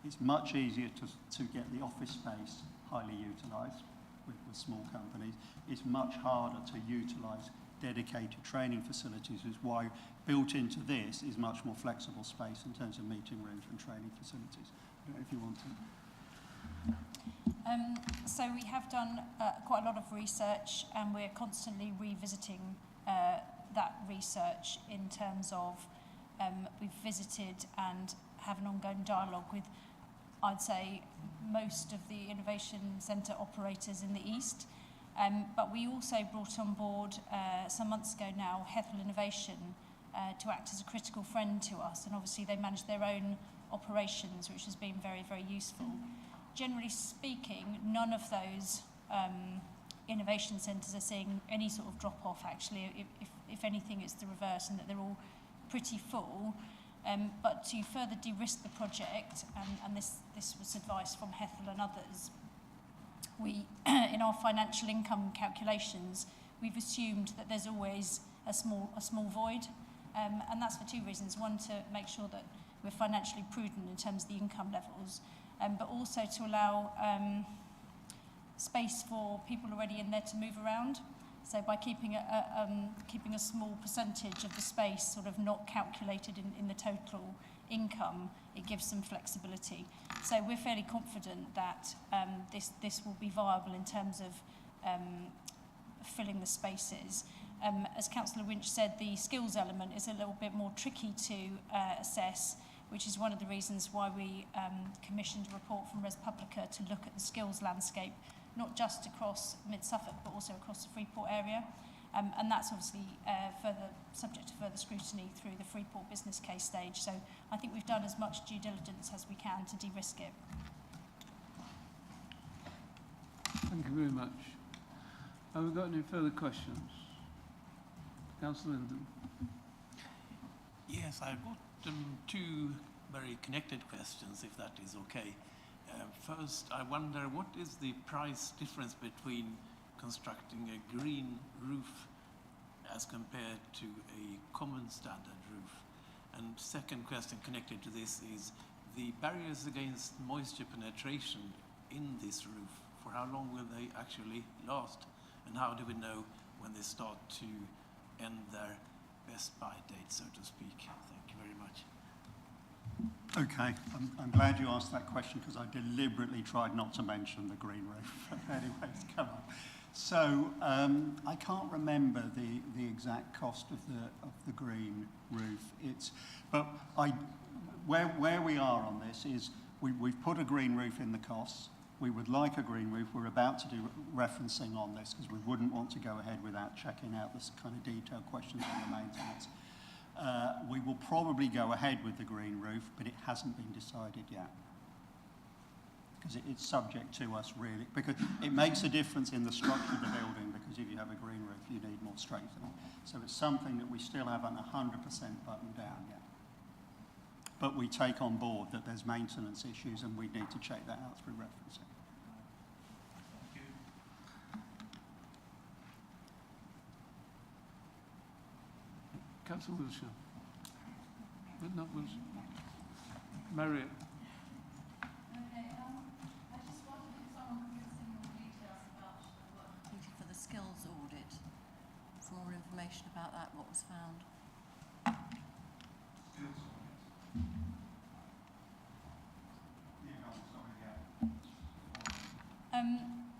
it's much easier to get the office space highly utilised with small companies. It's much harder to utilise dedicated training facilities, is why built into this is much more flexible space in terms of meeting rooms and training facilities. I don't know if you want to. So we have done quite a lot of research and we're constantly revisiting that research in terms of we've visited and have an ongoing dialogue with, I'd say, most of the innovation centre operators in the East. But we also brought on board some months ago now Hethel Innovation to act as a critical friend to us, and obviously they manage their own operations, which has been very, very useful. Generally speaking, none of those innovation centres are seeing any sort of drop-off, actually. If anything, it's the reverse, and that they're all pretty full. But to further de-risk the project, and this was advice from Hethel and others, we, in our financial income calculations, we've assumed that there's always a small void, and that's for two reasons. One, to make sure that we're financially prudent in terms of the income levels, but also to allow space for people already in there to move around. So by keeping a small percentage of the space sort of not calculated in the total income, it gives some flexibility. So we're fairly confident that this will be viable in terms of filling the spaces. As Councillor Winch said, the skills element is a little bit more tricky to assess, which is one of the reasons why we commissioned a report from Res Publica to look at the skills landscape not just across Mid-Suffolk, but also across the Freeport area. And that's obviously subject to further scrutiny through the Freeport business case stage. So I think we've done as much due diligence as we can to de-risk it. Thank you very much. Have we got any further questions? Councillor Linden. Yes, I've got two very connected questions, if that is okay. First, I wonder what is the price difference between constructing a green roof as compared to a common standard roof? And second question connected to this is the barriers against moisture penetration in this roof. For how long will they actually last? And how do we know when they start to end their best by date, so to speak? Thank you very much. Okay, I'm glad you asked that question because I deliberately tried not to mention the green roof. Anyways, come on. So I can't remember the exact cost of the green roof. Where we are on this is we've put a green roof in the costs. We would like a green roof. We're about to do referencing on this because we wouldn't want to go ahead without checking out this kind of detailed questions on the maintenance. We will probably go ahead with the green roof, but it hasn't been decided yet. Because it's subject to us really, because it makes a difference in the structure of the building, because if you have a green roof, you need more strengthening. So it's something that we still haven't 100% buttoned down yet. But we take on board that there's maintenance issues and we need to check that out through referencing. Councillor Wilson. But not Wilson. Marriott. I just wondered if someone could give us some more details about the work completed for the skills audit. Some more information about that, what was found.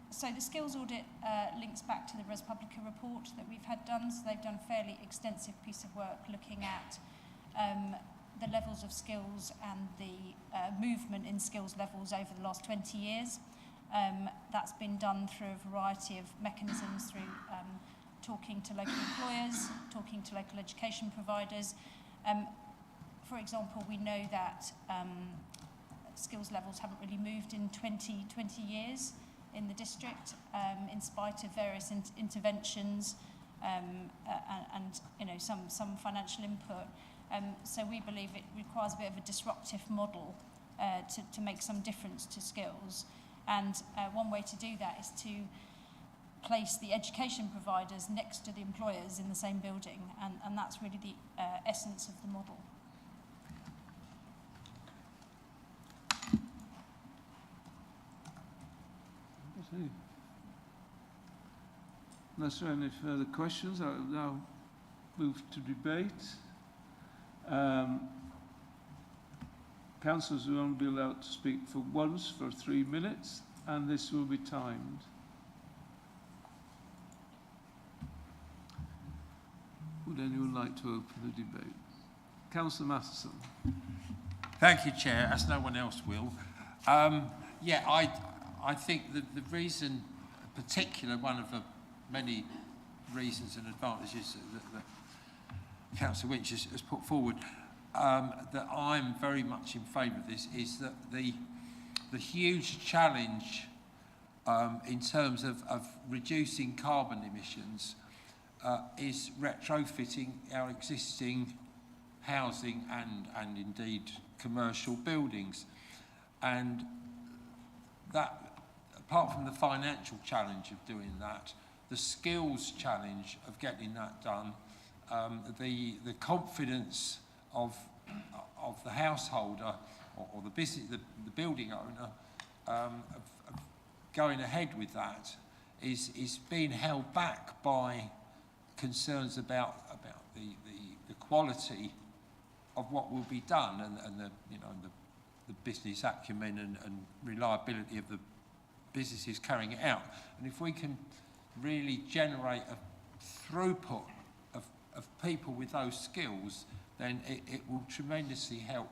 So the skills audit links back to the Res Publica report that we've had done. So they've done a fairly extensive piece of work looking at the levels of skills and the movement in skills levels over the last 20 years. That's been done through a variety of mechanisms, through talking to local employers, talking to local education providers. For example, we know that skills levels haven't really moved in 20 years in the district, in spite of various interventions and some financial input. So we believe it requires a bit of a disruptive model to make some difference to skills. And one way to do that is to place the education providers next to the employers in the same building, and that's really the essence of the model. Unless there are any further questions, I will now move to debate. Councillors will only be allowed to speak for once for 3 minutes, and this will be timed. Would anyone like to open the debate? Councillor Matheson. Thank you, Chair, as no one else will. I think that the reason, one of the many reasons and advantages that Councillor Winch has put forward, that I'm very much in favour of this, is that the huge challenge in terms of reducing carbon emissions is retrofitting our existing housing and indeed commercial buildings. And that, apart from the financial challenge of doing that, the skills challenge of getting that done, the confidence of the householder or the business, the building owner, of going ahead with that is being held back by concerns about the quality of what will be done and the business acumen and reliability of the businesses carrying it out. And if we can really generate a throughput of people with those skills, then it will tremendously help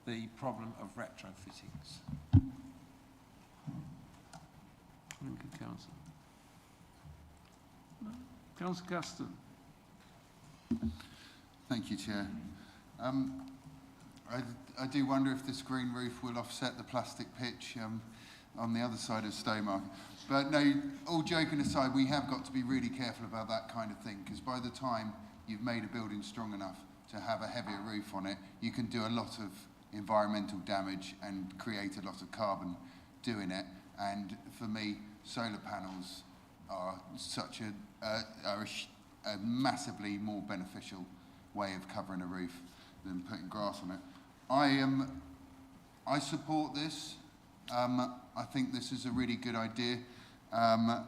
the problem of retrofittings. Thank you, Councillor. Councillor Caston. Thank you, Chair. I do wonder if this green roof will offset the plastic pitch on the other side of Stowmarket. But no, all joking aside, we have got to be really careful about that kind of thing, because by the time you've made a building strong enough to have a heavier roof on it, you can do a lot of environmental damage and create a lot of carbon doing it. And for me, solar panels are such a massively more beneficial way of covering a roof than putting grass on it. I support this. I think this is a really good idea. I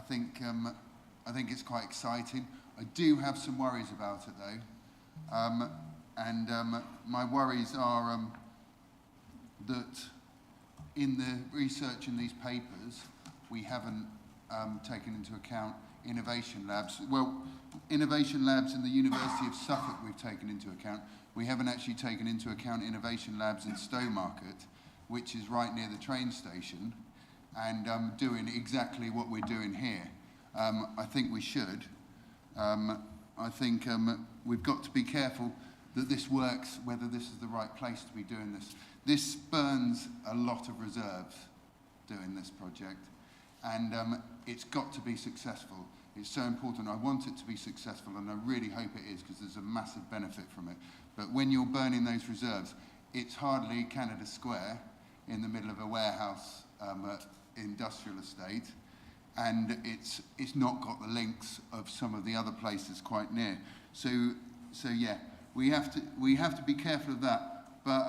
think it's quite exciting. I do have some worries about it though, and my worries are that in the research in these papers we haven't taken into account innovation labs. Well, innovation labs in the University of Suffolk we've taken into account. We haven't actually taken into account innovation labs in Stowmarket, which is right near the train station, and doing exactly what we're doing here. I think we should. I think we've got to be careful that this works, whether this is the right place to be doing this. This burns a lot of reserves doing this project, and it's got to be successful. It's so important. I want it to be successful, and I really hope it is, because there's a massive benefit from it. But when you're burning those reserves, it's hardly Canada Square in the middle of a warehouse industrial estate, and it's not got the links of some of the other places quite near. So yeah, we have to be careful of that. But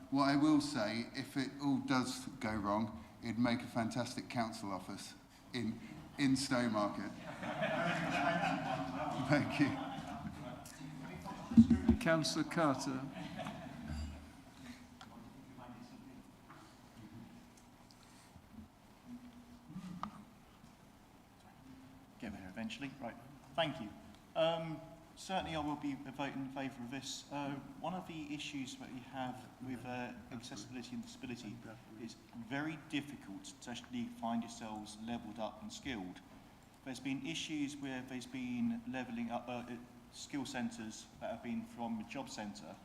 what I will say, if it all does go wrong, it'd make a fantastic council office in Stowmarket. Thank you. Councillor Carter. Get there eventually. Right. Thank you. Certainly I will be voting in favour of this. One of the issues that we have with accessibility and disability is very difficult to actually find yourselves levelled up and skilled. There's been issues where there's been levelling up skill centres that have been from the job centre,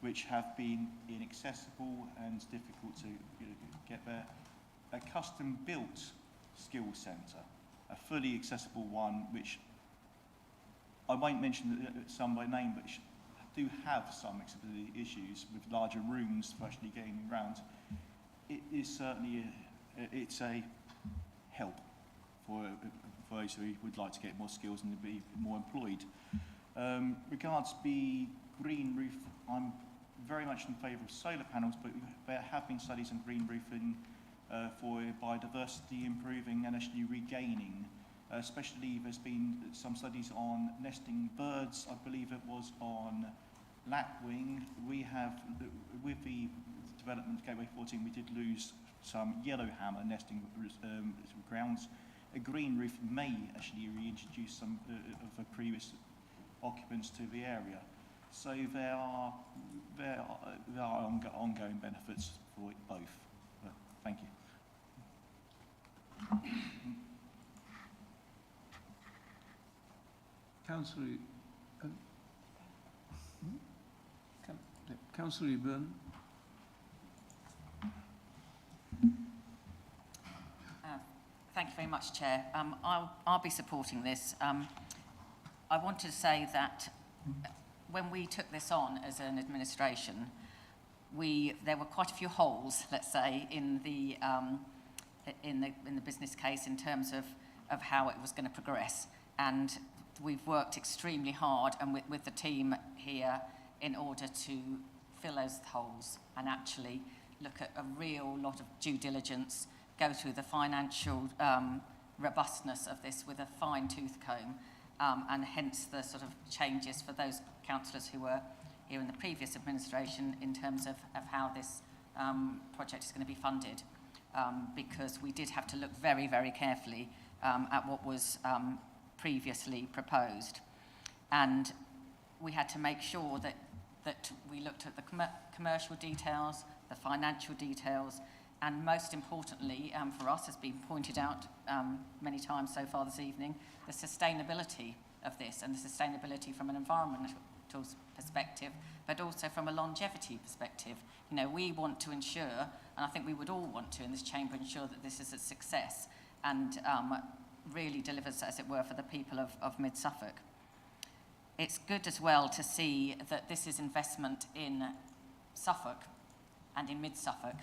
which have been inaccessible and difficult to get there. A custom-built skill centre, a fully accessible one, which I won't mention some by name, but do have some accessibility issues with larger rooms for actually getting around. It is certainly it's a help for those who would like to get more skills and be more employed. Regards the green roof, I'm very much in favour of solar panels, but there have been studies on green roofing for biodiversity improving and actually regaining. Especially there's been some studies on nesting birds. I believe it was on lapwing. We have, with the development of Gateway 14, we did lose some yellowhammer nesting grounds. A green roof may actually reintroduce some of the previous occupants to the area. So there are ongoing benefits for both. Thank you. Councillor Eburn. Thank you very much, Chair. I'll be supporting this. I want to say that when we took this on as an administration, there were quite a few holes, let's say, in the business case in terms of how it was going to progress. And we've worked extremely hard and with the team here in order to fill those holes and actually look at a real lot of due diligence, go through the financial robustness of this with a fine-tooth comb, and hence the sort of changes for those councillors who were here in the previous administration in terms of how this project is going to be funded, because we did have to look very, very carefully at what was previously proposed. And we had to make sure that we looked at the commercial details, the financial details, and most importantly for us, has been pointed out many times so far this evening, the sustainability of this, and the sustainability from an environmental perspective, but also from a longevity perspective. You know, we want to ensure, and I think we would all want to in this chamber, ensure that this is a success and really delivers, as it were, for the people of Mid-Suffolk. It's good as well to see that this is investment in Suffolk and in Mid-Suffolk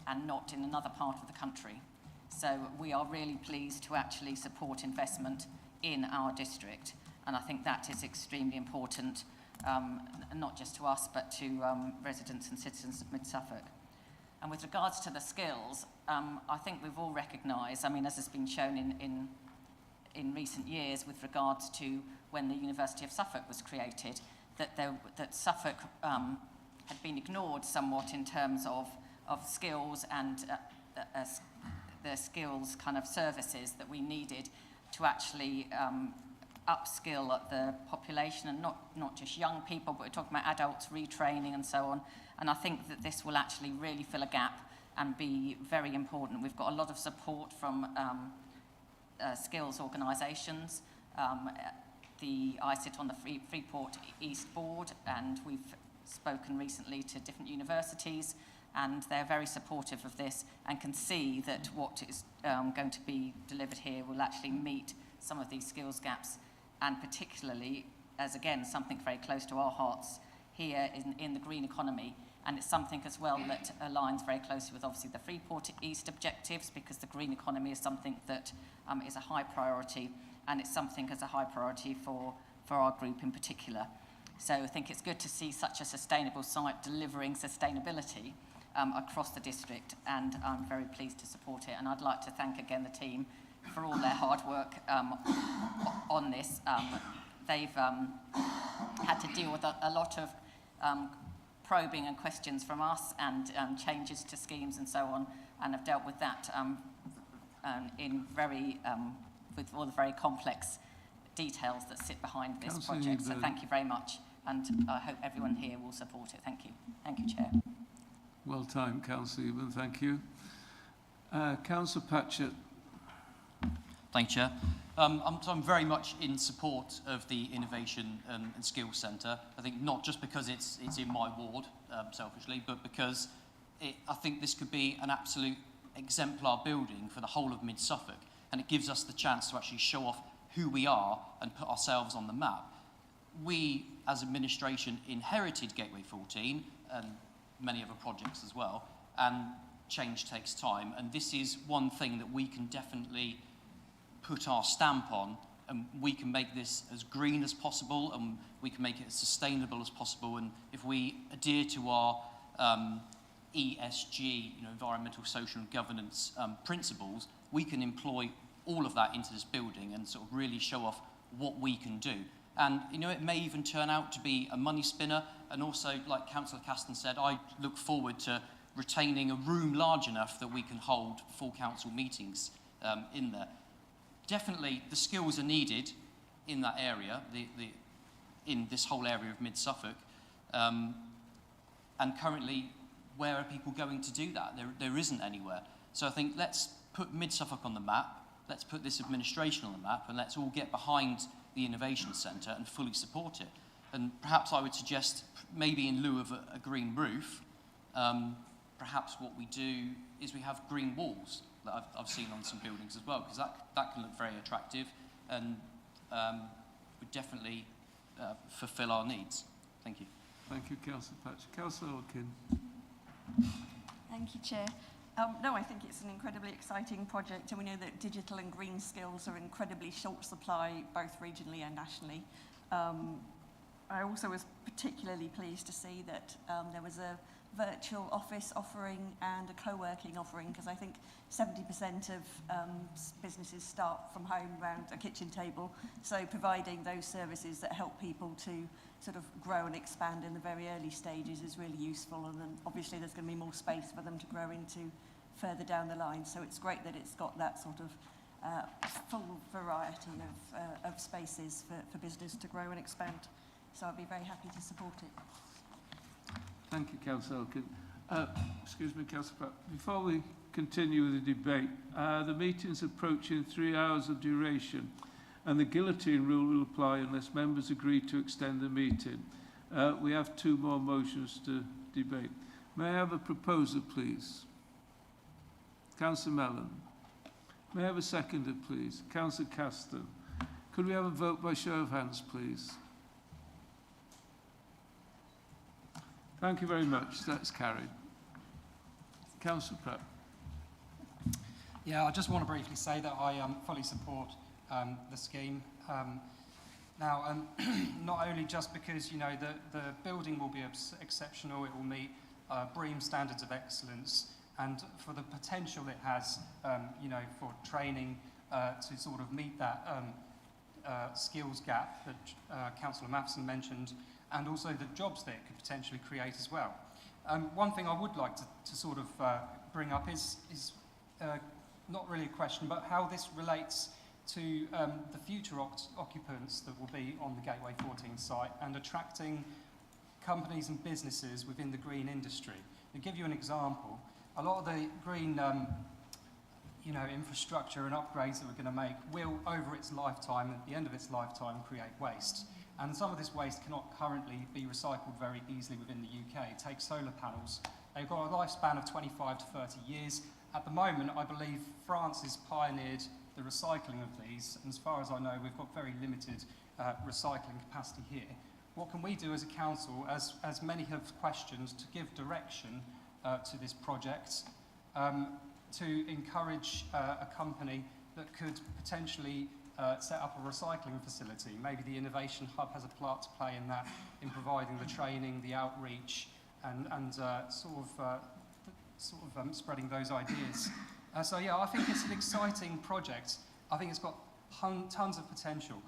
and not in another part of the country. So we are really pleased to actually support investment in our district, and I think that is extremely important, not just to us but to residents and citizens of Mid-Suffolk. And with regards to the skills, I think we've all recognised, I mean, as has been shown in recent years with regards to when the University of Suffolk was created, that Suffolk had been ignored somewhat in terms of skills and the skills kind of services that we needed to actually upskill the population, and not just young people, but we're talking about adults retraining and so on. And I think that this will actually really fill a gap and be very important. We've got a lot of support from skills organisations. I sit on the Freeport East Board, and we've spoken recently to different universities, and they're very supportive of this and can see that what is going to be delivered here will actually meet some of these skills gaps, and particularly, as again, something very close to our hearts here in the green economy. And it's something as well that aligns very closely with obviously the Freeport East objectives, because the green economy is something that is a high priority, and it's something as a high priority for our group in particular. So I think it's good to see such a sustainable site delivering sustainability across the district, and I'm very pleased to support it. And I'd like to thank again the team for all their hard work on this. They've had to deal with a lot of probing and questions from us, and changes to schemes and so on, and have dealt with that with all the very complex details that sit behind this project. So thank you very much, and I hope everyone here will support it. Thank you. Thank you, Chair. Well timed, Councillor Eban, thank you. Councillor Patchett. Thank you, Chair. I'm very much in support of the Innovation and Skills Centre. I think not just because it's in my ward, selfishly, but because I think this could be an absolute exemplar building for the whole of Mid-Suffolk, and it gives us the chance to actually show off who we are and put ourselves on the map. We, as administration, inherited Gateway 14 and many other projects as well, and change takes time, and this is one thing that we can definitely put our stamp on, and we can make this as green as possible, and we can make it as sustainable as possible. And if we adhere to our ESG, environmental, social and governance principles, we can employ all of that into this building and sort of really show off what we can do. And it may even turn out to be a money spinner. And also, like Councillor Caston said, I look forward to retaining a room large enough that we can hold full council meetings in there. Definitely, the skills are needed in that area, in this whole area of Mid-Suffolk. And currently, where are people going to do that? There isn't anywhere. So I think let's put Mid-Suffolk on the map, let's put this administration on the map, and let's all get behind the Innovation Centre and fully support it. And perhaps I would suggest, maybe in lieu of a green roof, perhaps what we do is we have green walls that I've seen on some buildings as well, because that can look very attractive and would definitely fulfil our needs. Thank you. Thank you, Councillor Patch. Councillor Orkin. Thank you, Chair. No, I think it's an incredibly exciting project, and we know that digital and green skills are incredibly short supply, both regionally and nationally. I also was particularly pleased to see that there was a virtual office offering and a co-working offering, because I think 70% of businesses start from home around a kitchen table. So providing those services that help people to sort of grow and expand in the very early stages is really useful, and then obviously there's going to be more space for them to grow into further down the line. So it's great that it's got that sort of full variety of spaces for business to grow and expand. So I'd be very happy to support it. Thank you, Councillor Elkin. Excuse me, Councillor Pratt. Before we continue with the debate, the meeting's approaching 3 hours of duration, and the guillotine rule will apply unless members agree to extend the meeting. We have 2 more motions to debate. May I have a proposer, please? Councillor Mellon. May I have a seconder, please? Councillor Caston. Could we have a vote by show of hands, please? Thank you very much. That's carried. Councillor Pratt. Yeah, I just want to briefly say that I fully support the scheme. Now, not only just because, you know, the building will be exceptional, it will meet BREEAM standards of excellence, and for the potential it has, you know, for training to sort of meet that skills gap that Councillor Matheson mentioned, and also the jobs that it could potentially create as well. One thing I would like to sort of bring up is not really a question, but how this relates to the future occupants that will be on the Gateway 14 site and attracting companies and businesses within the green industry. To give you an example, a lot of the green you know, infrastructure and upgrades that we're going to make will, over its lifetime, at the end of its lifetime, create waste. And some of this waste cannot currently be recycled very easily within the UK. Take solar panels. They've got a lifespan of 25 to 30 years. At the moment, I believe France has pioneered the recycling of these, and as far as I know, we've got very limited recycling capacity here. What can we do as a council, as many have questioned, to give direction to this project, to encourage a company that could potentially set up a recycling facility? Maybe the Innovation Hub has a part to play in that, in providing the training, the outreach, and sort of spreading those ideas. So yeah, I think it's an exciting project. I think it's got tons of potential.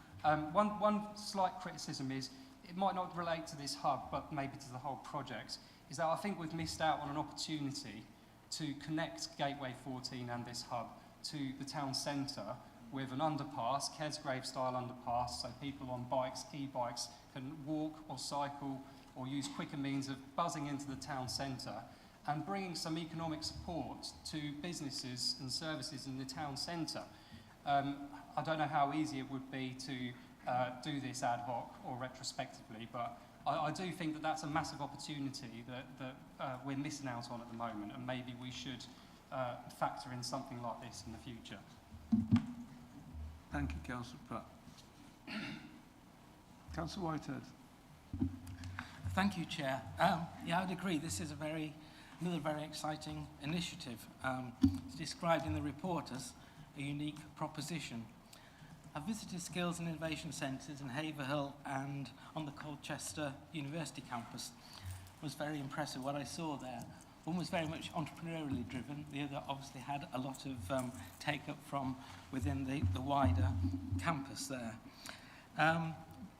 One slight criticism is, it might not relate to this hub, but maybe to the whole project, is that I think we've missed out on an opportunity to connect Gateway 14 and this hub to the town centre with an underpass, Kesgrave style underpass, so people on bikes, e-bikes, can walk or cycle or use quicker means of buzzing into the town centre, and bringing some economic support to businesses and services in the town centre. I don't know how easy it would be to do this ad hoc or retrospectively, but I do think that that's a massive opportunity that we're missing out on at the moment, and maybe we should factor in something like this in the future. Thank you, Councillor Pratt. Councillor Whitehead. Thank you, Chair. Yeah, I'd agree. This is another very exciting initiative. It's described in the report as a unique proposition. I've visited skills and innovation centres in Haverhill and on the Colchester University campus. I was very impressed with what I saw there. One was very much entrepreneurially driven. The other obviously had a lot of take-up from within the wider campus there.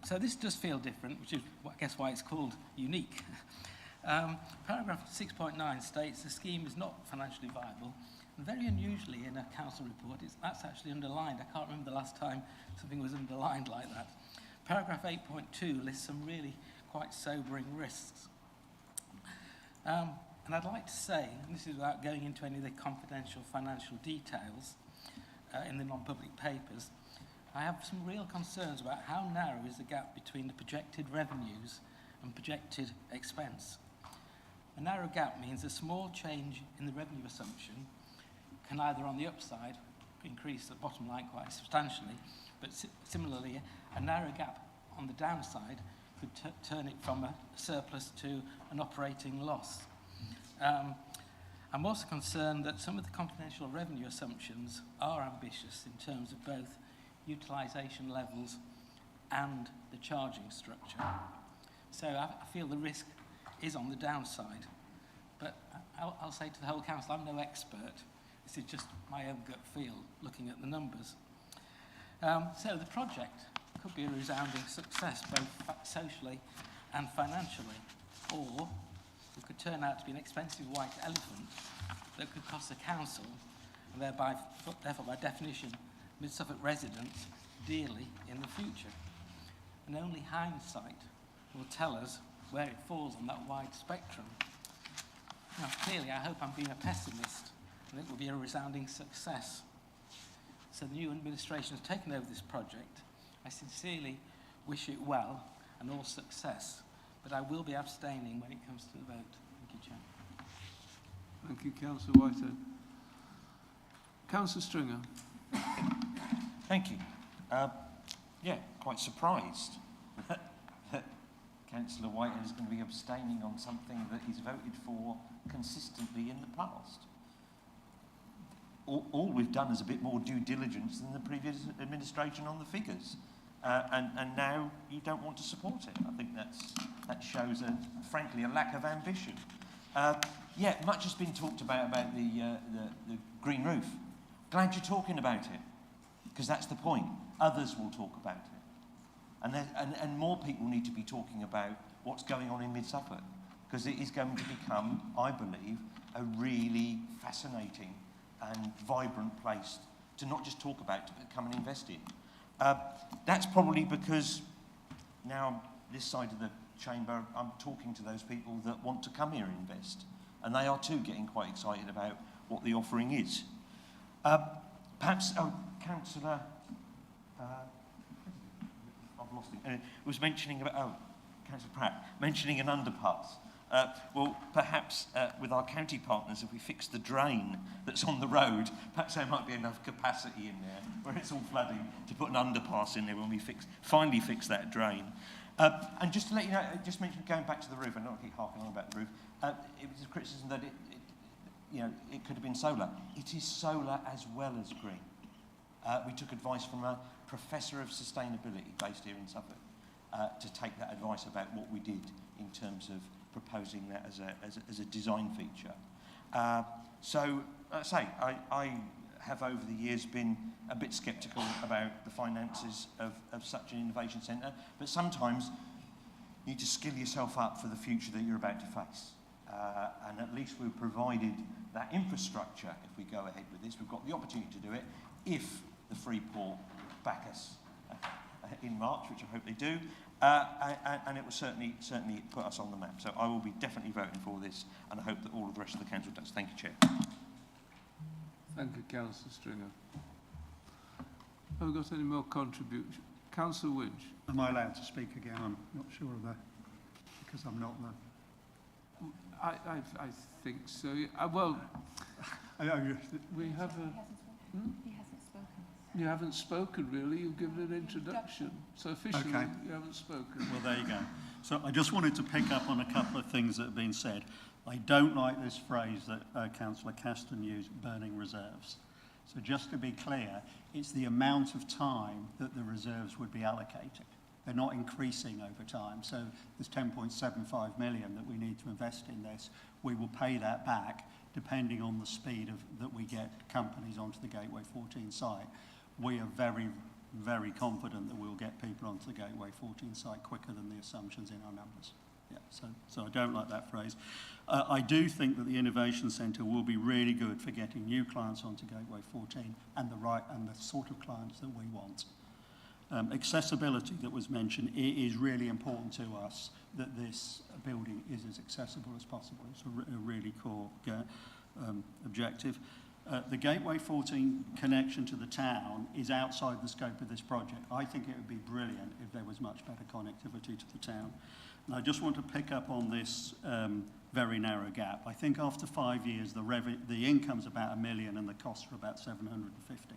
So this does feel different, which is, I guess, why it's called unique. Paragraph 6.9 states the scheme is not financially viable. And very unusually in a council report, that's actually underlined. I can't remember the last time something was underlined like that. Paragraph 8.2 lists some really quite sobering risks. And I'd like to say, and this is without going into any of the confidential financial details in the non-public papers, I have some real concerns about how narrow is the gap between the projected revenues and projected expense. A narrow gap means a small change in the revenue assumption can either on the upside increase the bottom line quite substantially, but similarly a narrow gap on the downside could turn it from a surplus to an operating loss. I'm also concerned that some of the confidential revenue assumptions are ambitious in terms of both utilisation levels and the charging structure. So I feel the risk is on the downside. But I'll say to the whole council, I'm no expert. This is just my own gut feel, looking at the numbers. So the project could be a resounding success, both socially and financially, or it could turn out to be an expensive white elephant that could cost the council, and therefore by definition, Mid-Suffolk residents, dearly in the future. And only hindsight will tell us where it falls on that wide spectrum. Now, clearly, I hope I'm being a pessimist, and it will be a resounding success. So the new administration has taken over this project. I sincerely wish it well and all success, but I will be abstaining when it comes to the vote. Thank you, Chair. Thank you, Councillor Whitehead. Councillor Stringer. Thank you. Yeah, quite surprised that Councillor Whitehead is going to be abstaining on something that he's voted for consistently in the past. All we've done is a bit more due diligence than the previous administration on the figures. And now you don't want to support it. I think that shows, frankly, a lack of ambition. Yeah, much has been talked about the green roof. Glad you're talking about it, because that's the point. Others will talk about it. And more people need to be talking about what's going on in Mid-Suffolk, because it is going to become, I believe, a really fascinating and vibrant place to not just talk about, but come and invest in. That's probably because now this side of the chamber, I'm talking to those people that want to come here and invest, and they are too getting quite excited about what the offering is. Perhaps, Councillor, I've lost it, was mentioning about, Councillor Pratt, mentioning an underpass. Well, perhaps with our county partners, if we fix the drain that's on the road, perhaps there might be enough capacity in there where it's all flooding to put an underpass in there when we finally fix that drain. And just to let you know, just mention going back to the roof, I don't want to keep harking on about the roof. It was a criticism that it could have been solar. It is solar as well as green. We took advice from a professor of sustainability based here in Suffolk to take that advice about what we did in terms of proposing that as a design feature. So, as I say, I have over the years been a bit sceptical about the finances of such an innovation centre, but sometimes you need to skill yourself up for the future that you're about to face. And at least we've provided that infrastructure. If we go ahead with this, we've got the opportunity to do it if the Freeport back us in March, which I hope they do. And it will certainly put us on the map. So I will be definitely voting for this, and I hope that all of the rest of the council does. Thank you, Chair. Thank you, Councillor Stringer. Have we got any more contributions? Councillor Winch. Am I allowed to speak again? I'm not sure of that, because I'm not the... I think so. Well, we have a... He hasn't spoken. You haven't spoken, really. You've given an introduction. So officially, Okay. You haven't spoken. Well, there you go. So I just wanted to pick up on a couple of things that have been said. I don't like this phrase that Councillor Caston used, burning reserves. So just to be clear, it's the amount of time that the reserves would be allocated. They're not increasing over time. So there's 10.75 million that we need to invest in this. We will pay that back depending on the speed that we get companies onto the Gateway 14 site. We are very, very confident that we'll get people onto the Gateway 14 site quicker than the assumptions in our numbers. Yeah, so I don't like that phrase. I do think that the Innovation Centre will be really good for getting new clients onto Gateway 14 and the sort of clients that we want. Accessibility that was mentioned, it is really important to us that this building is as accessible as possible. It's a really core objective. The Gateway 14 connection to the town is outside the scope of this project. I think it would be brilliant if there was much better connectivity to the town. And I just want to pick up on this very narrow gap. I think after 5 years, the income's about $1 million and the costs are about 750.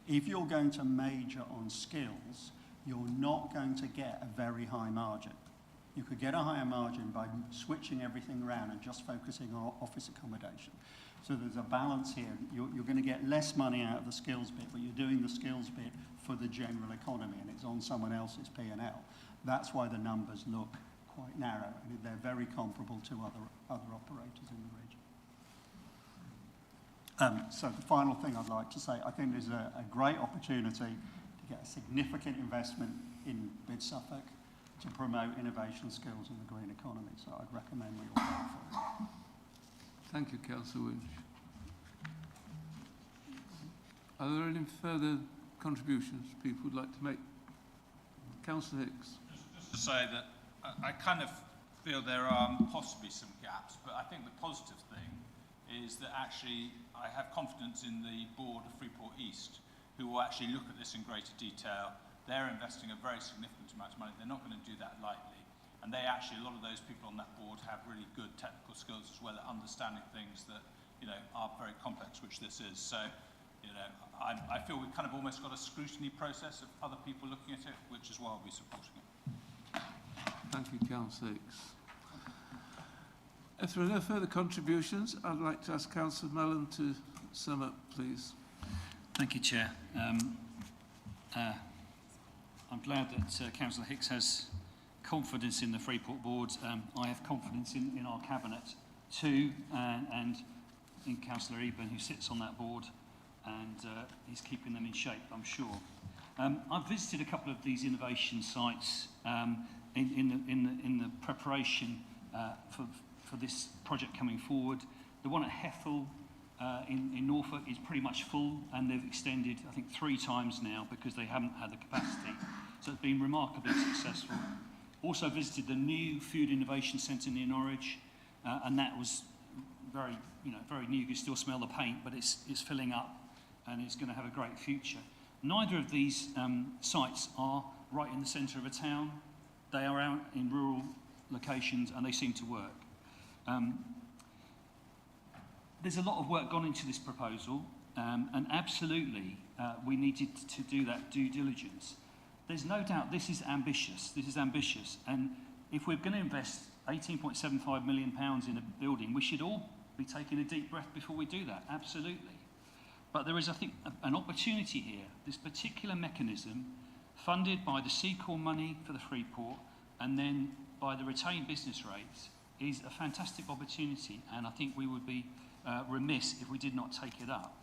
If you're going to major on skills, you're not going to get a very high margin. You could get a higher margin by switching everything around and just focusing on office accommodation. So there's a balance here. You're going to get less money out of the skills bit, but you're doing the skills bit for the general economy, and it's on someone else's P&L. That's why the numbers look quite narrow, and they're very comparable to other operators in the region. So the final thing I'd like to say, I think there's a great opportunity to get a significant investment in Mid-Suffolk to promote innovation skills in the green economy. So I'd recommend we all vote for it. Thank you, Councillor Winch. Are there any further contributions people would like to make? Councillor Hicks. Just to say that I kind of feel there are possibly some gaps, but I think the positive thing is that actually I have confidence in the board of Freeport East, who will actually look at this in greater detail. They're investing a very significant amount of money. They're not going to do that lightly. And they actually, a lot of those people on that board have really good technical skills as well at understanding things that, you know, are very complex, which this is. So, you know, I feel we've kind of almost got a scrutiny process of other people looking at it, which is why I'll be supporting it. Thank you, Councillor Hicks. If there are no further contributions, I'd like to ask Councillor Mellon to sum up, please. Thank you, Chair. I'm glad that Councillor Hicks has confidence in the Freeport board. I have confidence in our cabinet too, and in Councillor Eburn, who sits on that board, and he's keeping them in shape, I'm sure. I've visited a couple of these innovation sites in the preparation for this project coming forward. The one at Hethel in Norfolk is pretty much full, and they've extended, I think, 3 times now because they haven't had the capacity. So it's been remarkably successful. Also visited the new Food Innovation Centre near Norwich, and that was very new. You can still smell the paint, but it's filling up, and it's going to have a great future. Neither of these sites are right in the centre of a town. They are out in rural locations, and they seem to work. There's a lot of work gone into this proposal, and absolutely we needed to do that due diligence. There's no doubt this is ambitious. And if we're going to invest £18.75 million in a building, we should all be taking a deep breath before we do that, absolutely. But there is, I think, an opportunity here. This particular mechanism, funded by the Secor money for the Freeport, and then by the retained business rates, is a fantastic opportunity, and I think we would be remiss if we did not take it up.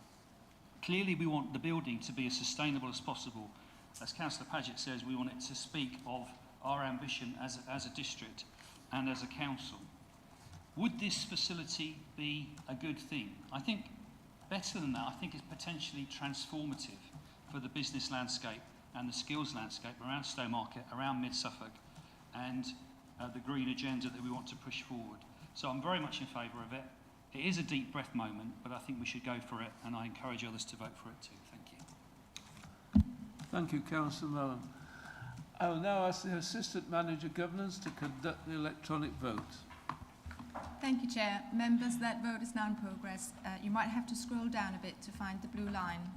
Clearly, we want the building to be as sustainable as possible. As Councillor Paget says, we want it to speak of our ambition as a district and as a council. Would this facility be a good thing? I think better than that, I think it's potentially transformative for the business landscape and the skills landscape around Stowmarket, around Mid-Suffolk, and the green agenda that we want to push forward. So I'm very much in favour of it. It is a deep breath moment, but I think we should go for it, and I encourage others to vote for it too. Thank you. Thank you, Councillor Mellon. I will now ask the Assistant Manager Governance to conduct the electronic vote. Thank you, Chair. Members, that vote is now in progress. You might have to scroll down a bit to find the blue line.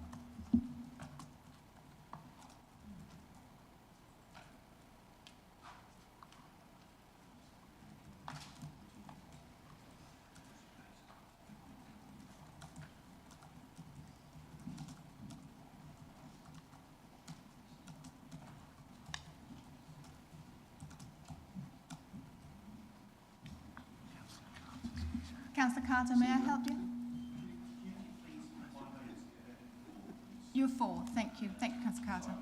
Councillor Carter, may I help you? You're for. Thank you. Thank you, Councillor Carter.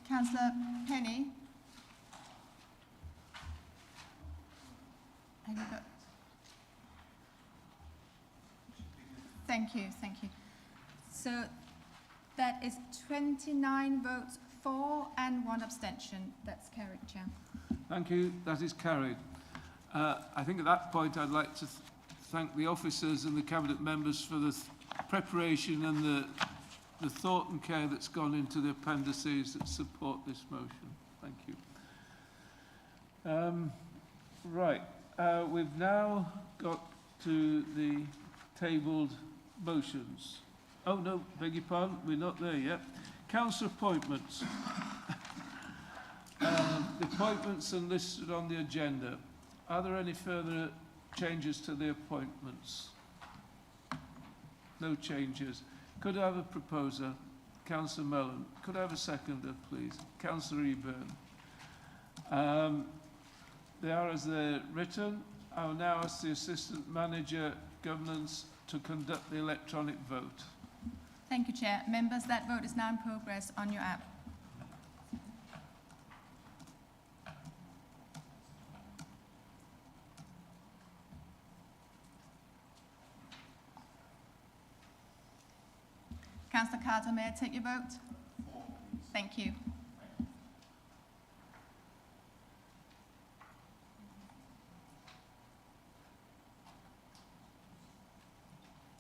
Councillor Penny. Have you got? Thank you. Thank you. So that is 29 votes for and 1 abstention. That's carried, Chair. Thank you. That is carried. I think at that point I'd like to thank the officers and the Cabinet members for the preparation and the thought and care that's gone into the appendices that support this motion. Thank you. Right. We've now got to the tabled motions. Oh, no, beg your pardon, we're not there yet. Council appointments. The appointments are listed on the agenda. Are there any further changes to the appointments? No changes. Could I have a proposer? Councillor Mellon. Could I have a seconder, please? Councillor Eburn. They are as they're written. I will now ask the Assistant Manager Governance to conduct the electronic vote. Thank you, Chair. Members, that vote is now in progress on your app. Councillor Carter, may I take your vote? Thank you.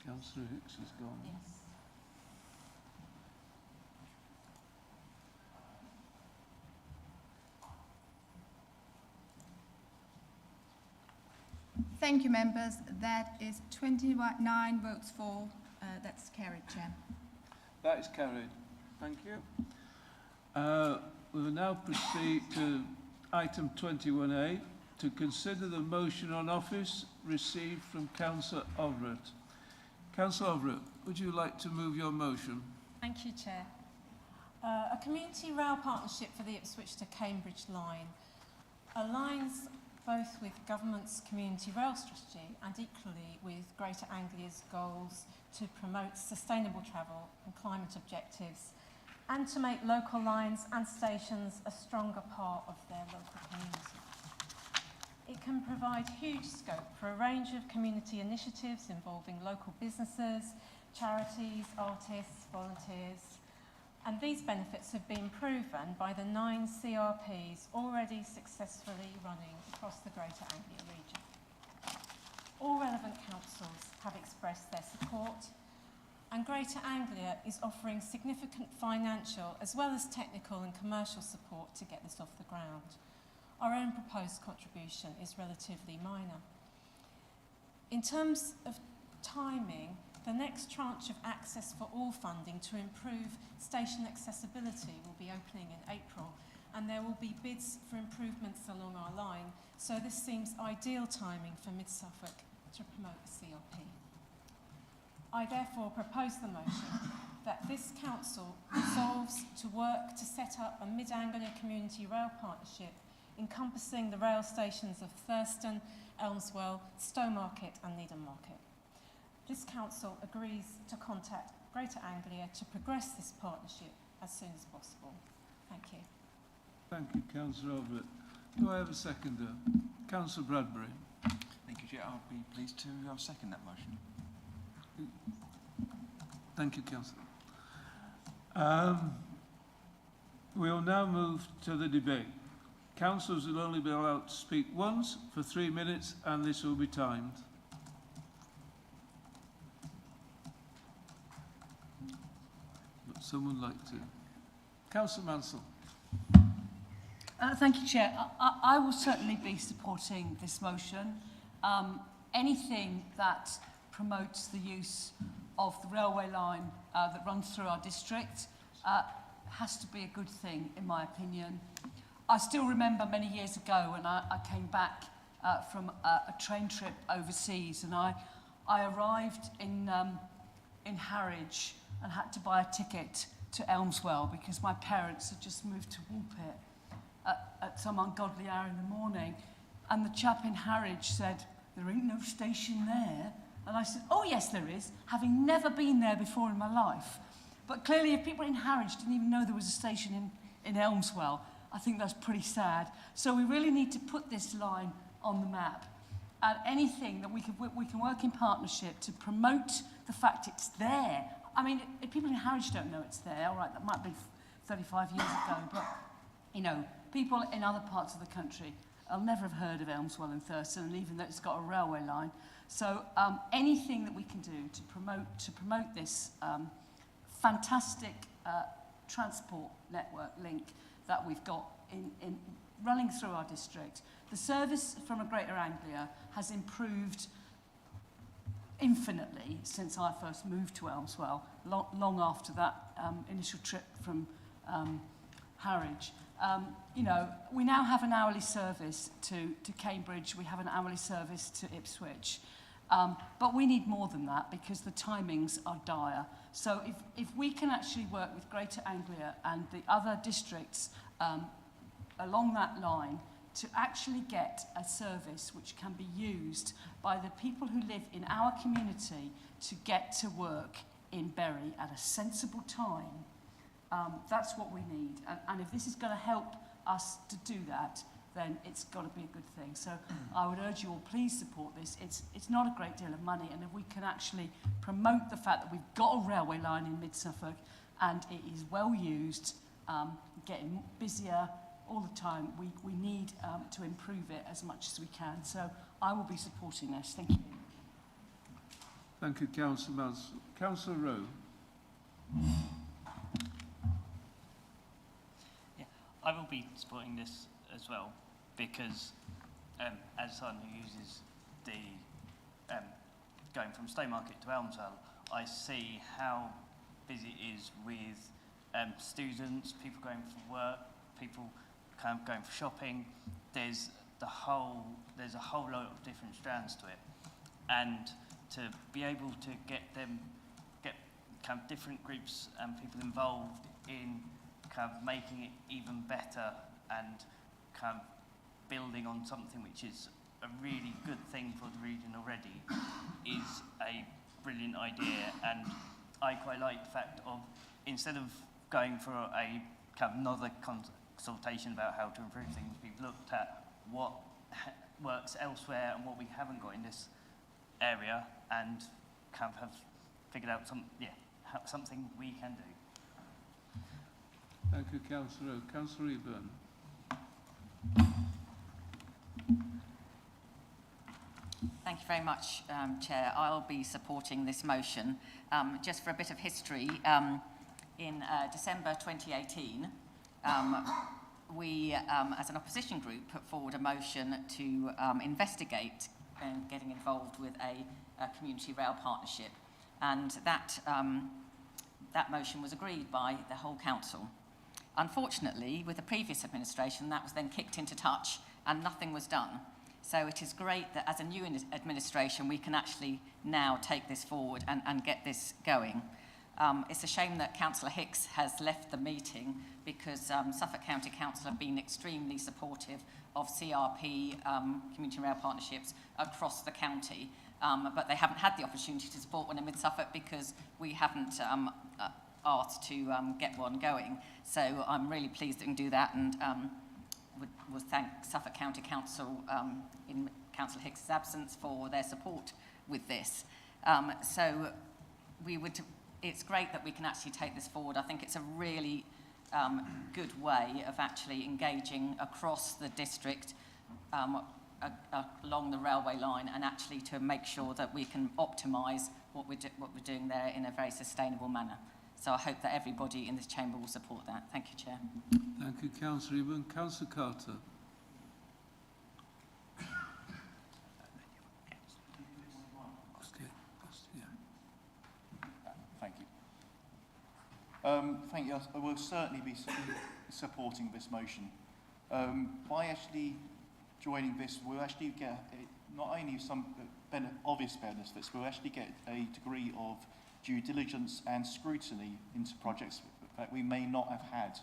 Councillor Hicks is gone. Yes. Thank you, members. That is 29 votes for. That's carried, Chair. That is carried. Thank you. We will now proceed to item 21A, to consider the motion on office received from Councillor Overath. Councillor Overath, would you like to move your motion? Thank you, Chair. A community rail partnership for the Ipswich to Cambridge line aligns both with government's community rail strategy and equally with Greater Anglia's goals to promote sustainable travel and climate objectives, and to make local lines and stations a stronger part of their local community. It can provide huge scope for a range of community initiatives involving local businesses, charities, artists, volunteers, and these benefits have been proven by the 9 CRPs already successfully running across the Greater Anglia region. All relevant councils have expressed their support, and Greater Anglia is offering significant financial as well as technical and commercial support to get this off the ground. Our own proposed contribution is relatively minor. In terms of timing, the next tranche of Access for All funding to improve station accessibility will be opening in April, and there will be bids for improvements along our line, so this seems ideal timing for Mid-Suffolk to promote the CRP. I therefore propose the motion that this council resolves to work to set up a Mid-Anglia Community Rail Partnership encompassing the rail stations of Thurston, Elmswell, Stowmarket and Needham Market. This council agrees to contact Greater Anglia to progress this partnership as soon as possible. Thank you. Thank you, Councillor Overath. Do I have a seconder? Councillor Bradbury. Thank you, Chair. I'll be pleased to second that motion. Thank you, Councillor. We'll now move to the debate. Councillors will only be allowed to speak once for 3 minutes, and this will be timed. Would someone like to? Councillor Mansell. Thank you, Chair. I will certainly be supporting this motion. Anything that promotes the use of the railway line that runs through our district has to be a good thing, in my opinion. I still remember many years ago when I came back from a train trip overseas, and I arrived in Harwich and had to buy a ticket to Elmswell because my parents had just moved to Woolpit at some ungodly hour in the morning. And the chap in Harwich said, "There ain't no station there." And I said, "Oh yes there is," having never been there before in my life. But clearly if people in Harwich didn't even know there was a station in Elmswell, I think that's pretty sad. So we really need to put this line on the map. And anything that we can work in partnership to promote the fact it's there. I mean, if people in Harwich don't know it's there, all right, that might be 35 years ago, but, you know, people in other parts of the country, I'll never have heard of Elmswell and Thurston, and even though it's got a railway line. So anything that we can do to promote this fantastic transport network link that we've got in running through our district. The service from a Greater Anglia has improved infinitely since I first moved to Elmswell, long after that initial trip from Harwich. You know, we now have an hourly service to Cambridge, we have an hourly service to Ipswich, but we need more than that because the timings are dire. So if we can actually work with Greater Anglia and the other districts along that line to actually get a service which can be used by the people who live in our community to get to work in Bury at a sensible time, that's what we need. And if this is going to help us to do that, then it's got to be a good thing. So I would urge you all, please support this. It's not a great deal of money, and if we can actually promote the fact that we've got a railway line in mid-Suffolk and it is well used, getting busier all the time, we need to improve it as much as we can. So I will be supporting this. Thank you. Thank you, Councillor Mills. Councillor Rowe. Yeah, I will be supporting this as well because as someone who uses the going from Stowmarket to Elmsall, I see how busy it is with students, people going for work, people kind of going for shopping. There's a whole lot of different strands to it, and to be able to get kind of different groups and people involved in kind of making it even better and kind of building on something which is a really good thing for the region already is a brilliant idea. And I quite like the fact of, instead of going for a kind of another consultation about how to improve things, we've looked at what works elsewhere and what we haven't got in this area, and kind of have figured out something we can do. Thank you, Councillor Rowe. Councillor Eburn. Thank you very much, Chair. I'll be supporting this motion. Just for a bit of history, in December 2018, we, as an opposition group, put forward a motion to investigate getting involved with a community rail partnership, and that motion was agreed by the whole council. Unfortunately, with the previous administration, that was then kicked into touch and nothing was done. So it is great that as a new administration, we can actually now take this forward and get this going. It's a shame that Councillor Hicks has left the meeting, because Suffolk County Council have been extremely supportive of CRP community rail partnerships across the county, but they haven't had the opportunity to support one in Mid-Suffolk because we haven't asked to get one going. So I'm really pleased that we can do that, and would thank Suffolk County Council in Councillor Hicks' absence for their support with this. So it's great that we can actually take this forward. I think it's a really good way of actually engaging across the district along the railway line, and actually to make sure that we can optimise what we're doing there in a very sustainable manner. So I hope that everybody in this chamber will support that. Thank you, Chair. Thank you, Councillor Eburn. Councillor Carter. Thank you. Thank you. I will certainly be supporting this motion. By actually joining this, we'll actually get not only some obvious benefits, we'll actually get a degree of due diligence and scrutiny into projects that we may not have had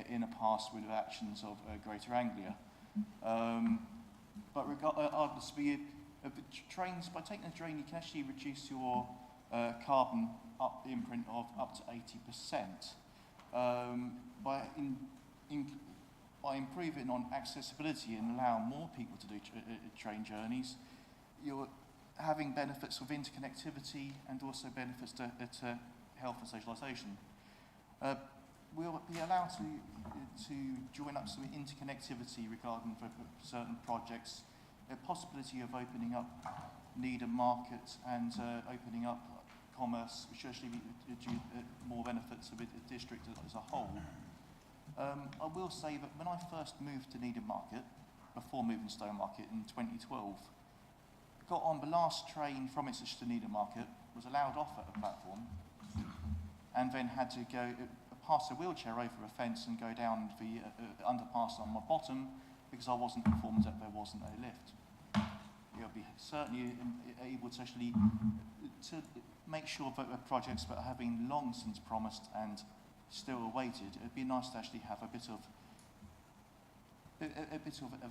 in the past with the actions of Greater Anglia. But regardless, trains, by taking a train, you can actually reduce your carbon imprint of up to 80%. By improving on accessibility and allowing more people to do train journeys, you're having benefits of interconnectivity and also benefits to health and socialisation. We'll be allowed to join up some interconnectivity regarding for certain projects, a possibility of opening up Needham Market and opening up commerce, which actually do more benefits of the district as a whole. I will say that when I first moved to Needham Market, before moving to Stowmarket in 2012, got on the last train from Ipswich to Needham Market, was allowed off at a platform, and then had to go pass a wheelchair over a fence and go down the underpass on my bottom, because I wasn't informed that there wasn't a lift. You'll be certainly able to actually to make sure that the projects that have been long since promised and still awaited, it'd be nice to actually have a bit of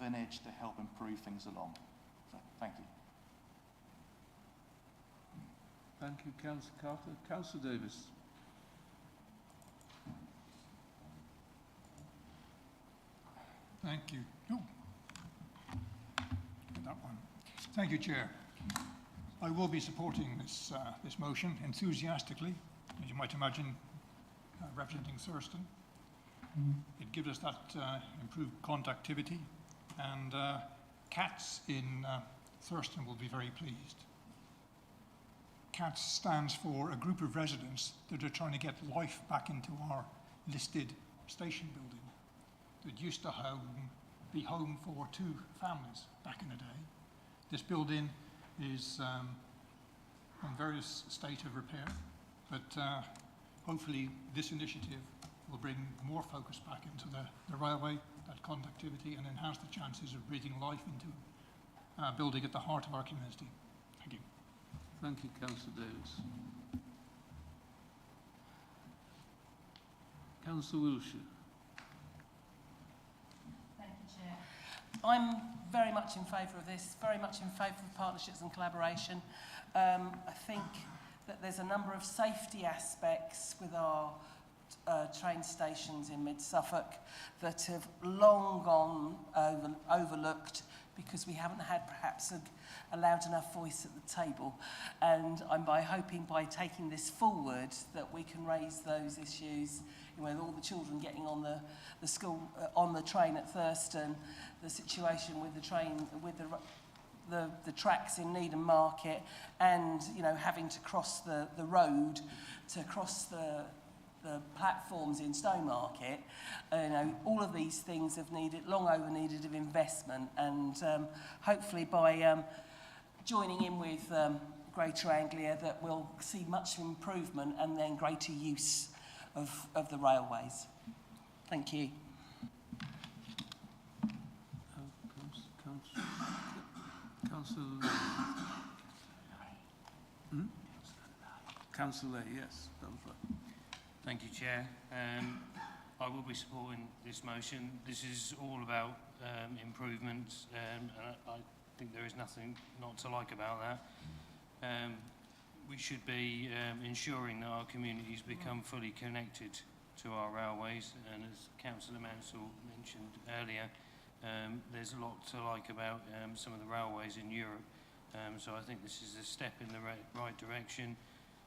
an edge to help improve things along. So, thank you. Thank you, Councillor Carter. Councillor Davis. Thank you. Oh. Get that one. Thank you, Chair. I will be supporting this motion enthusiastically, as you might imagine, representing Thurston. It gives us that improved conductivity, and CATS in Thurston will be very pleased. CATS stands for a group of residents that are trying to get life back into our listed station building that used to be home for 2 families back in the day. This building is in various state of repair, but hopefully this initiative will bring more focus back into the railway, that conductivity, and enhance the chances of breathing life into a building at the heart of our community. Thank you. Thank you, Councillor Davis. Councillor Wiltshire. Thank you, Chair. I'm very much in favour of this, very much in favour of partnerships and collaboration. I think that there's a number of safety aspects with our train stations in mid-Suffolk that have long gone overlooked because we haven't had perhaps a loud enough voice at the table. And I'm hoping by taking this forward that we can raise those issues, you know, with all the children getting on the school on the train at Thurston, the situation with the train with the tracks in Needham Market, and you know, having to cross the road to cross the platforms in Stowmarket. You know, all of these things have long over needed of investment, and hopefully by joining in with Greater Anglia that we'll see much improvement and then greater use of the railways. Thank you. Councillor Councillor, yes, that was right. Thank you, Chair. I will be supporting this motion. This is all about improvements, and I think there is nothing not to like about that. We should be ensuring that our communities become fully connected to our railways, and as Councillor Mansell mentioned earlier, there's a lot to like about some of the railways in Europe. So I think this is a step in the right direction.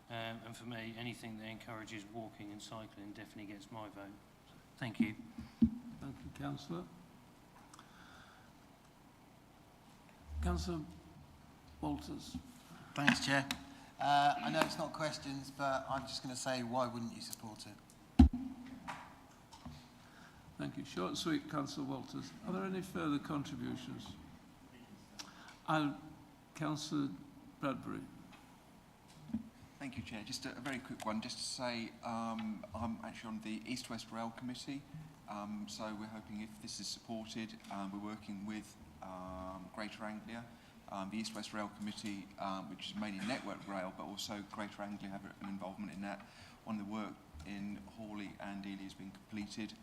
And for me, anything that encourages walking and cycling definitely gets my vote. Thank you. Thank you, Councillor. Councillor Walters. Thanks, Chair. I know it's not questions, but I'm just going to say, why wouldn't you support it? Thank you. Short and sweet, Councillor Walters. Are there any further contributions? Councillor Bradbury. Thank you, Chair. Just a very quick one, just to say I'm actually on the East-West Rail Committee, so we're hoping if this is supported, we're working with Greater Anglia, the East-West Rail Committee, which is mainly Network Rail, but also Greater Anglia have an involvement in that. One of the work in Hawley and Ely has been completed.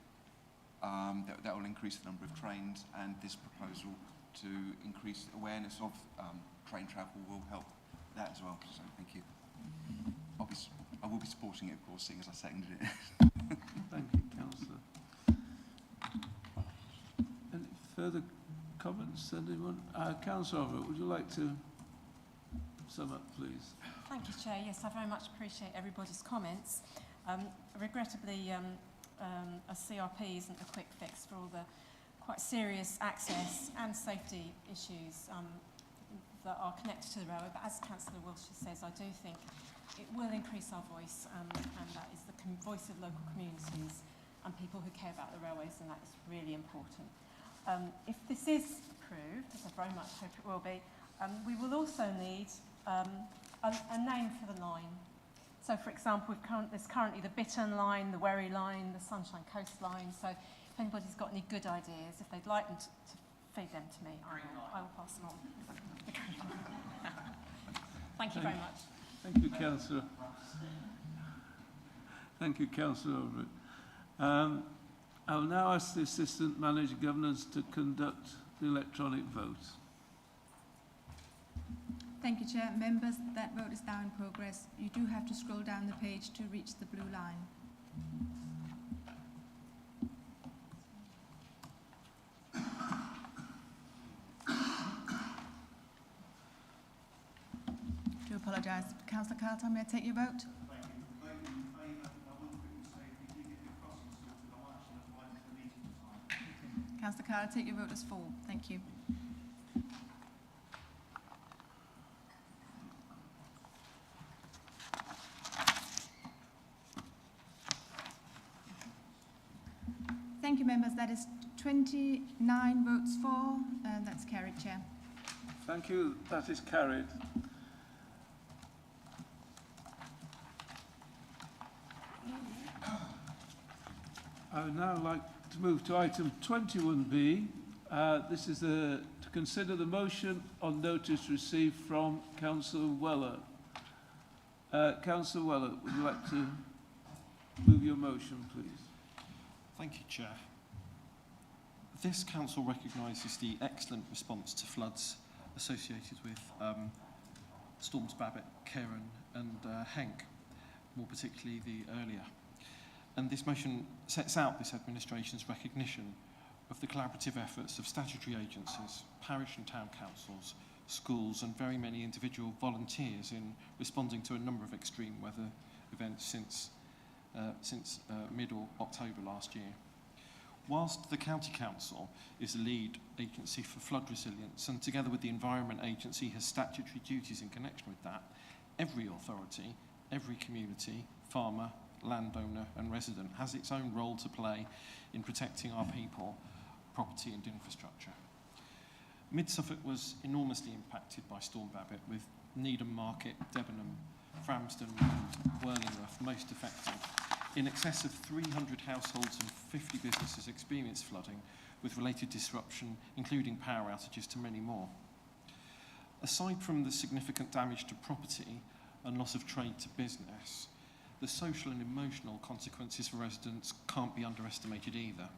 That will increase the number of trains, and this proposal to increase awareness of train travel will help that as well. So thank you. I will be supporting it, of course, seeing as I seconded it. Thank you, Councillor. Any further comments, anyone? Councillor Overett, would you like to sum up, please? Thank you, Chair. Yes, I very much appreciate everybody's comments. Regrettably, a CRP isn't a quick fix for all the quite serious access and safety issues that are connected to the railway, but as Councillor Wiltshire says, I do think it will increase our voice, and that is the voice of local communities and people who care about the railways, and that is really important. If this is approved, as I very much hope it will be, we will also need a name for the line. So, for example, there's currently the Bittern line, the Wherry line, the Sunshine Coast line. So if anybody's got any good ideas, if they'd like them to feed them to me, I will pass them on. Thank you very much. Thank you, Councillor. Thank you, Councillor Overett. I will now ask the Assistant Manager Governance to conduct the electronic vote. Thank you, Chair. Members, that vote is now in progress. You do have to scroll down the page to reach the blue line. Councillor Carter, may I take your vote? Councillor Carter, take your vote as full. Thank you. Thank you, members. That is 29 votes for, and that's carried, Chair. Thank you. That is carried. I would now like to move to item 21B. This is to consider the motion on notice received from Councillor Weller. Councillor Weller, would you like to move your motion, please? Thank you, Chair. This council recognises the excellent response to floods associated with storms Babbitt, Karen and Henk, more particularly the earlier. And this motion sets out this administration's recognition of the collaborative efforts of statutory agencies, parish and town councils, schools and very many individual volunteers in responding to a number of extreme weather events since mid-October last year. Whilst the County Council is the lead agency for flood resilience and together with the Environment Agency has statutory duties in connection with that, every authority, every community, farmer, landowner and resident has its own role to play in protecting our people, property and infrastructure. Mid-Suffolk was enormously impacted by Storm Babbitt, with Needham Market, Debenham, Framston and Worlingworth most affected. In excess of 300 households and 50 businesses experienced flooding, with related disruption, including power outages to many more. Aside from the significant damage to property and loss of trade to business, the social and emotional consequences for residents can't be underestimated either.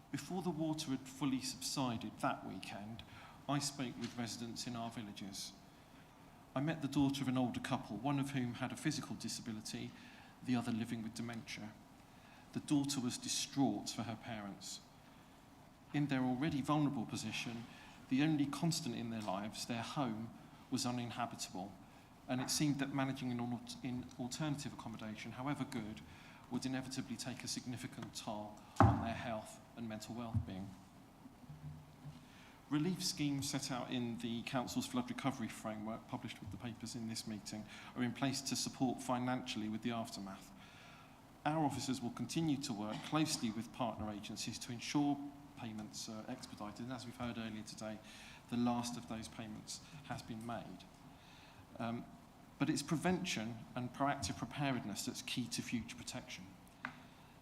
Before the water had fully subsided that weekend, I spoke with residents in our villages. I met the daughter of an older couple, one of whom had a physical disability, the other living with dementia. The daughter was distraught for her parents. In their already vulnerable position, the only constant in their lives, their home, was uninhabitable, and it seemed that managing in alternative accommodation, however good, would inevitably take a significant toll on their health and mental well-being. Relief schemes set out in the Council's flood recovery framework, published with the papers in this meeting, are in place to support financially with the aftermath. Our officers will continue to work closely with partner agencies to ensure payments are expedited, and as we've heard earlier today, the last of those payments has been made. But it's prevention and proactive preparedness that's key to future protection.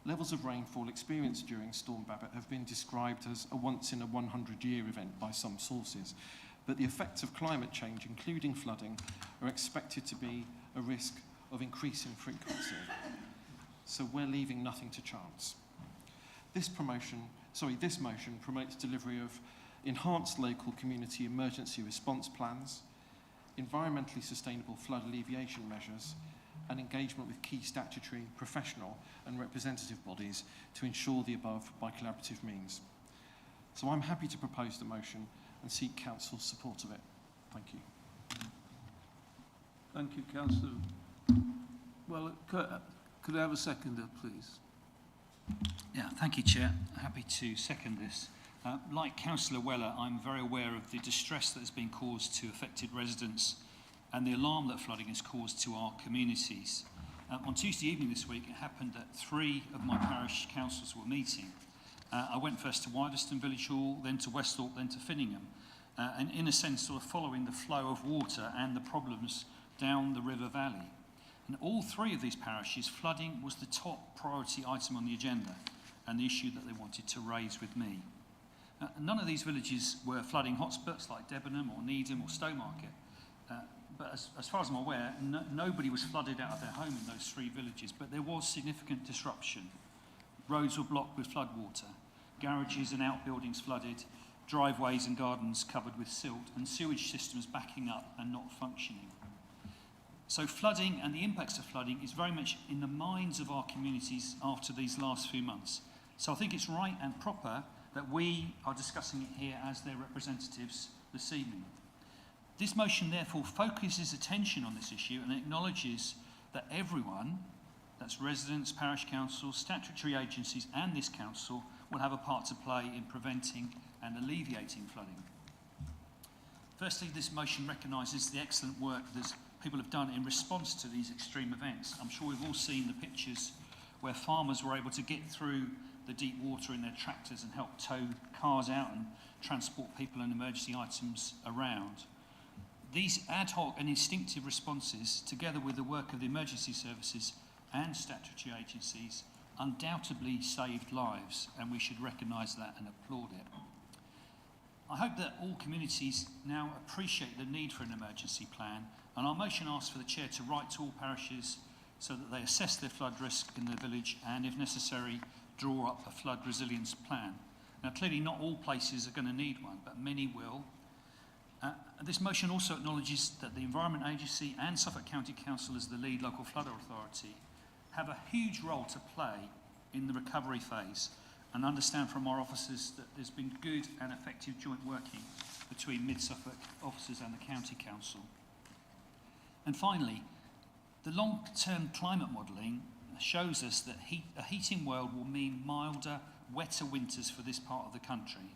Levels of rainfall experienced during Storm Babbitt have been described as a once-in-a-100-year event by some sources, but the effects of climate change, including flooding, are expected to be a risk of increasing frequency. So we're leaving nothing to chance. This motion promotes delivery of enhanced local community emergency response plans, environmentally sustainable flood alleviation measures, and engagement with key statutory, professional and representative bodies to ensure the above by collaborative means. So I'm happy to propose the motion and seek Council's support of it. Thank you. Thank you, Councillor. Well, could I have a seconder, please? Yeah, thank you, Chair. Happy to second this. Like Councillor Weller, I'm very aware of the distress that has been caused to affected residents and the alarm that flooding has caused to our communities. On Tuesday evening this week, it happened that 3 of my parish councils were meeting. I went first to Wideston Village Hall, then to Westhorpe, then to Finningham, and in a sense sort of following the flow of water and the problems down the River Valley. In all 3 of these parishes, flooding was the top priority item on the agenda and the issue that they wanted to raise with me. None of these villages were flooding hotspots like Debenham or Needham or Stowmarket, but as far as I'm aware, nobody was flooded out of their home in those 3 villages, but there was significant disruption. Roads were blocked with floodwater, garages and outbuildings flooded, driveways and gardens covered with silt, and sewage systems backing up and not functioning. So flooding and the impacts of flooding is very much in the minds of our communities after these last few months. So I think it's right and proper that we are discussing it here as their representatives this evening. This motion therefore focuses attention on this issue and acknowledges that everyone, that's residents, parish councils, statutory agencies and this council, will have a part to play in preventing and alleviating flooding. Firstly, this motion recognises the excellent work that people have done in response to these extreme events. I'm sure we've all seen the pictures where farmers were able to get through the deep water in their tractors and help tow cars out and transport people and emergency items around. These ad hoc and instinctive responses, together with the work of the emergency services and statutory agencies, undoubtedly saved lives, and we should recognise that and applaud it. I hope that all communities now appreciate the need for an emergency plan, and our motion asks for the Chair to write to all parishes so that they assess their flood risk in their village and, if necessary, draw up a flood resilience plan. Now, clearly not all places are going to need one, but many will. This motion also acknowledges that the Environment Agency and Suffolk County Council, as the lead local flood authority, have a huge role to play in the recovery phase, and understand from our officers that there's been good and effective joint working between Mid-Suffolk officers and the County Council. And finally, the long-term climate modelling shows us that a heating world will mean milder, wetter winters for this part of the country.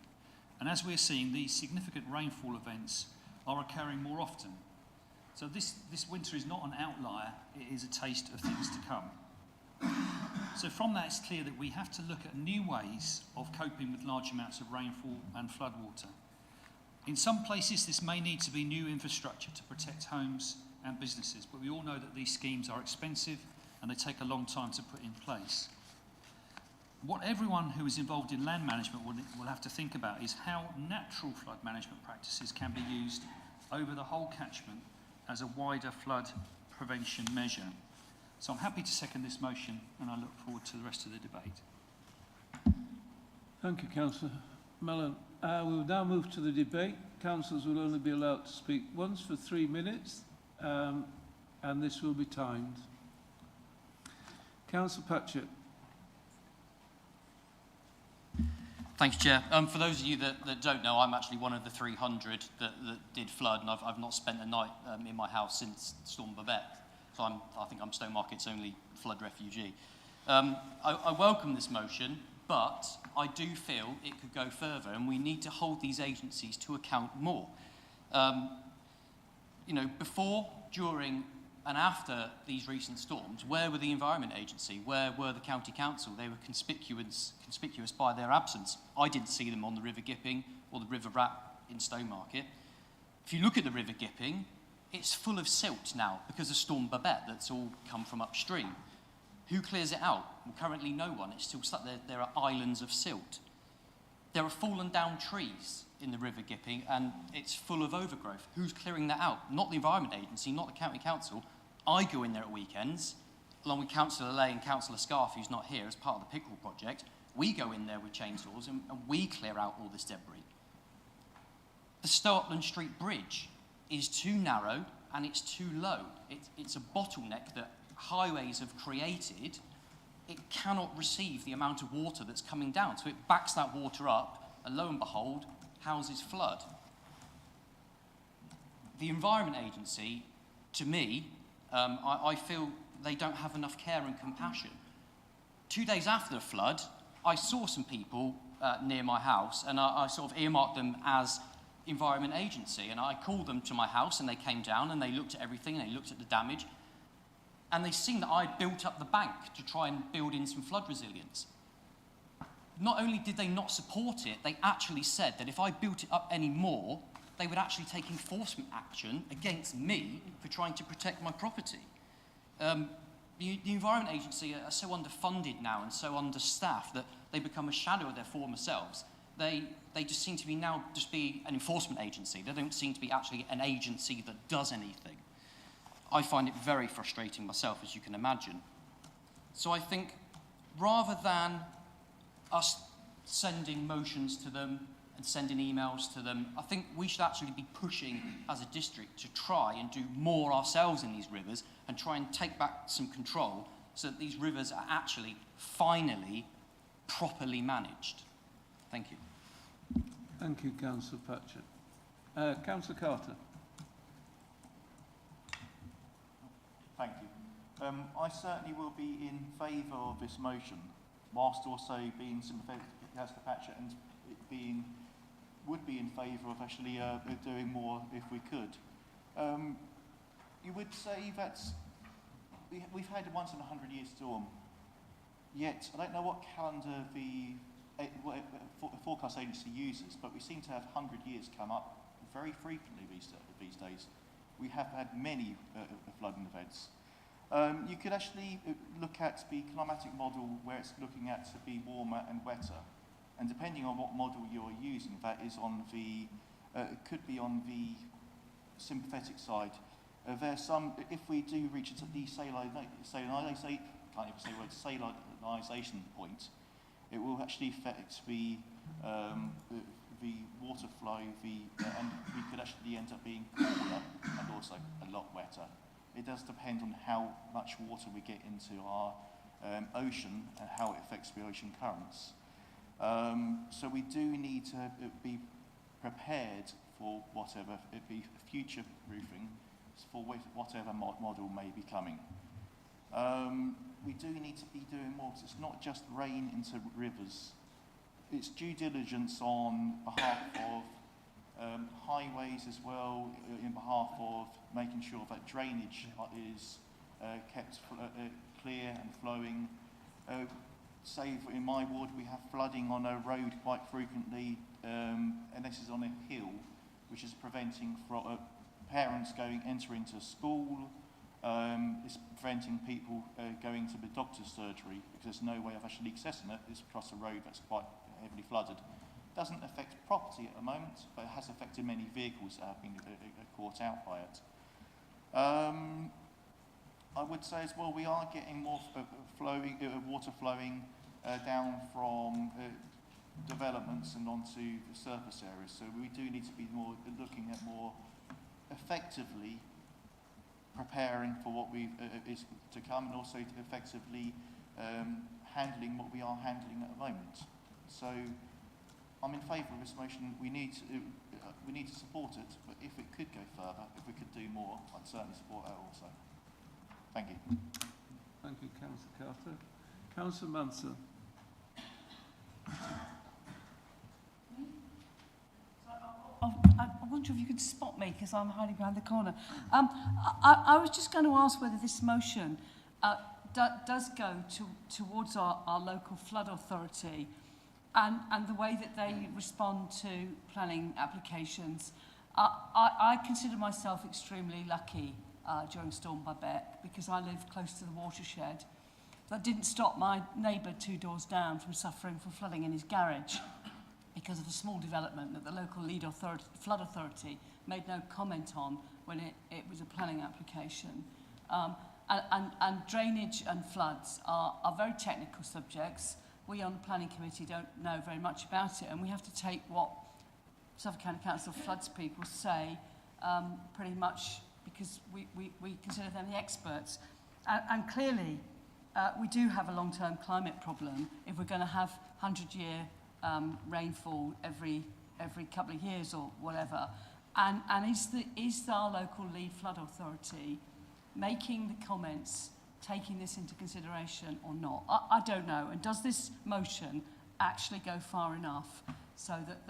And as we're seeing, these significant rainfall events are occurring more often. So this winter is not an outlier, it is a taste of things to come. So from that, it's clear that we have to look at new ways of coping with large amounts of rainfall and floodwater. In some places, this may need to be new infrastructure to protect homes and businesses, but we all know that these schemes are expensive and they take a long time to put in place. What everyone who is involved in land management will have to think about is how natural flood management practices can be used over the whole catchment as a wider flood prevention measure. So I'm happy to second this motion, and I look forward to the rest of the debate. Thank you, Councillor Mellon. We will now move to the debate. Councillors will only be allowed to speak once for 3 minutes, and this will be timed. Councillor Patchett. Thanks, Chair. For those of you that don't know, I'm actually one of the 300 that did flood, and I've not spent a night in my house since Storm Babette. So I think I'm Stonemarket's only flood refugee. I welcome this motion, but I do feel it could go further, and we need to hold these agencies to account more. You know, before, during, and after these recent storms, where were the Environment Agency? Where were the County Council? They were conspicuous by their absence. I didn't see them on the River Gipping or the River Rat in Stonemarket. If you look at the River Gipping, it's full of silt now because of Storm Babette that's all come from upstream. Who clears it out? Well, currently no one. It's still stuck there. There are islands of silt. There are fallen down trees in the River Gipping, and it's full of overgrowth. Who's clearing that out? Not the Environment Agency, not the County Council. I go in there at weekends, along with Councillor Lay and Councillor Scarf, who's not here, as part of the Pickerel project. We go in there with chainsaws and we clear out all this debris. The Stow-Upland Street Bridge is too narrow and it's too low. It's a bottleneck that highways have created. It cannot receive the amount of water that's coming down, so it backs that water up, and lo and behold, houses flood. The Environment Agency, to me, I feel they don't have enough care and compassion. 2 days after the flood, I saw some people near my house, and I sort of earmarked them as Environment Agency, and I called them to my house, and they came down and they looked at everything, and they looked at the damage, and they seen that I'd built up the bank to try and build in some flood resilience. Not only did they not support it, they actually said that if I built it up any more, they would actually take enforcement action against me for trying to protect my property. The Environment Agency are so underfunded now and so understaffed that they become a shadow of their former selves. They just seem to be now just be an enforcement agency. They don't seem to be actually an agency that does anything. I find it very frustrating myself, as you can imagine. So I think rather than us sending motions to them and sending emails to them, I think we should actually be pushing as a district to try and do more ourselves in these rivers and try and take back some control so that these rivers are actually finally properly managed. Thank you. Thank you, Councillor Patchett. Councillor Carter. Thank you. I certainly will be in favour of this motion, whilst also being sympathetic to Councillor Patchett and would be in favour of actually doing more if we could. You would say that we've had a once in 100-year storm, yet I don't know what calendar the forecast agency uses, but we seem to have 100 years come up very frequently these days. We have had many flooding events. You could actually look at the climatic model where it's looking at to be warmer and wetter. And depending on what model you're using, that is on the, could be on the sympathetic side. There's some, if we do reach a desalinization point, it will actually affect the water flow, and we could actually end up being cooler and also a lot wetter. It does depend on how much water we get into our ocean and how it affects the ocean currents. So we do need to be prepared for whatever, be future proofing for whatever model may be coming. We do need to be doing more, because it's not just rain into rivers. It's due diligence on behalf of highways as well, in behalf of making sure that drainage is kept clear and flowing. Say in my ward we have flooding on a road quite frequently, and this is on a hill, which is preventing parents entering to school. It's preventing people going to the doctor's surgery, because there's no way of actually accessing it. It's across a road that's quite heavily flooded. Doesn't affect property at the moment, but it has affected many vehicles that have been caught out by it. I would say as well, we are getting more water flowing down from developments and onto the surface areas. So we do need to be looking at more effectively preparing for what is to come, and also to effectively handling what we are handling at the moment. So I'm in favour of this motion. We need to support it, but if it could go further, if we could do more, I'd certainly support that also. Thank you. Thank you, Councillor Carter. Councillor Manson. I wonder if you could spot me, because I'm hiding behind the corner. I was just going to ask whether this motion does go towards our local flood authority and the way that they respond to planning applications. I consider myself extremely lucky during Storm Babette, because I live close to the watershed. That didn't stop my neighbour 2 doors down from suffering from flooding in his garage, because of a small development that the local flood authority made no comment on when it was a planning application. And drainage and floods are very technical subjects. We on the planning committee don't know very much about it, and we have to take what Suffolk County Council floods people say pretty much because we consider them the experts. And clearly, we do have a long-term climate problem if we're going to have 100-year rainfall every couple of years or whatever. And is our local lead flood authority making the comments, taking this into consideration or not? I don't know. And does this motion actually go far enough so that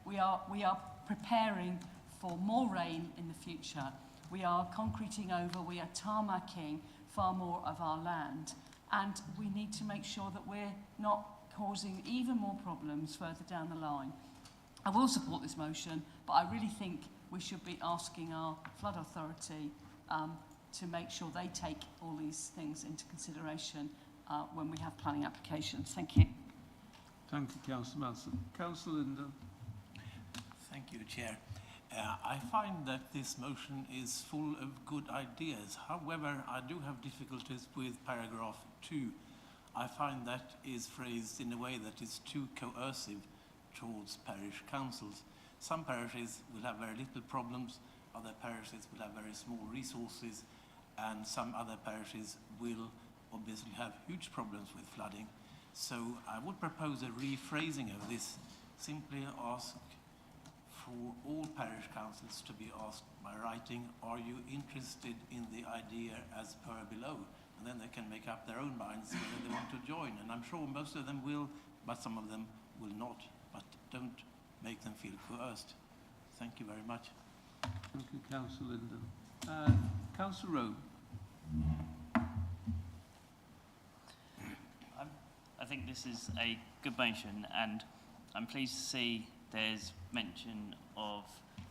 we are preparing for more rain in the future? We are concreting over, we are tarmacking far more of our land, and we need to make sure that we're not causing even more problems further down the line. I will support this motion, but I really think we should be asking our flood authority to make sure they take all these things into consideration when we have planning applications. Thank you. Thank you, Councillor Manson. Councillor Linden. Thank you, Chair. I find that this motion is full of good ideas. However, I do have difficulties with paragraph 2. I find that is phrased in a way that is too coercive towards parish councils. Some parishes will have very little problems, other parishes will have very small resources, and some other parishes will obviously have huge problems with flooding. So I would propose a rephrasing of this, simply ask for all parish councils to be asked by writing, are you interested in the idea as per below? And then they can make up their own minds whether they want to join. And I'm sure most of them will, but some of them will not. But don't make them feel coerced. Thank you very much. Thank you, Councillor Linden. Councillor Rowe. I think this is a good motion, and I'm pleased to see there's mention of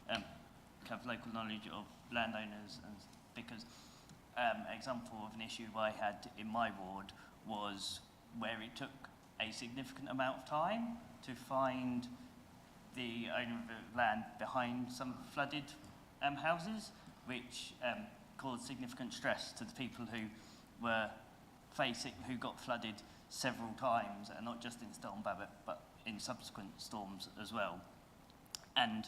kind of local knowledge of landowners, and because an example of an issue I had in my ward was where it took a significant amount of time to find the owner of the land behind some flooded houses, which caused significant stress to the people who were who got flooded several times, and not just in Storm Babbitt, but in subsequent storms as well. And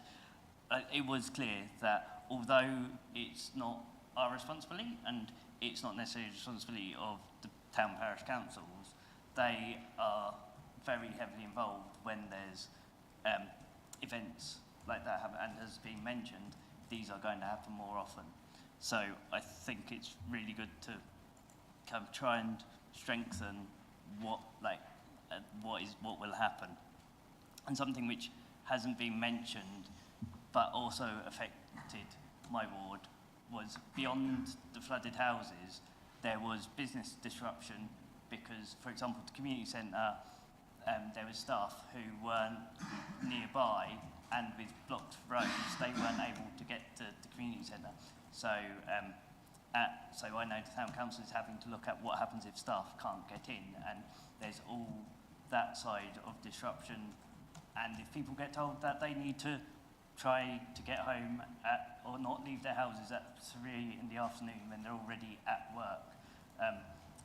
it was clear that although it's not our responsibility, and it's not necessarily the responsibility of the town parish councils, they are very heavily involved when there's events like that happen, and as been mentioned, these are going to happen more often. So I think it's really good to kind of try and strengthen what will happen. And something which hasn't been mentioned but also affected my ward was, beyond the flooded houses, there was business disruption because, for example, the community centre, there was staff who weren't nearby, and with blocked roads they weren't able to get to the community centre. So so I know the town council is having to look at what happens if staff can't get in, and there's all that side of disruption. And if people get told that they need to try to get home or not leave their houses at 3 in the afternoon when they're already at work,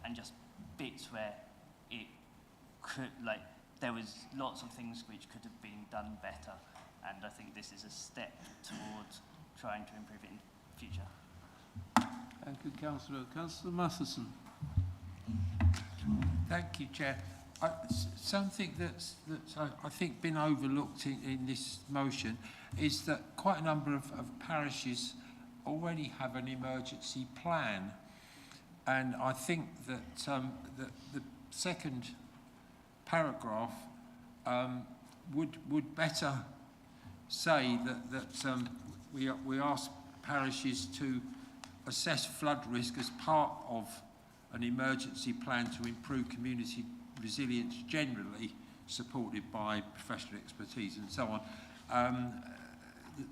and just bits where it could, like, there was lots of things which could have been done better, and I think this is a step towards trying to improve it in the future. Thank you, Councillor. Councillor Matheson. Thank you, Chair. Something that's I think been overlooked in this motion is that quite a number of parishes already have an emergency plan, and I think that the second paragraph would better say that we ask parishes to assess flood risk as part of an emergency plan to improve community resilience generally, supported by professional expertise and so on.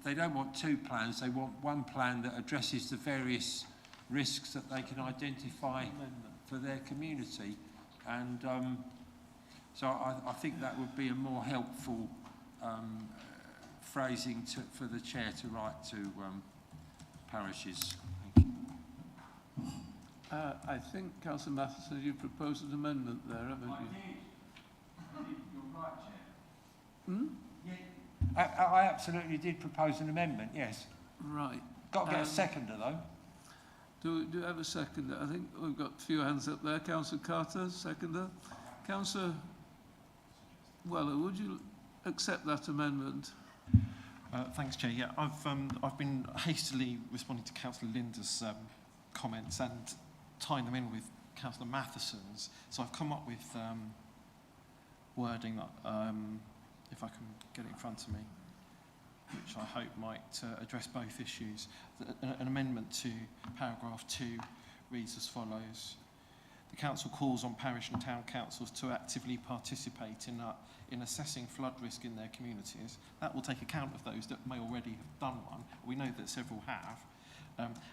They don't want two plans, they want one plan that addresses the various risks that they can identify for their community. And so I think that would be a more helpful phrasing for the chair to write to parishes. I think, Councillor Matheson, you proposed an amendment there, haven't you? I did. You're right, Chair. Hmm? Yeah. I absolutely did propose an amendment, yes. Right. Got to get a seconder, though. Do you have a seconder? I think we've got a few hands up there. Councillor Carter, seconder. Councillor Weller, would you accept that amendment? Thanks, Chair. Yeah, I've been hastily responding to Councillor Linda's comments and tying them in with Councillor Matheson's. So I've come up with wording that, if I can get it in front of me, which I hope might address both issues. An amendment to paragraph 2 reads as follows. The Council calls on parish and town councils to actively participate in assessing flood risk in their communities. That will take account of those that may already have done one. We know that several have.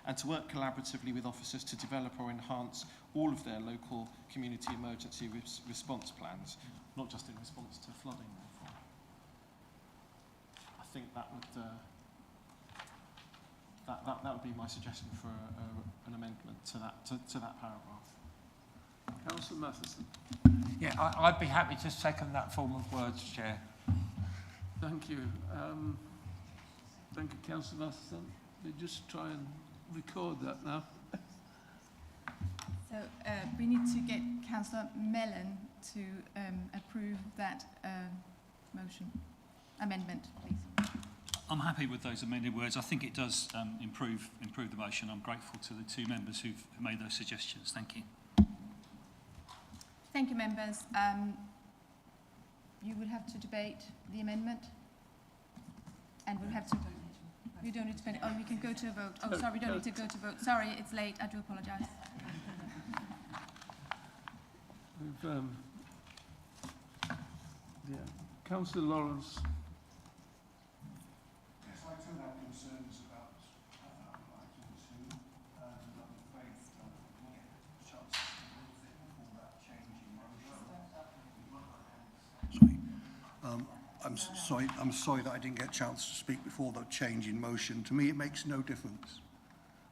And to work collaboratively with officers to develop or enhance all of their local community emergency response plans, not just in response to flooding, therefore. I think that would that would be my suggestion for an amendment to that paragraph. Councillor Matheson. Yeah, I'd be happy to second that form of words, Chair. Thank you. Thank you, Councillor Matheson. We just try and record that now. So we need to get Councillor Mellon to approve that amendment, please. I'm happy with those amended words. I think it does improve the motion. I'm grateful to the two members who've made those suggestions. Thank you. Thank you, members. You will have to debate the amendment, and we'll have to. We don't need to. Oh, we can go to a vote. Oh, sorry, we don't need to go to vote. Sorry, it's late. I do apologise. Yeah, Councillor Lawrence. Yes, I too have concerns about item 2, and I'm afraid we'll get a chance to deal with it before that change in motion. I'm sorry that I didn't get a chance to speak before the change in motion. To me, it makes no difference.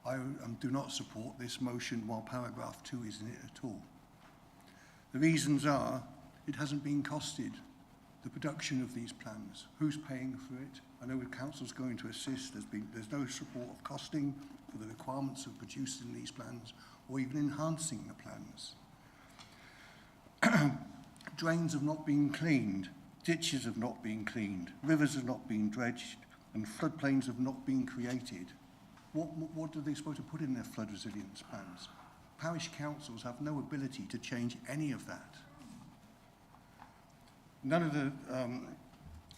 I do not support this motion while paragraph 2 is in it at all. The reasons are, it hasn't been costed, the production of these plans. Who's paying for it? I know the council's going to assist. There's no support of costing for the requirements of producing these plans or even enhancing the plans. Drains have not been cleaned, ditches have not been cleaned, rivers have not been dredged, and floodplains have not been created. What are they supposed to put in their flood resilience plans? Parish councils have no ability to change any of that. None of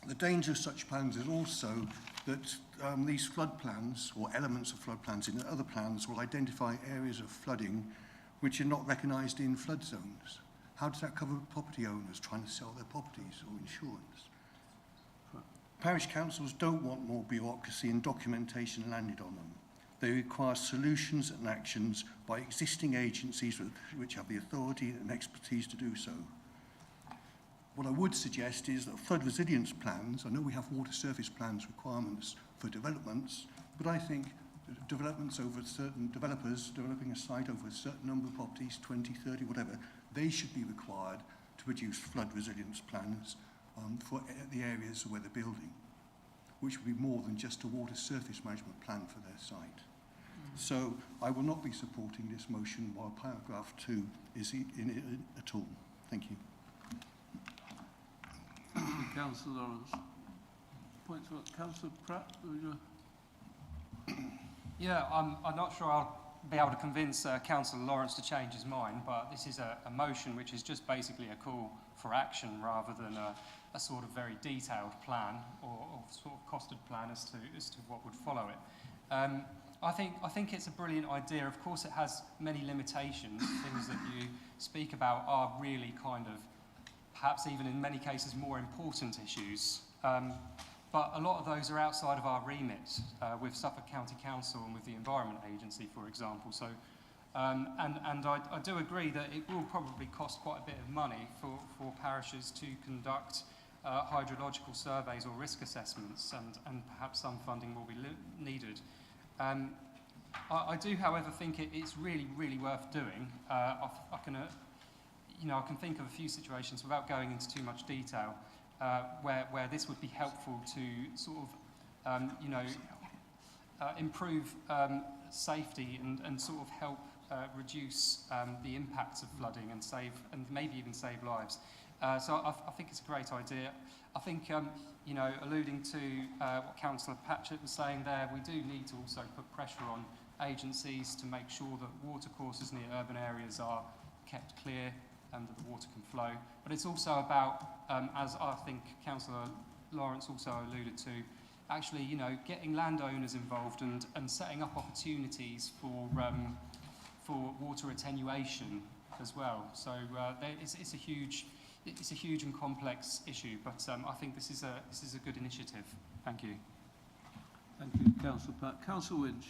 the danger of such plans is also that these flood plans, or elements of flood plans in other plans, will identify areas of flooding which are not recognised in flood zones. How does that cover property owners trying to sell their properties or insurance? Parish councils don't want more bureaucracy and documentation landed on them. They require solutions and actions by existing agencies which have the authority and expertise to do so. What I would suggest is that flood resilience plans, I know we have water surface plans requirements for developments, but I think developments over certain developers developing a site over a certain number of properties, 20, 30, whatever, they should be required to produce flood resilience plans for the areas where they're building, which would be more than just a water surface management plan for their site. So I will not be supporting this motion while paragraph 2 is in it at all. Thank you. Thank you, Councillor Lawrence. Points for Councillor Pratt. Yeah, I'm not sure I'll be able to convince Councillor Lawrence to change his mind, but this is a motion which is just basically a call for action rather than a sort of very detailed plan or sort of costed plan as to what would follow it. I think it's a brilliant idea. Of course, it has many limitations. Things that you speak about are really kind of, perhaps even in many cases, more important issues. But a lot of those are outside of our remit with Suffolk County Council and with the Environment Agency, for example. So, and I do agree that it will probably cost quite a bit of money for parishes to conduct hydrological surveys or risk assessments, and perhaps some funding will be needed. I do, however, think it's really, really worth doing. I can think of a few situations without going into too much detail where this would be helpful to sort of, improve safety and sort of help reduce the impacts of flooding and maybe even save lives. So I think it's a great idea. I think, alluding to what Councillor Patchett was saying there, we do need to also put pressure on agencies to make sure that watercourses near urban areas are kept clear and that the water can flow. But it's also about, as I think Councillor Lawrence also alluded to, actually, getting landowners involved and setting up opportunities for water attenuation as well. So it's a huge and complex issue, but I think this is a good initiative. Thank you. Thank you, Councillor Platt. Councillor Winch.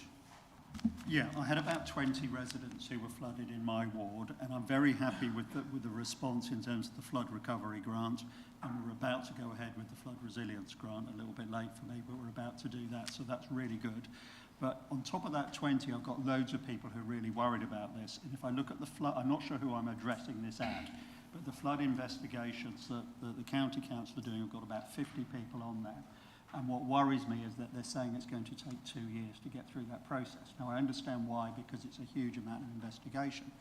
Yeah, I had about 20 residents who were flooded in my ward, and I'm very happy with the response in terms of the flood recovery grant, and we're about to go ahead with the flood resilience grant, a little bit late for me, but we're about to do that, so that's really good. But on top of that 20, I've got loads of people who are really worried about this, and if I look at the flood, I'm not sure who I'm addressing this at, but the flood investigations that the County Council are doing, have got about 50 people on there. And what worries me is that they're saying it's going to take 2 years to get through that process. Now, I understand why, because it's a huge amount of investigation.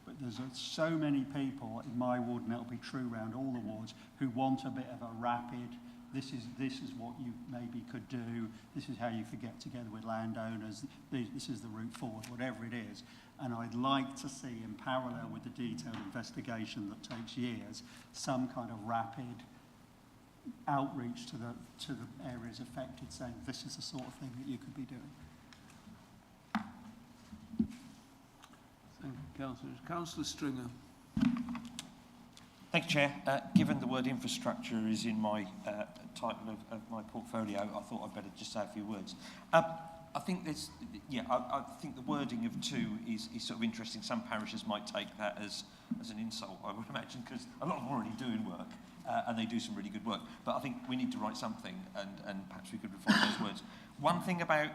But there's so many people in my ward, and it'll be true around all the wards, who want a bit of a rapid this is what you maybe could do, this is how you could get together with landowners, this is the route forward, whatever it is. And I'd like to see, in parallel with the detailed investigation that takes years, some kind of rapid outreach to the areas affected, saying this is the sort of thing that you could be doing. Thank you, Councillor. Councillor Stringer. Thank you, Chair. Given the word infrastructure is in my title of my portfolio, I thought I'd better just say a few words. I think there's, I think the wording of 2 is sort of interesting. Some parishes might take that as an insult, I would imagine, because a lot of them are already doing work, and they do some really good work. But I think we need to write something, and perhaps we could refine those words. One thing about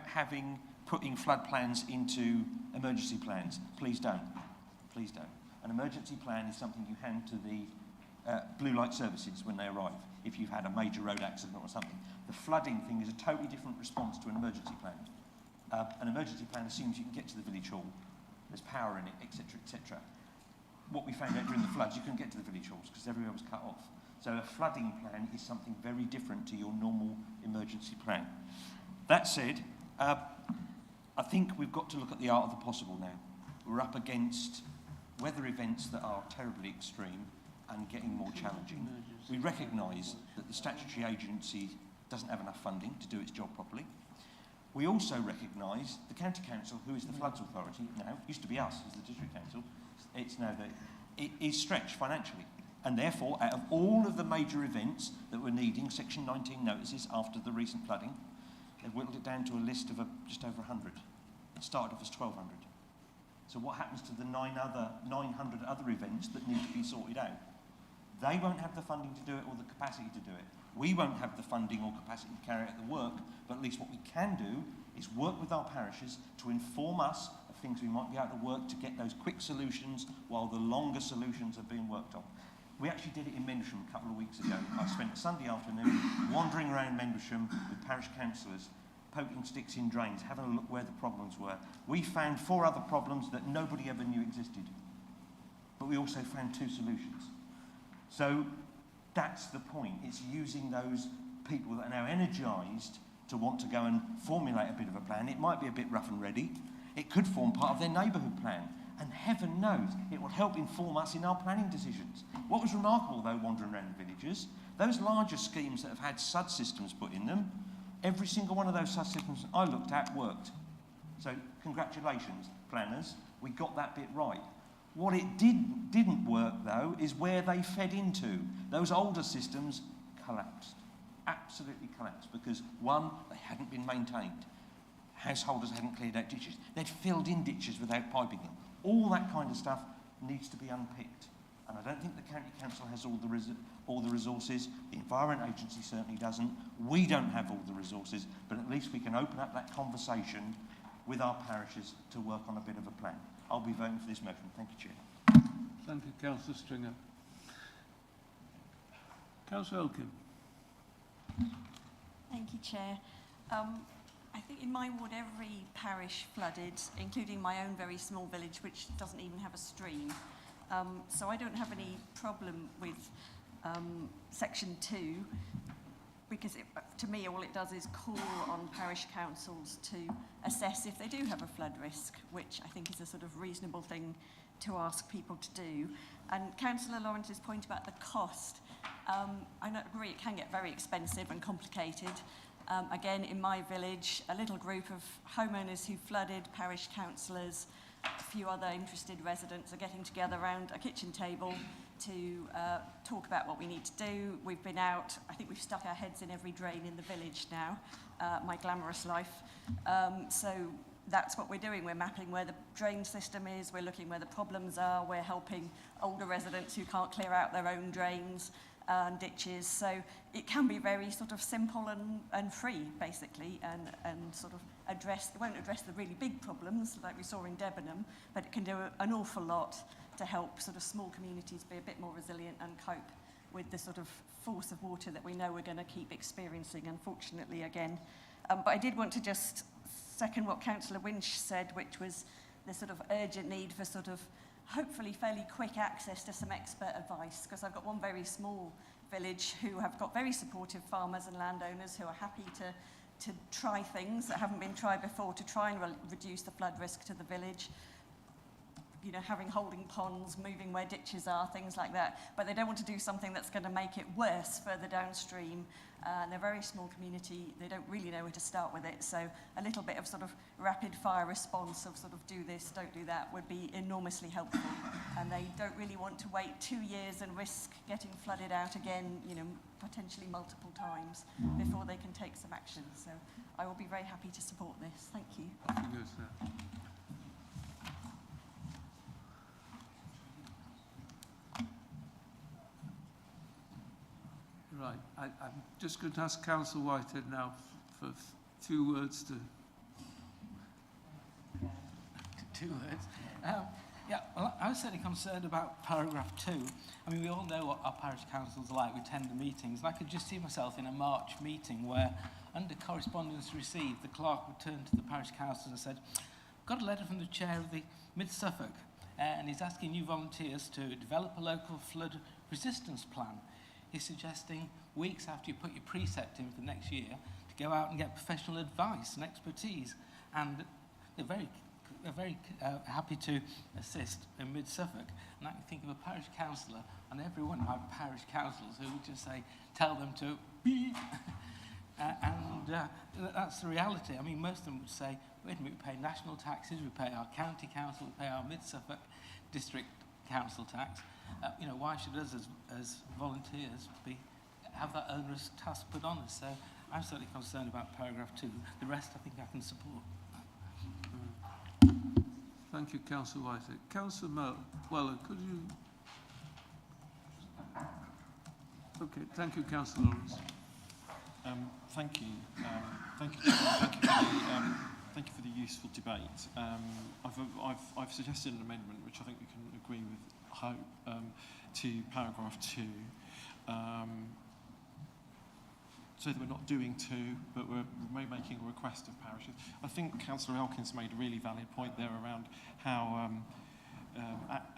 putting flood plans into emergency plans, please don't. Please don't. An emergency plan is something you hand to the blue light services when they arrive, if you've had a major road accident or something. The flooding thing is a totally different response to an emergency plan. An emergency plan assumes you can get to the village hall, there's power in it, etc., etc. What we found out during the floods, you couldn't get to the village halls because everywhere was cut off. So a flooding plan is something very different to your normal emergency plan. That said, I think we've got to look at the art of the possible now. We're up against weather events that are terribly extreme and getting more challenging. We recognise that the statutory agency doesn't have enough funding to do its job properly. We also recognise the County Council, who is the Floods Authority now, used to be us as the District Council, it's now that it is stretched financially. And therefore, out of all of the major events that were needing Section 19 notices after the recent flooding, they've whittled it down to a list of just over 100. It started off as 1,200. So what happens to the 900 other events that need to be sorted out? They won't have the funding to do it or the capacity to do it. We won't have the funding or capacity to carry out the work, but at least what we can do is work with our parishes to inform us of things we might be able to work to get those quick solutions while the longer solutions are being worked on. We actually did it in Mendersham a couple of weeks ago. I spent a Sunday afternoon wandering around Mendersham with parish councillors, poking sticks in drains, having a look where the problems were. We found 4 other problems that nobody ever knew existed. But we also found 2 solutions. So that's the point. It's using those people that are now energised to want to go and formulate a bit of a plan. It might be a bit rough and ready. It could form part of their neighbourhood plan. And heaven knows, it will help inform us in our planning decisions. What was remarkable, though, wandering around the villages, those larger schemes that have had SUD systems put in them, every single one of those SUD systems I looked at worked. So congratulations, planners. We got that bit right. What it didn't work, though, is where they fed into. Those older systems collapsed, absolutely collapsed, because, one, they hadn't been maintained. Householders hadn't cleared out ditches. They'd filled in ditches without piping them. All that kind of stuff needs to be unpicked. And I don't think the County Council has all the resources. The Environment Agency certainly doesn't. We don't have all the resources, but at least we can open up that conversation with our parishes to work on a bit of a plan. I'll be voting for this motion. Thank you, Chair. Thank you, Councillor Stringer. Councillor Elkin. Thank you, Chair. I think in my ward every parish flooded, including my own very small village, which doesn't even have a stream. So I don't have any problem with Section 2, because to me all it does is call on parish councils to assess if they do have a flood risk, which I think is a sort of reasonable thing to ask people to do. And Councillor Lawrence's point about the cost, I agree it can get very expensive and complicated. Again, in my village, a little group of homeowners who flooded, parish councillors, a few other interested residents are getting together around a kitchen table to talk about what we need to do. We've been out, I think we've stuck our heads in every drain in the village now, my glamorous life. So that's what we're doing. We're mapping where the drain system is, we're looking where the problems are, we're helping older residents who can't clear out their own drains and ditches. So it can be very sort of simple and free, basically, and sort of address, it won't address the really big problems like we saw in Debenham, but it can do an awful lot to help sort of small communities be a bit more resilient and cope with the sort of force of water that we know we're going to keep experiencing, unfortunately, again. But I did want to just second what Councillor Winch said, which was the sort of urgent need for sort of hopefully fairly quick access to some expert advice, because I've got one very small village who have got very supportive farmers and landowners who are happy to try things that haven't been tried before to try and reduce the flood risk to the village. You know, having holding ponds, moving where ditches are, things like that. But they don't want to do something that's going to make it worse further downstream. And they're a very small community. They don't really know where to start with it. So a little bit of sort of rapid fire response of sort of do this, don't do that would be enormously helpful. And they don't really want to wait 2 years and risk getting flooded out again, you know, potentially multiple times before they can take some action. So I will be very happy to support this. Thank you. Thank you, sir. Right, I'm just going to ask Councillor Whitehead now for 2 words to... 2 words. Yeah, well, I was certainly concerned about paragraph 2. I mean, we all know what our parish councils are like. We attend the meetings. And I could just see myself in a March meeting where, under correspondence received, the clerk would turn to the parish council and said, got a letter from the chair of the Mid-Suffolk, and he's asking you volunteers to develop a local flood resistance plan. He's suggesting weeks after you put your precept in for next year to go out and get professional advice and expertise. And they're very happy to assist in Mid-Suffolk. And I can think of a parish councillor and every one of our parish councils who would just say, tell them to beep. That's the reality. I mean, most of them would say, wait a minute, we pay national taxes, we pay our county council, we pay our Mid-Suffolk district council tax. You know, why should us as volunteers have that onerous task put on us? So I'm certainly concerned about paragraph 2. The rest I think I can support. Thank you, Councillor Whitehead. Councillor Weller, could you... Okay, thank you, Councillor Lawrence. Thank you. Thank you for the useful debate. I've suggested an amendment which I think we can agree with, to paragraph 2, so that we're not doing 2, but we're making a request of parishes. I think Councillor Elkins made a really valid point there around how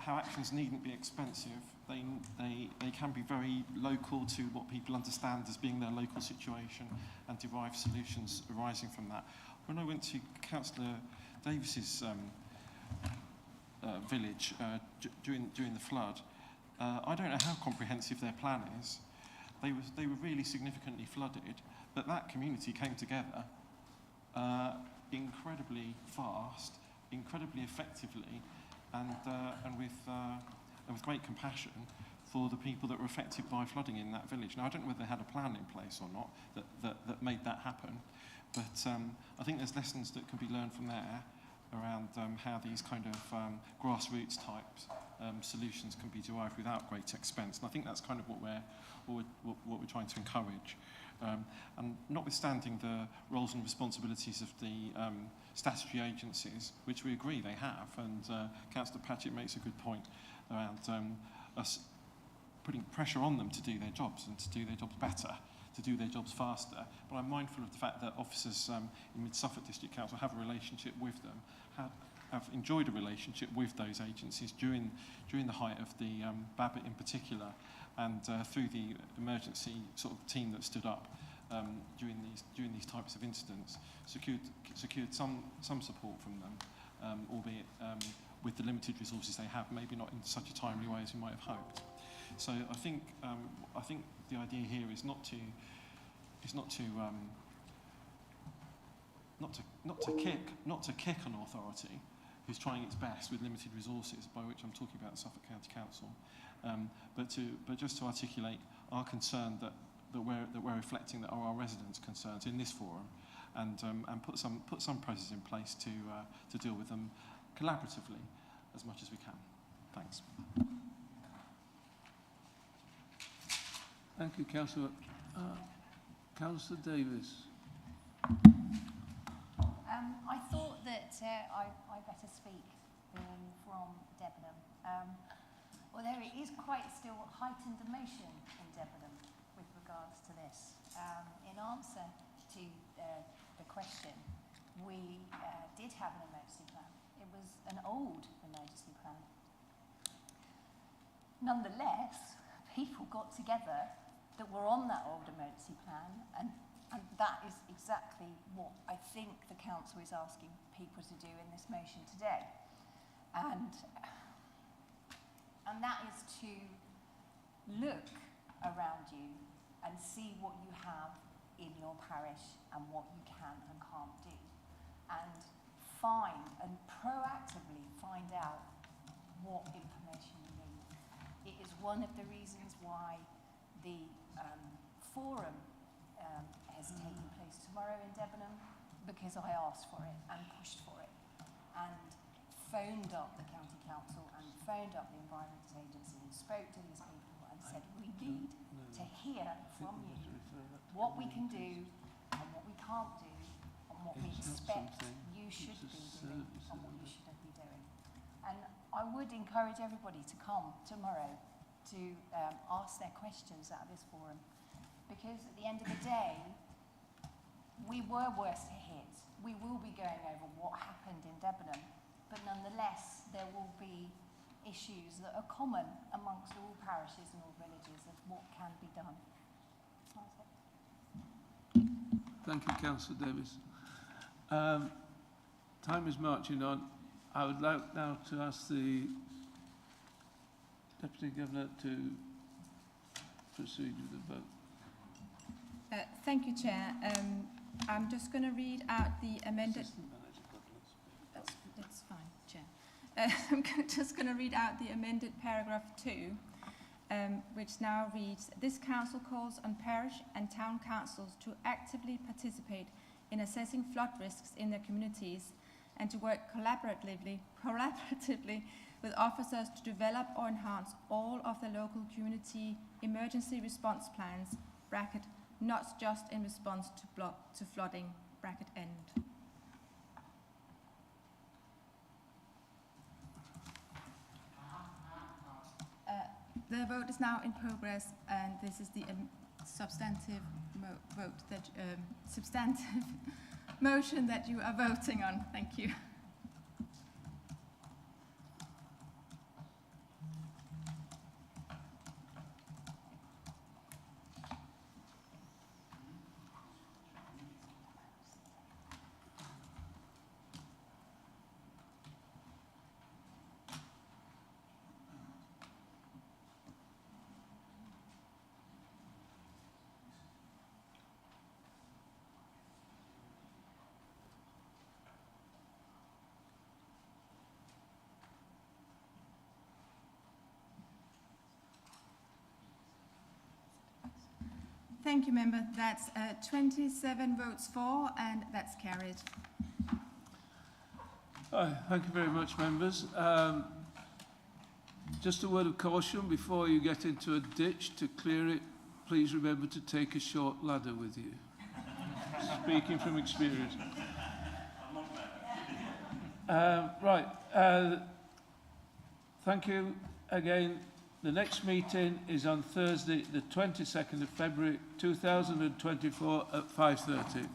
actions needn't be expensive. They can be very local to what people understand as being their local situation and derive solutions arising from that. When I went to Councillor Davis's village during the flood, I don't know how comprehensive their plan is. They were really significantly flooded, but that community came together incredibly fast, incredibly effectively, and with great compassion for the people that were affected by flooding in that village. Now, I don't know whether they had a plan in place or not that made that happen, but I think there's lessons that can be learned from there around how these kind of grassroots types solutions can be derived without great expense. And I think that's kind of what we're trying to encourage. And notwithstanding the roles and responsibilities of the statutory agencies, which we agree they have, and Councillor Patchett makes a good point around us putting pressure on them to do their jobs and to do their jobs better, to do their jobs faster. But I'm mindful of the fact that officers in Mid-Suffolk District Council have a relationship with them, have enjoyed a relationship with those agencies during the height of the Babbitt in particular, and through the emergency sort of team that stood up during these types of incidents, secured some support from them, albeit with the limited resources they have, maybe not in such a timely way as we might have hoped. So I think the idea here is not to kick an authority who's trying its best with limited resources, by which I'm talking about the Suffolk County Council, but just to articulate our concern that we're reflecting that are our residents' concerns in this forum, and put some processes in place to deal with them collaboratively as much as we can. Thanks. Thank you, Councillor. Councillor Davis. I thought that I better speak from Debenham. Although it is quite still heightened emotion in Debenham with regards to this. In answer to the question, we did have an emergency plan. It was an old emergency plan. Nonetheless, people got together that were on that old emergency plan, and that is exactly what I think the council is asking people to do in this motion today. And that is to look around you and see what you have in your parish and what you can and can't do, and find and proactively find out what information you need. It is one of the reasons why the forum is taking place tomorrow in Debenham, because I asked for it and pushed for it and phoned up the county council and phoned up the Environment Agency and spoke to these people and said, we need to hear from you what we can do and what we can't do and what we expect you should be doing and what you shouldn't be doing. And I would encourage everybody to come tomorrow to ask their questions at this forum, because at the end of the day, we were worse hit. We will be going over what happened in Debenham, but nonetheless, there will be issues that are common amongst all parishes and all villages of what can be done. Thank you, Councillor Davis. Time is marching on. I would like now to ask the Deputy Governor to proceed with the vote. Thank you, Chair. I'm just going to read out the amended... That's fine, Chair. I'm just going to read out the amended paragraph 2, which now reads, this council calls on parish and town councils to actively participate in assessing flood risks in their communities and to work collaboratively with officers to develop or enhance all of the local community emergency response plans, bracket, not just in response to flooding, bracket end. The vote is now in progress, and this is the substantive vote that substantive motion that you are voting on. Thank you. Thank you, Member. That's 27 votes for, and that's carried. Thank you very much, members. Just a word of caution before you get into a ditch. To clear it, please remember to take a short ladder with you. Speaking from experience. Right. Thank you again. The next meeting is on Thursday, the 22nd of February 2024 at 5:30.